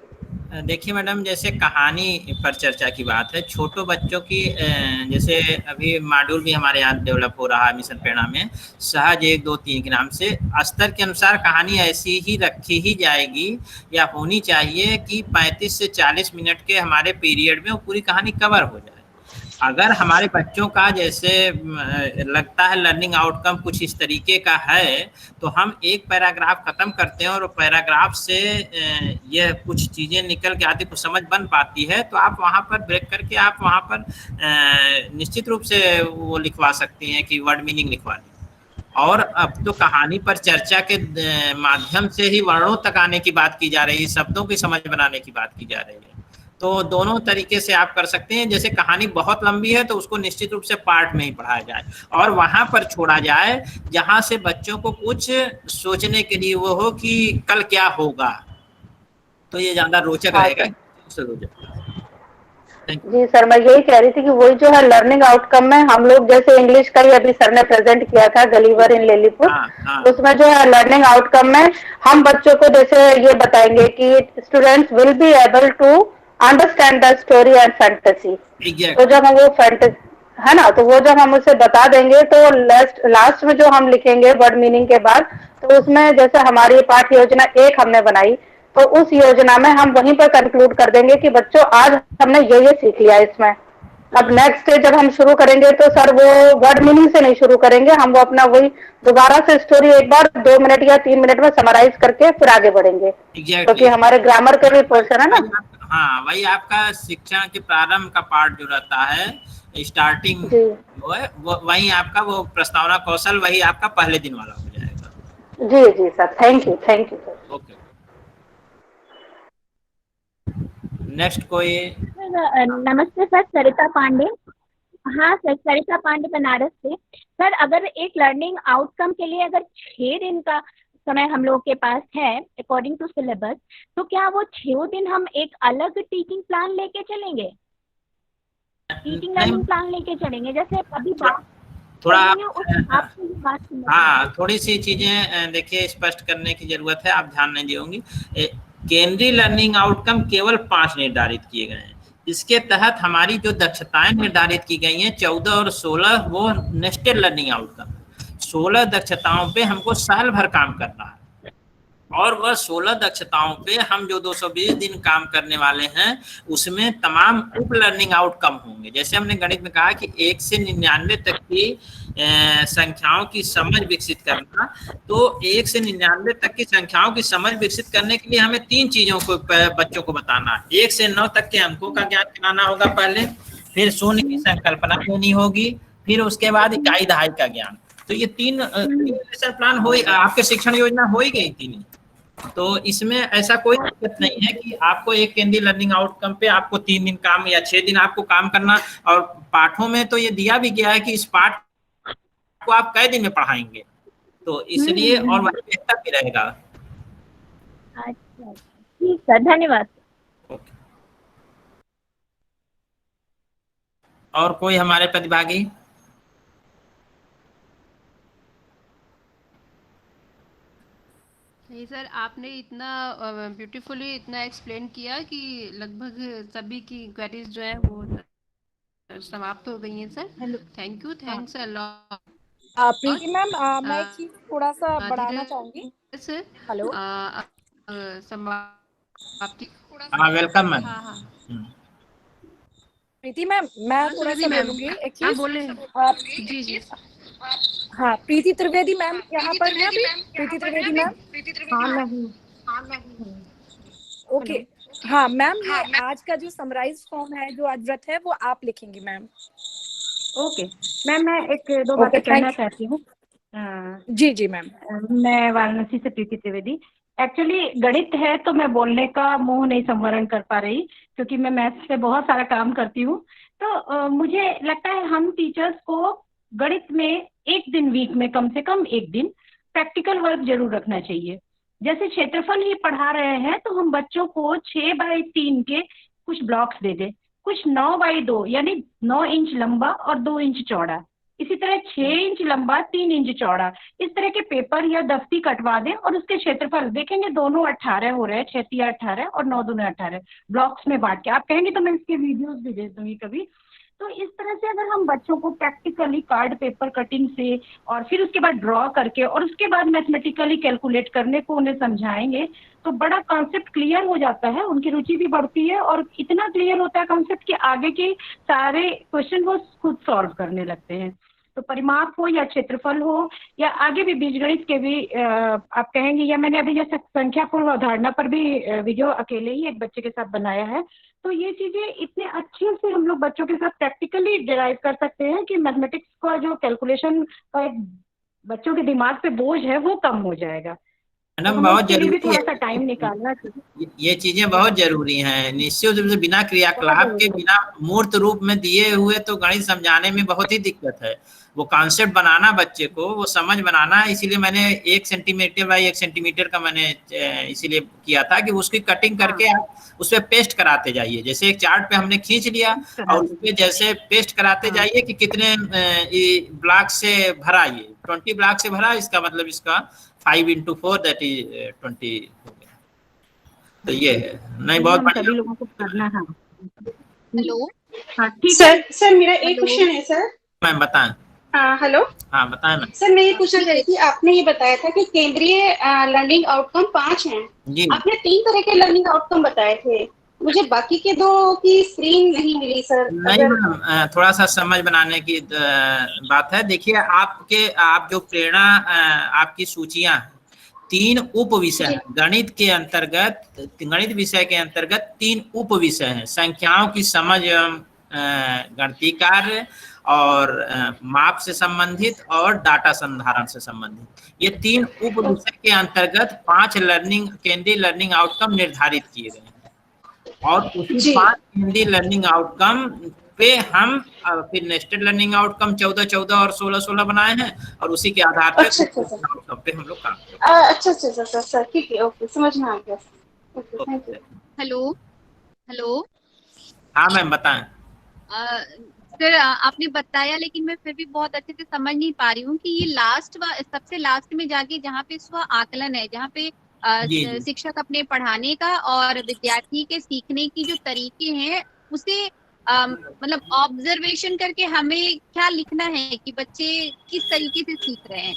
देखिए मैडम, जैसे कहानी पर चर्चा की बात है, छोटो बच्चों की जैसे अभी मॉड्यूल भी हमारे यहाँ डेवलप हो रहा है मिशन प्रेरणा में, सहज 1, 2, 3 के नाम से स्तर के अनुसार कहानी ऐसी ही रखी ही जाएगी या होनी चाहिए कि 35 से 40 मिनट के हमारे पीरियड में वो पूरी कहानी कवर हो जाए। अगर हमारे बच्चों का जैसे लगता है लर्निंग आउटकम कुछ इस तरीके का है तो हम एक पैराग्राफ खत्म करते हैं और पैराग्राफ से यह कुछ चीजें निकल के आती, कुछ समझ बन पाती है, तो आप वहां पर ब्रेक करके आप वहां पर निश्चित रूप से वो लिखवा सकती हैं कि वर्ड मीनिंग लिखवा दी। और अब तो कहानी पर चर्चा के माध्यम से ही वर्णों तक आने की बात की जा रही है, शब्दों की समझ बनाने की बात की जा रही है, तो दोनों तरीके से आप कर सकते हैं। जैसे कहानी बहुत लंबी है तो उसको निश्चित रूप से पार्ट में ही पढ़ाया जाए और वहां पर छोड़ा जाए जहां से बच्चों को कुछ सोचने के लिए वो हो कि कल क्या होगा, तो ये ज्यादा रोचक रहेगा। जी सर, मैं यही कह रही थी कि वही जो है लर्निंग आउटकम में हम लोग जैसे इंग्लिश का ही अभी सर ने प्रेजेंट किया था गलीवर इन लिलीपुट, उसमें जो है लर्निंग आउटकम में हम बच्चों को जैसे ये बताएंगे कि students will be able to understand the story and fantasy. तो जब हम वो फैंटेसी है ना, तो वो जब हम उसे बता देंगे तो लास्ट में जो हम लिखेंगे वर्ड मीनिंग के बाद, तो उसमें जैसे हमारी पाठ योजना 1 हमने बनाई तो उस योजना में हम वहीं पर कंक्लूड कर देंगे कि बच्चों आज हमने ये सीख लिया इसमें। अब नेक्स्ट डे जब हम शुरू करेंगे तो सर वो वर्ड मीनिंग से नहीं शुरू करेंगे, हम वो अपना वही दोबारा से स्टोरी एक बार 2 मिनट या 3 मिनट में समराइज करके फिर आगे बढ़ेंगे, क्योंकि हमारे ग्रामर का भी पोर्शन है ना। हाँ, वही आपका शिक्षण के प्रारंभ का पार्ट जो रहता है स्टार्टिंग, वो है वही आपका वो प्रस्तावना कौशल वही आपका पहले दिन वाला हो जाएगा। जी जी sir, thank you sir. Okay, next कोई। नमस्ते सर, सरिता पांडे। हाँ सर, सरिता पांडे बनारस से। सर अगर एक लर्निंग आउटकम के लिए अगर 6 दिन का समय हम लोगों के पास है अकॉर्डिंग टू सिलेबस, तो क्या वो 6 दिन हम एक अलग टीचिंग प्लान लेके चलेंगे, टीचिंग लर्निंग प्लान लेके चलेंगे? जैसे अभी थोड़ा हाँ, थोड़ी सी चीजें देखिए स्पष्ट करने की जरूरत है, आप ध्यान नहीं देंगी। केंद्रीय लर्निंग आउटकम केवल 5 निर्धारित किए गए हैं, इसके तहत हमारी जो दक्षताएं निर्धारित की गई हैं 14 और 16 वो नेस्टेड लर्निंग आउटकम, 16 दक्षताओं पे हमको साल भर काम करना है और वह 16 दक्षताओं पे हम जो 220 दिन काम करने वाले हैं उसमें तमाम उप लर्निंग आउटकम होंगे। जैसे हमने गणित में कहा कि 1 से 99 तक की संख्याओं की समझ विकसित करना, तो 1 से 99 तक की संख्याओं की समझ विकसित करने के लिए हमें 3 चीजों को बच्चों को बताना है। 1 से 9 तक के अंकों का ज्ञान कराना होगा पहले, फिर शून्य की संकल्पना देनी होगी, फिर उसके बाद इकाई दहाई का ज्ञान। तो ये तीन लेसन प्लान हो, आपके शिक्षण योजना हो ही गई थी। तो इसमें ऐसा कोई दिक्कत नहीं है कि आपको एक केंद्रीय लर्निंग आउटकम पे आपको 3 दिन काम या 6 दिन आपको काम करना। और पाठों में तो ये दिया भी गया है कि इस पाठ को आप कई दिन में पढ़ाएंगे, तो इसलिए और वही बेहतर भी रहेगा। अच्छा, ठीक है, धन्यवाद। और कोई हमारे प्रतिभागी? नहीं सर, आपने इतना ब्यूटीफुली इतना एक्सप्लेन किया कि लगभग सभी की क्वेरीज जो है वो समाप्त हो गई हैं sir. Thank you, thanks a lot. Preeti ma'am, मैं एक चीज थोड़ा सा बढ़ाना चाहूंगी। हेलो, समाप्ति। हाँ, वेलकम मैम। हाँ हाँ प्रीति मैम, मैं थोड़ा सा बोलूंगी एक चीज। बोले आप जी जी। हाँ, प्रीति त्रिवेदी मैम यहाँ पर है अभी? प्रीति त्रिवेदी मैम? हाँ, नहीं। ओके, हाँ मैम, ये आज का जो समराइज फॉर्म है, जो आज व्रत है, वो आप लिखेंगी मैम। ओके मैम, मैं 1-2 बातें कहना चाहती हूँ। जी जी मैम। मैं वाराणसी से प्रीति त्रिवेदी। एक्चुअली गणित है तो मैं बोलने का मुंह नहीं संवरण कर पा रही, क्योंकि मैं मैथ्स पे बहुत सारा काम करती हूँ। तो मुझे लगता है हम टीचर्स को गणित में एक दिन वीक में कम से कम एक दिन प्रैक्टिकल वर्क जरूर रखना चाहिए। जैसे क्षेत्रफल ही पढ़ा रहे हैं तो हम बच्चों को 6x3 के कुछ ब्लॉक्स दे दें, कुछ 9x2 यानी 9 इंच लंबा और 2 इंच चौड़ा, इसी तरह 6 इंच लंबा 3 इंच चौड़ा, इस तरह के पेपर या दफ्ती कटवा दें और उसके क्षेत्रफल देखेंगे दोनों 18 हो रहे हैं, 6 18 और 9 दूने 18 ब्लॉक्स में बांट के। आप कहेंगे तो मैं इसके वीडियोस भी भेज दूंगी कभी। तो इस तरह से अगर हम बच्चों को प्रैक्टिकली कार्ड पेपर कटिंग से और फिर उसके बाद ड्रॉ करके और उसके बाद मैथमेटिकली कैलकुलेट करने को उन्हें समझाएंगे तो बड़ा कॉन्सेप्ट क्लियर हो जाता है, उनकी रुचि भी बढ़ती है और इतना क्लियर होता है कॉन्सेप्ट कि आगे के सारे क्वेश्चन वो खुद सॉल्व करने लगते हैं। तो परिमाप हो या क्षेत्रफल हो या आगे भी बीजगणित के भी आप कहेंगे, या मैंने अभी जैसे संख्यापूर्ण अवधारणा पर भी वीडियो अकेले ही एक बच्चे के साथ बनाया है। तो ये चीजें इतने अच्छे से हम लोग बच्चों के साथ प्रैक्टिकली डिराइव कर सकते हैं कि मैथमेटिक्स का जो कैलकुलेशन का एक बच्चों के दिमाग पे बोझ है वो कम हो जाएगा। मैडम बहुत जरूरी थोड़ा सा टाइम निकालना चाहिए। ये चीजें बहुत जरूरी हैं। निश्चित रूप से बिना क्रियाकलाप के, बिना मूर्त रूप में दिए हुए तो गणित समझाने में बहुत ही दिक्कत है। वो कॉन्सेप्ट बनाना बच्चे को, वो समझ बनाना, इसीलिए मैंने 1 सेंटीमीटर बाई 1 सेंटीमीटर का मैंने इसीलिए किया था कि उसकी कटिंग करके आप उस पर पेस्ट कराते जाइए। जैसे एक चार्ट पे हमने खींच लिया और उस पर जैसे पेस्ट कराते जाइए कि कितने ब्लॉक से भरा, ये 20 ब्लॉक से भरा, इसका मतलब इसका 5 into 4 दैट इज 20 हो गया। तो ये है नहीं, बहुत बढ़िया सभी लोगों को करना है। हेलो, हाँ ठीक है सर मेरा एक क्वेश्चन है सर। मैम बताएं। हाँ हेलो। हाँ बताएं मैम। सर मैं ये पूछना चाह रही थी, आपने ये बताया था कि केंद्रीय लर्निंग आउटकम 5 हैं। आपने 3 तरह के लर्निंग आउटकम बताए थे, मुझे बाकी के 2 की स्क्रीन नहीं मिली सर। नहीं मैम, थोड़ा सा समझ बनाने की बात है। देखिए आप जो प्रेरणा आपकी सूचियां 3 उप विषय गणित के अंतर्गत, गणित विषय के अंतर्गत 3 उप विषय हैं। संख्याओं की समझ एवं गणितीय कार्य और माप से संबंधित और डाटा संधारण से संबंधित, ये 3 उप विषय के अंतर्गत 5 केंद्रीय लर्निंग आउटकम निर्धारित किए गए हैं और उसी 5 केंद्रीय लर्निंग आउटकम पे हम फिर नेस्टेड लर्निंग आउटकम 14 और 16 बनाए हैं और उसी के आधार पर आउटकम पे हम लोग काम करते हैं। अच्छा सर, ठीक है, ओके, समझ में आ गया। Okay, thank you. हेलो। हाँ मैम बताएं। सर आपने बताया, लेकिन मैं फिर भी बहुत अच्छे से समझ नहीं पा रही हूँ कि ये सबसे लास्ट में जाके जहाँ पे स्व आकलन है, जहाँ पे शिक्षक अपने पढ़ाने का और विद्यार्थी के सीखने की जो तरीके हैं उसे मतलब ऑब्जर्वेशन करके हमें क्या लिखना है कि बच्चे किस तरीके से सीख रहे हैं?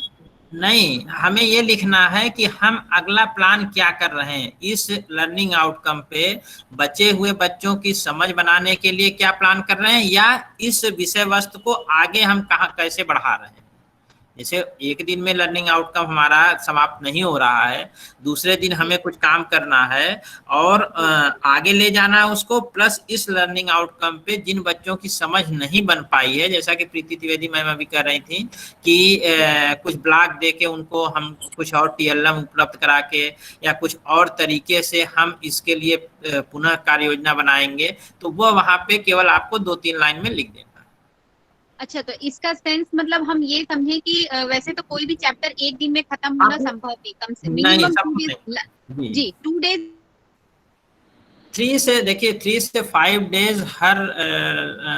नहीं, हमें ये लिखना है कि हम अगला प्लान क्या कर रहे हैं, इस लर्निंग आउटकम पे बचे हुए बच्चों की समझ बनाने के लिए क्या प्लान कर रहे हैं, या इस विषय वस्तु को आगे हम कहाँ कैसे बढ़ा रहे हैं। जैसे एक दिन में लर्निंग आउटकम हमारा समाप्त नहीं हो रहा है, दूसरे दिन हमें कुछ काम करना है और आगे ले जाना है उसको, प्लस इस लर्निंग आउटकम पे जिन बच्चों की समझ नहीं बन पाई है, जैसा कि प्रीति द्विवेदी मैम अभी कर रही थी कि कुछ ब्लॉक दे के उनको हम कुछ और TLM उपलब्ध करा के या कुछ और तरीके से हम इसके लिए पुनः कार्य योजना बनाएंगे, तो वो वहां पे केवल आपको 2-3 लाइन में लिख देना। अच्छा, तो इसका सेंस मतलब हम ये समझे कि वैसे तो कोई भी चैप्टर एक दिन में खत्म होना संभव नहीं, कम से मिनिमम 2 डेज जी 2 डेज 3 से देखिए 3 से 5 डेज हर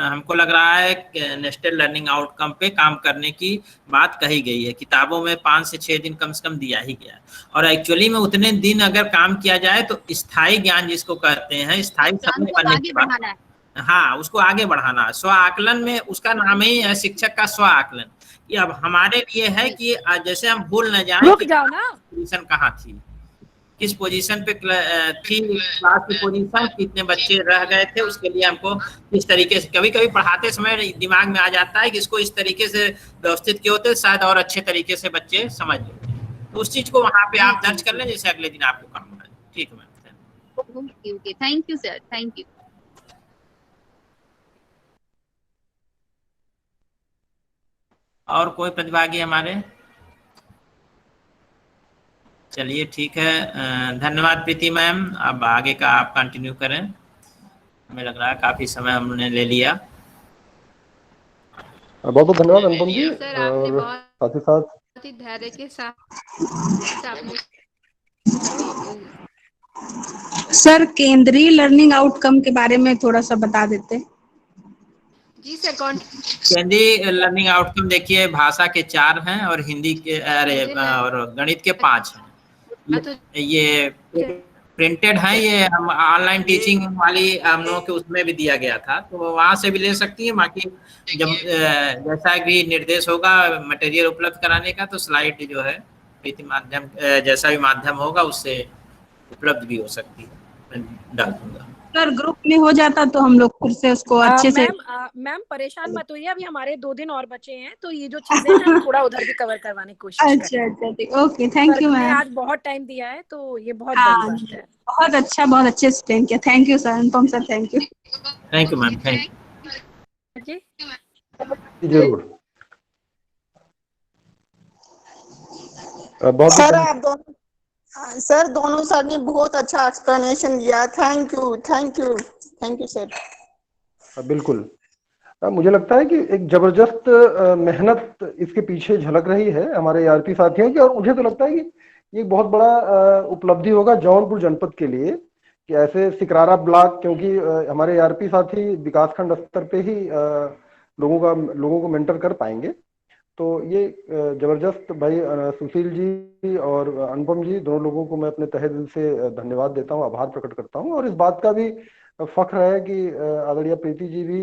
हमको लग रहा है नेस्टेड लर्निंग आउटकम पे काम करने की बात कही गई है। किताबों में 5 से 6 दिन कम से कम दिया ही गया है, और एक्चुअली में उतने दिन अगर काम किया जाए तो स्थायी ज्ञान जिसको कहते हैं, स्थायी समझ बनने के बाद हाँ उसको आगे बढ़ाना। स्व आकलन में उसका नाम ही है शिक्षक का स्व आकलन, कि अब हमारे लिए है कि जैसे हम भूल न जाए कि पोजीशन कहाँ थी, किस पोजीशन पे थी क्लास की पोजीशन, कितने बच्चे रह गए थे, उसके लिए हमको किस तरीके से कभी कभी पढ़ाते समय दिमाग में आ जाता है कि इसको इस तरीके से व्यवस्थित किए होते शायद और अच्छे तरीके से बच्चे समझ लेते, तो उस चीज को वहाँ पे आप दर्ज कर लें, जैसे अगले दिन आपको काम है। ठीक है ma'am, okay, thank you sir, thank you. और कोई प्रतिभागी हमारे? चलिए ठीक है, धन्यवाद प्रीति मैम, अब आगे का आप कंटिन्यू करें, हमें लग रहा है काफी समय हमने ले लिया। बहुत बहुत धन्यवाद अनुपम जी, और साथ ही साथ धैर्य के साथ आपने सर केंद्रीय लर्निंग आउटकम के बारे में थोड़ा सा बता देते। जी सर, कौन? केंद्रीय लर्निंग आउटकम देखिए भाषा के 4 हैं और हिंदी के और गणित के 5 हैं। ये प्रिंटेड है, ये हम ऑनलाइन टीचिंग वाली हम लोगों के उसमें भी दिया गया था, तो वहां से भी ले सकती है। बाकी जब जैसा भी निर्देश होगा मटेरियल उपलब्ध कराने का, तो स्लाइड जो है प्रीति माध्यम जैसा भी माध्यम होगा उससे उपलब्ध भी हो सकती है, डाल दूंगा। सर ग्रुप में हो जाता तो हम लोग फिर से उसको अच्छे से। मैम परेशान मत होइए, अभी हमारे 2 दिन और बचे हैं, तो ये जो चीजें हैं थोड़ा उधर भी कवर करवाने की कोशिश करें। अच्छा ठीक, ओके, थैंक यू मैम। आज बहुत टाइम दिया है तो ये बहुत बड़ी बात है। बहुत अच्छा, बहुत अच्छे से एक्सप्लेन किया, thank you sir, Anupam sir, thank you. Thank you ma'am, thank you. जरूर बहुत सर आप दोनों सर ने बहुत अच्छा एक्सप्लेनेशन दिया, thank you thank you thank you sir. बिल्कुल, मुझे लगता है कि एक जबरदस्त मेहनत इसके पीछे झलक रही है हमारे ARP साथियों की, और मुझे तो लगता है कि ये बहुत बड़ा उपलब्धि होगा जौनपुर जनपद के लिए कि ऐसे सिकरारा ब्लॉक, क्योंकि हमारे ARP साथी विकासखंड स्तर पे ही लोगों को मेंटर कर पाएंगे। तो ये जबरदस्त भाई सुशील जी और अनुपम जी, दोनों लोगों को मैं अपने तहे दिल से धन्यवाद देता हूँ, आभार प्रकट करता हूँ। और इस बात का भी फख्र है कि आदरणीय प्रीति जी भी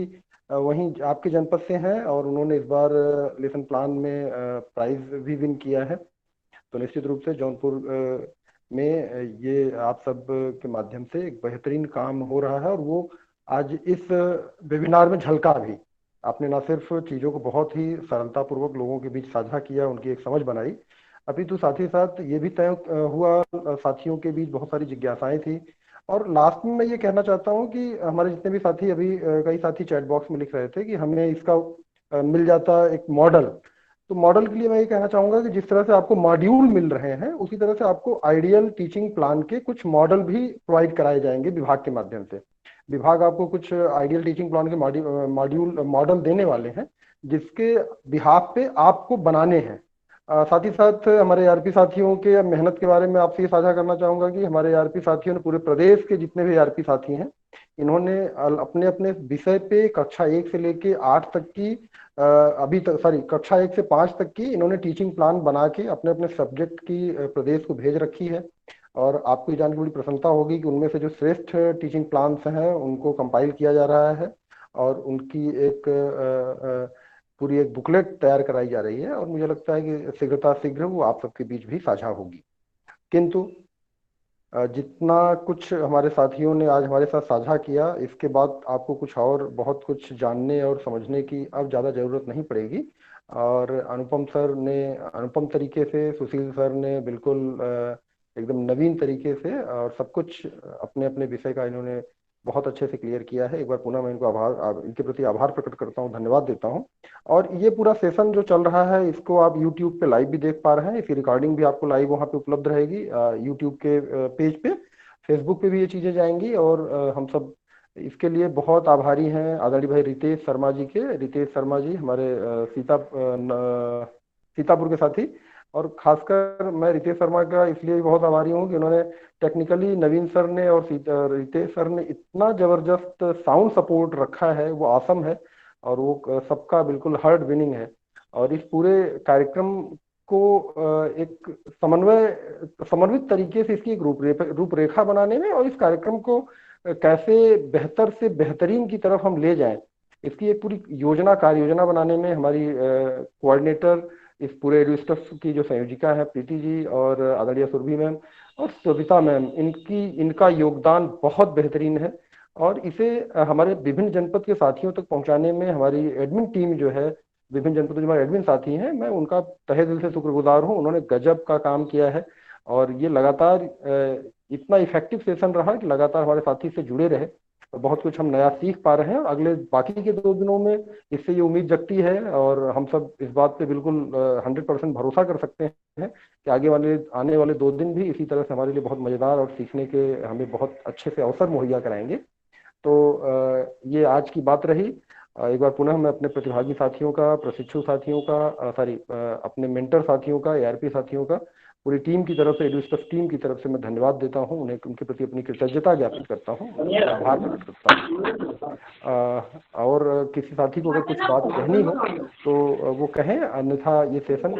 वहीं आपके जनपद से हैं और उन्होंने इस बार लेसन प्लान में प्राइज भी विन किया है। तो निश्चित रूप से जौनपुर में ये आप सब के माध्यम से एक बेहतरीन काम हो रहा है, और वो आज इस वेबिनार में झलका भी। आपने ना सिर्फ चीज़ों को बहुत ही सरलता पूर्वक लोगों के बीच साझा किया, उनकी एक समझ बनाई, अपितु साथ ही साथ ये भी तय हुआ, साथियों के बीच बहुत सारी जिज्ञासाएं थी। और लास्ट में मैं ये कहना चाहता हूँ कि हमारे जितने भी साथी, अभी कई साथी चैट बॉक्स में लिख रहे थे कि हमें इसका मिल जाता एक मॉडल, तो मॉडल के लिए मैं ये कहना चाहूँगा कि जिस तरह से आपको मॉड्यूल मिल रहे हैं, उसी तरह से आपको आइडियल टीचिंग प्लान के कुछ मॉडल भी प्रोवाइड कराए जाएंगे विभाग के माध्यम से। विभाग आपको कुछ आइडियल टीचिंग प्लान के मॉडल देने वाले हैं, जिसके बिहाफ पे आपको बनाने हैं। साथ ही साथ हमारे ARP साथियों के मेहनत के बारे में आपसे ये साझा करना चाहूँगा कि हमारे ARP साथियों ने, पूरे प्रदेश के जितने भी ARP साथी हैं, इन्होंने अपने अपने विषय पे कक्षा 1 से लेके 8 तक की कक्षा 1 से 5 तक की इन्होंने टीचिंग प्लान बना के अपने अपने सब्जेक्ट की प्रदेश को भेज रखी है। और आपको ये जान के बड़ी प्रसन्नता होगी कि उनमें से जो श्रेष्ठ टीचिंग प्लान्स हैं उनको कंपाइल किया जा रहा है और उनकी एक पूरी एक बुकलेट तैयार कराई जा रही है और मुझे लगता है कि शीघ्र वो आप सबके बीच भी साझा होगी। किंतु जितना कुछ हमारे साथियों ने आज हमारे साथ साझा किया, इसके बाद आपको कुछ और बहुत कुछ जानने और समझने की अब ज़्यादा ज़रूरत नहीं पड़ेगी। और अनुपम सर ने अनुपम तरीके से, सुशील सर ने बिल्कुल एकदम नवीन तरीके से और सब कुछ अपने अपने विषय का इन्होंने बहुत अच्छे से क्लियर किया है। एक बार पुनः मैं इनको इनके प्रति आभार प्रकट करता हूँ, धन्यवाद देता हूँ। और ये पूरा सेशन जो चल रहा है इसको आप YouTube पे लाइव भी देख पा रहे हैं। इसकी रिकॉर्डिंग भी आपको लाइव वहाँ पे उपलब्ध रहेगी YouTube के पेज पे। फेसबुक पे भी ये चीजें जाएंगी और हम सब इसके लिए बहुत आभारी हैं आदरणीय भाई रितेश शर्मा जी के। रितेश शर्मा जी हमारे सीतापुर के साथी, और खासकर मैं रितेश शर्मा का इसलिए भी बहुत आभारी हूँ कि उन्होंने टेक्निकली नवीन सर ने और रितेश सर ने इतना जबरदस्त साउंड सपोर्ट रखा है, वो आसम है और वो सबका बिल्कुल हार्ट विनिंग है। और इस पूरे कार्यक्रम को एक समन्वित तरीके से इसकी एक रूपरेखा बनाने में और इस कार्यक्रम को कैसे बेहतर से बेहतरीन की तरफ हम ले जाएं, इसकी एक पूरी कार्य योजना बनाने में हमारी कोऑर्डिनेटर, इस पूरे एडुस्टफ की जो संयोजिका है प्रीति जी और आदरणीय सुरभि मैम और सविता मैम, इनका योगदान बहुत बेहतरीन है। और इसे हमारे विभिन्न जनपद के साथियों तक पहुंचाने में हमारी एडमिन टीम जो है, विभिन्न जनपदों जो हमारे एडमिन साथी हैं, मैं उनका तहे दिल से शुक्रगुजार हूं। उन्होंने गजब का काम किया है और ये लगातार इतना इफेक्टिव सेशन रहा कि लगातार हमारे साथी से जुड़े रहे और बहुत कुछ हम नया सीख पा रहे हैं। अगले बाकी के 2 दिनों में इससे ये उम्मीद जगती है और हम सब इस बात पे बिल्कुल 100% भरोसा कर सकते हैं कि आने वाले 2 दिन भी इसी तरह से हमारे लिए बहुत मजेदार और सीखने के हमें बहुत अच्छे से अवसर मुहैया कराएंगे। तो ये आज की बात रही। एक बार पुनः मैं अपने प्रतिभागी साथियों का, प्रशिक्षु साथियों का, अपने मेंटर साथियों का, ARP साथियों का, पूरी टीम की तरफ से, एडुस्टफ टीम की तरफ से मैं धन्यवाद देता हूं। उन्हें उनके प्रति अपनी कृतज्ञता ज्ञापित करता हूं, आभार प्रकट करता हूं। और किसी साथी को अगर कुछ बात कहनी हो तो वो कहें, अन्यथा ये सेशन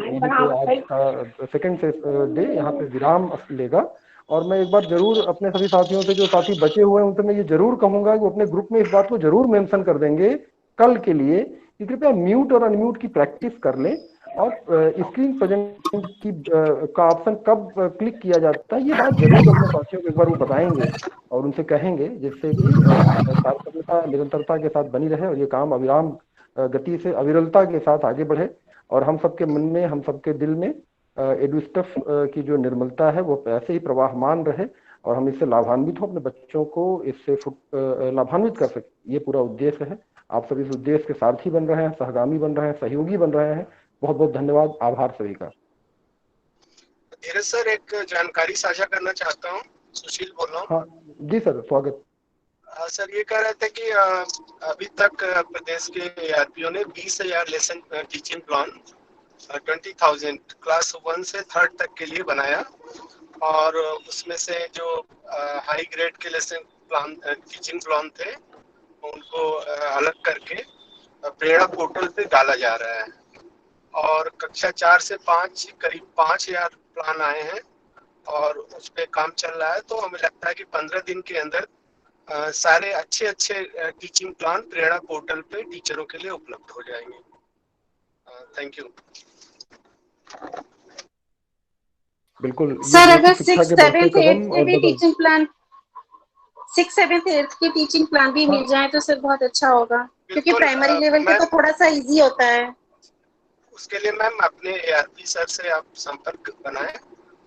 आज का सेकंड डे यहाँ पे विराम लेगा। और मैं एक बार जरूर अपने सभी साथियों से, जो साथी बचे हुए हैं उनसे मैं ये जरूर कहूंगा कि वो अपने ग्रुप में इस बात को जरूर मेंशन कर देंगे कल के लिए कि कृपया म्यूट और अनम्यूट की प्रैक्टिस कर लें और स्क्रीन प्रेजेंट की का ऑप्शन कब क्लिक किया जाता है ये बात जरूर अपने साथियों को एक बार वो बताएंगे और उनसे कहेंगे, जिससे कि कार्यक्षमता निरंतरता के साथ बनी रहे और ये काम अविराम गति से अविरलता के साथ आगे बढ़े और हम सबके मन में, हम सबके दिल में एडुस्टफ की जो निर्मलता है वो ऐसे ही प्रवाहमान रहे और हम इससे लाभान्वित हो, अपने बच्चों को इससे लाभान्वित कर सके। ये पूरा उद्देश्य है। आप सभी इस उद्देश्य के सारथी बन रहे हैं, सहगामी बन रहे हैं, सहयोगी बन रहे हैं। बहुत बहुत धन्यवाद, आभार सभी का। धीरज सर, एक जानकारी साझा करना चाहता हूँ। सुशील बोल रहा हूँ। हाँ जी सर, स्वागत। सर ये कह रहे थे कि अभी तक प्रदेश के ARPO ने 20,000 लेसन टीचिंग प्लान 20,000 क्लास 1 से 3rd तक के लिए बनाया और उसमें से जो हाई ग्रेड के लेसन प्लान टीचिंग प्लान थे उनको अलग करके प्रेरणा पोर्टल पे डाला जा रहा है और कक्षा 4 से 5 करीब 5,000 प्लान आए हैं और उस पे काम चल रहा है। तो हमें लगता है कि 15 दिन के अंदर सारे अच्छे टीचिंग प्लान प्रेरणा पोर्टल पे टीचरों के लिए उपलब्ध हो जाएंगे। Thank you. बिल्कुल सर, अगर 6th 7th 8th के भी teaching plan 6th 7th 8th के टीचिंग प्लान भी मिल जाए तो सर बहुत अच्छा होगा, क्योंकि प्राइमरी लेवल पे तो थोड़ा सा इजी होता है। उसके लिए मैम अपने ARP सर से आप संपर्क बनाएं,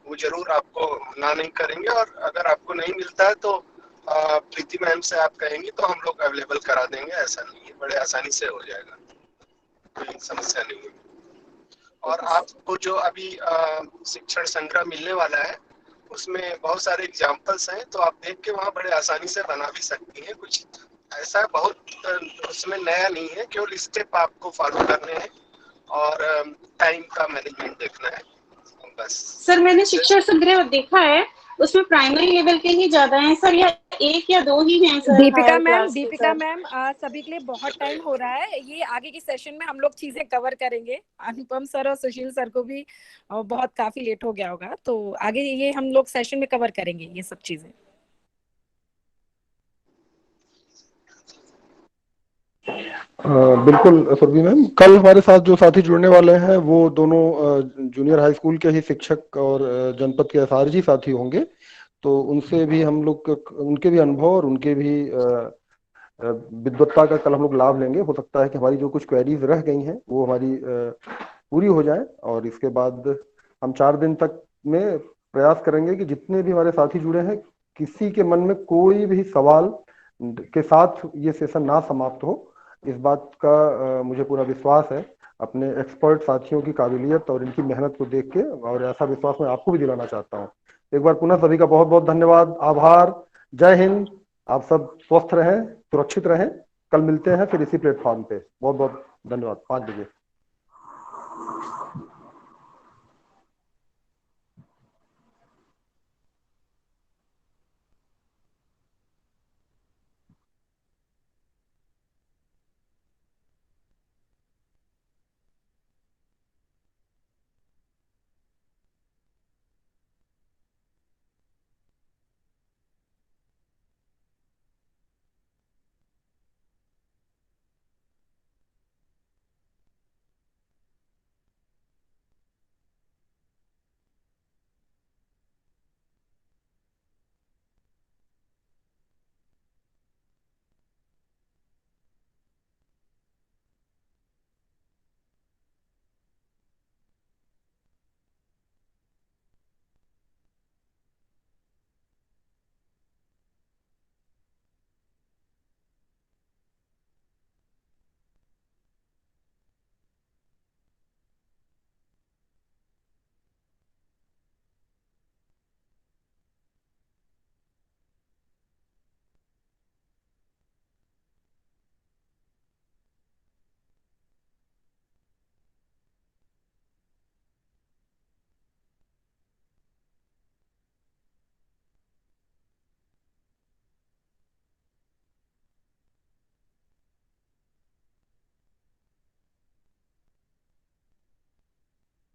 वो जरूर आपको ना नहीं करेंगे और अगर आपको नहीं मिलता है तो प्रीति मैम से आप कहेंगे तो हम लोग अवेलेबल करा देंगे। ऐसा नहीं है, बड़े आसानी से हो जाएगा, कोई समस्या नहीं है। और आपको जो अभी शिक्षण संग्रह मिलने वाला है उसमें बहुत सारे एग्जाम्पल्स हैं, तो आप देख के वहाँ बड़े आसानी से बना भी सकती हैं। कुछ ऐसा बहुत उसमें नया नहीं है, केवल स्टेप आपको फॉलो करने हैं और टाइम का मैनेजमेंट देखना है बस। सर मैंने शिक्षण संग्रह देखा है, उसमें प्राइमरी लेवल के ही ज्यादा हैं सर, या एक या दो ही हैं सर दीपिका हायर मैम, क्लास के दीपिका सर। मैम, सभी के लिए बहुत टाइम हो रहा है। ये आगे की सेशन में हम लोग चीजें कवर करेंगे। अनुपम सर और सुशील सर को भी बहुत काफी लेट हो गया होगा, तो आगे ये हम लोग सेशन में कवर करेंगे ये सब चीजें। बिल्कुल सुरभि मैम, कल हमारे साथ जो साथी जुड़ने वाले हैं वो दोनों जूनियर हाई स्कूल के ही शिक्षक और जनपद के एसआरजी साथी होंगे, तो उनसे भी हम लोग उनके भी अनुभव और उनके भी विद्वत्ता का कल हम लोग लाभ लेंगे। हो सकता है कि हमारी जो कुछ क्वेरीज रह गई हैं वो हमारी पूरी हो जाए, और इसके बाद हम 4 दिन तक में प्रयास करेंगे कि जितने भी हमारे साथी जुड़े हैं किसी के मन में कोई भी सवाल के साथ ये सेशन ना समाप्त हो। इस बात का मुझे पूरा विश्वास है अपने एक्सपर्ट साथियों की काबिलियत और इनकी मेहनत को देख के, और ऐसा विश्वास मैं आपको भी दिलाना चाहता हूँ। एक बार पुनः सभी का बहुत बहुत धन्यवाद, आभार, जय हिंद। आप सब स्वस्थ रहें, सुरक्षित रहें। कल मिलते हैं फिर इसी प्लेटफॉर्म पे। बहुत बहुत धन्यवाद। 5 बजे।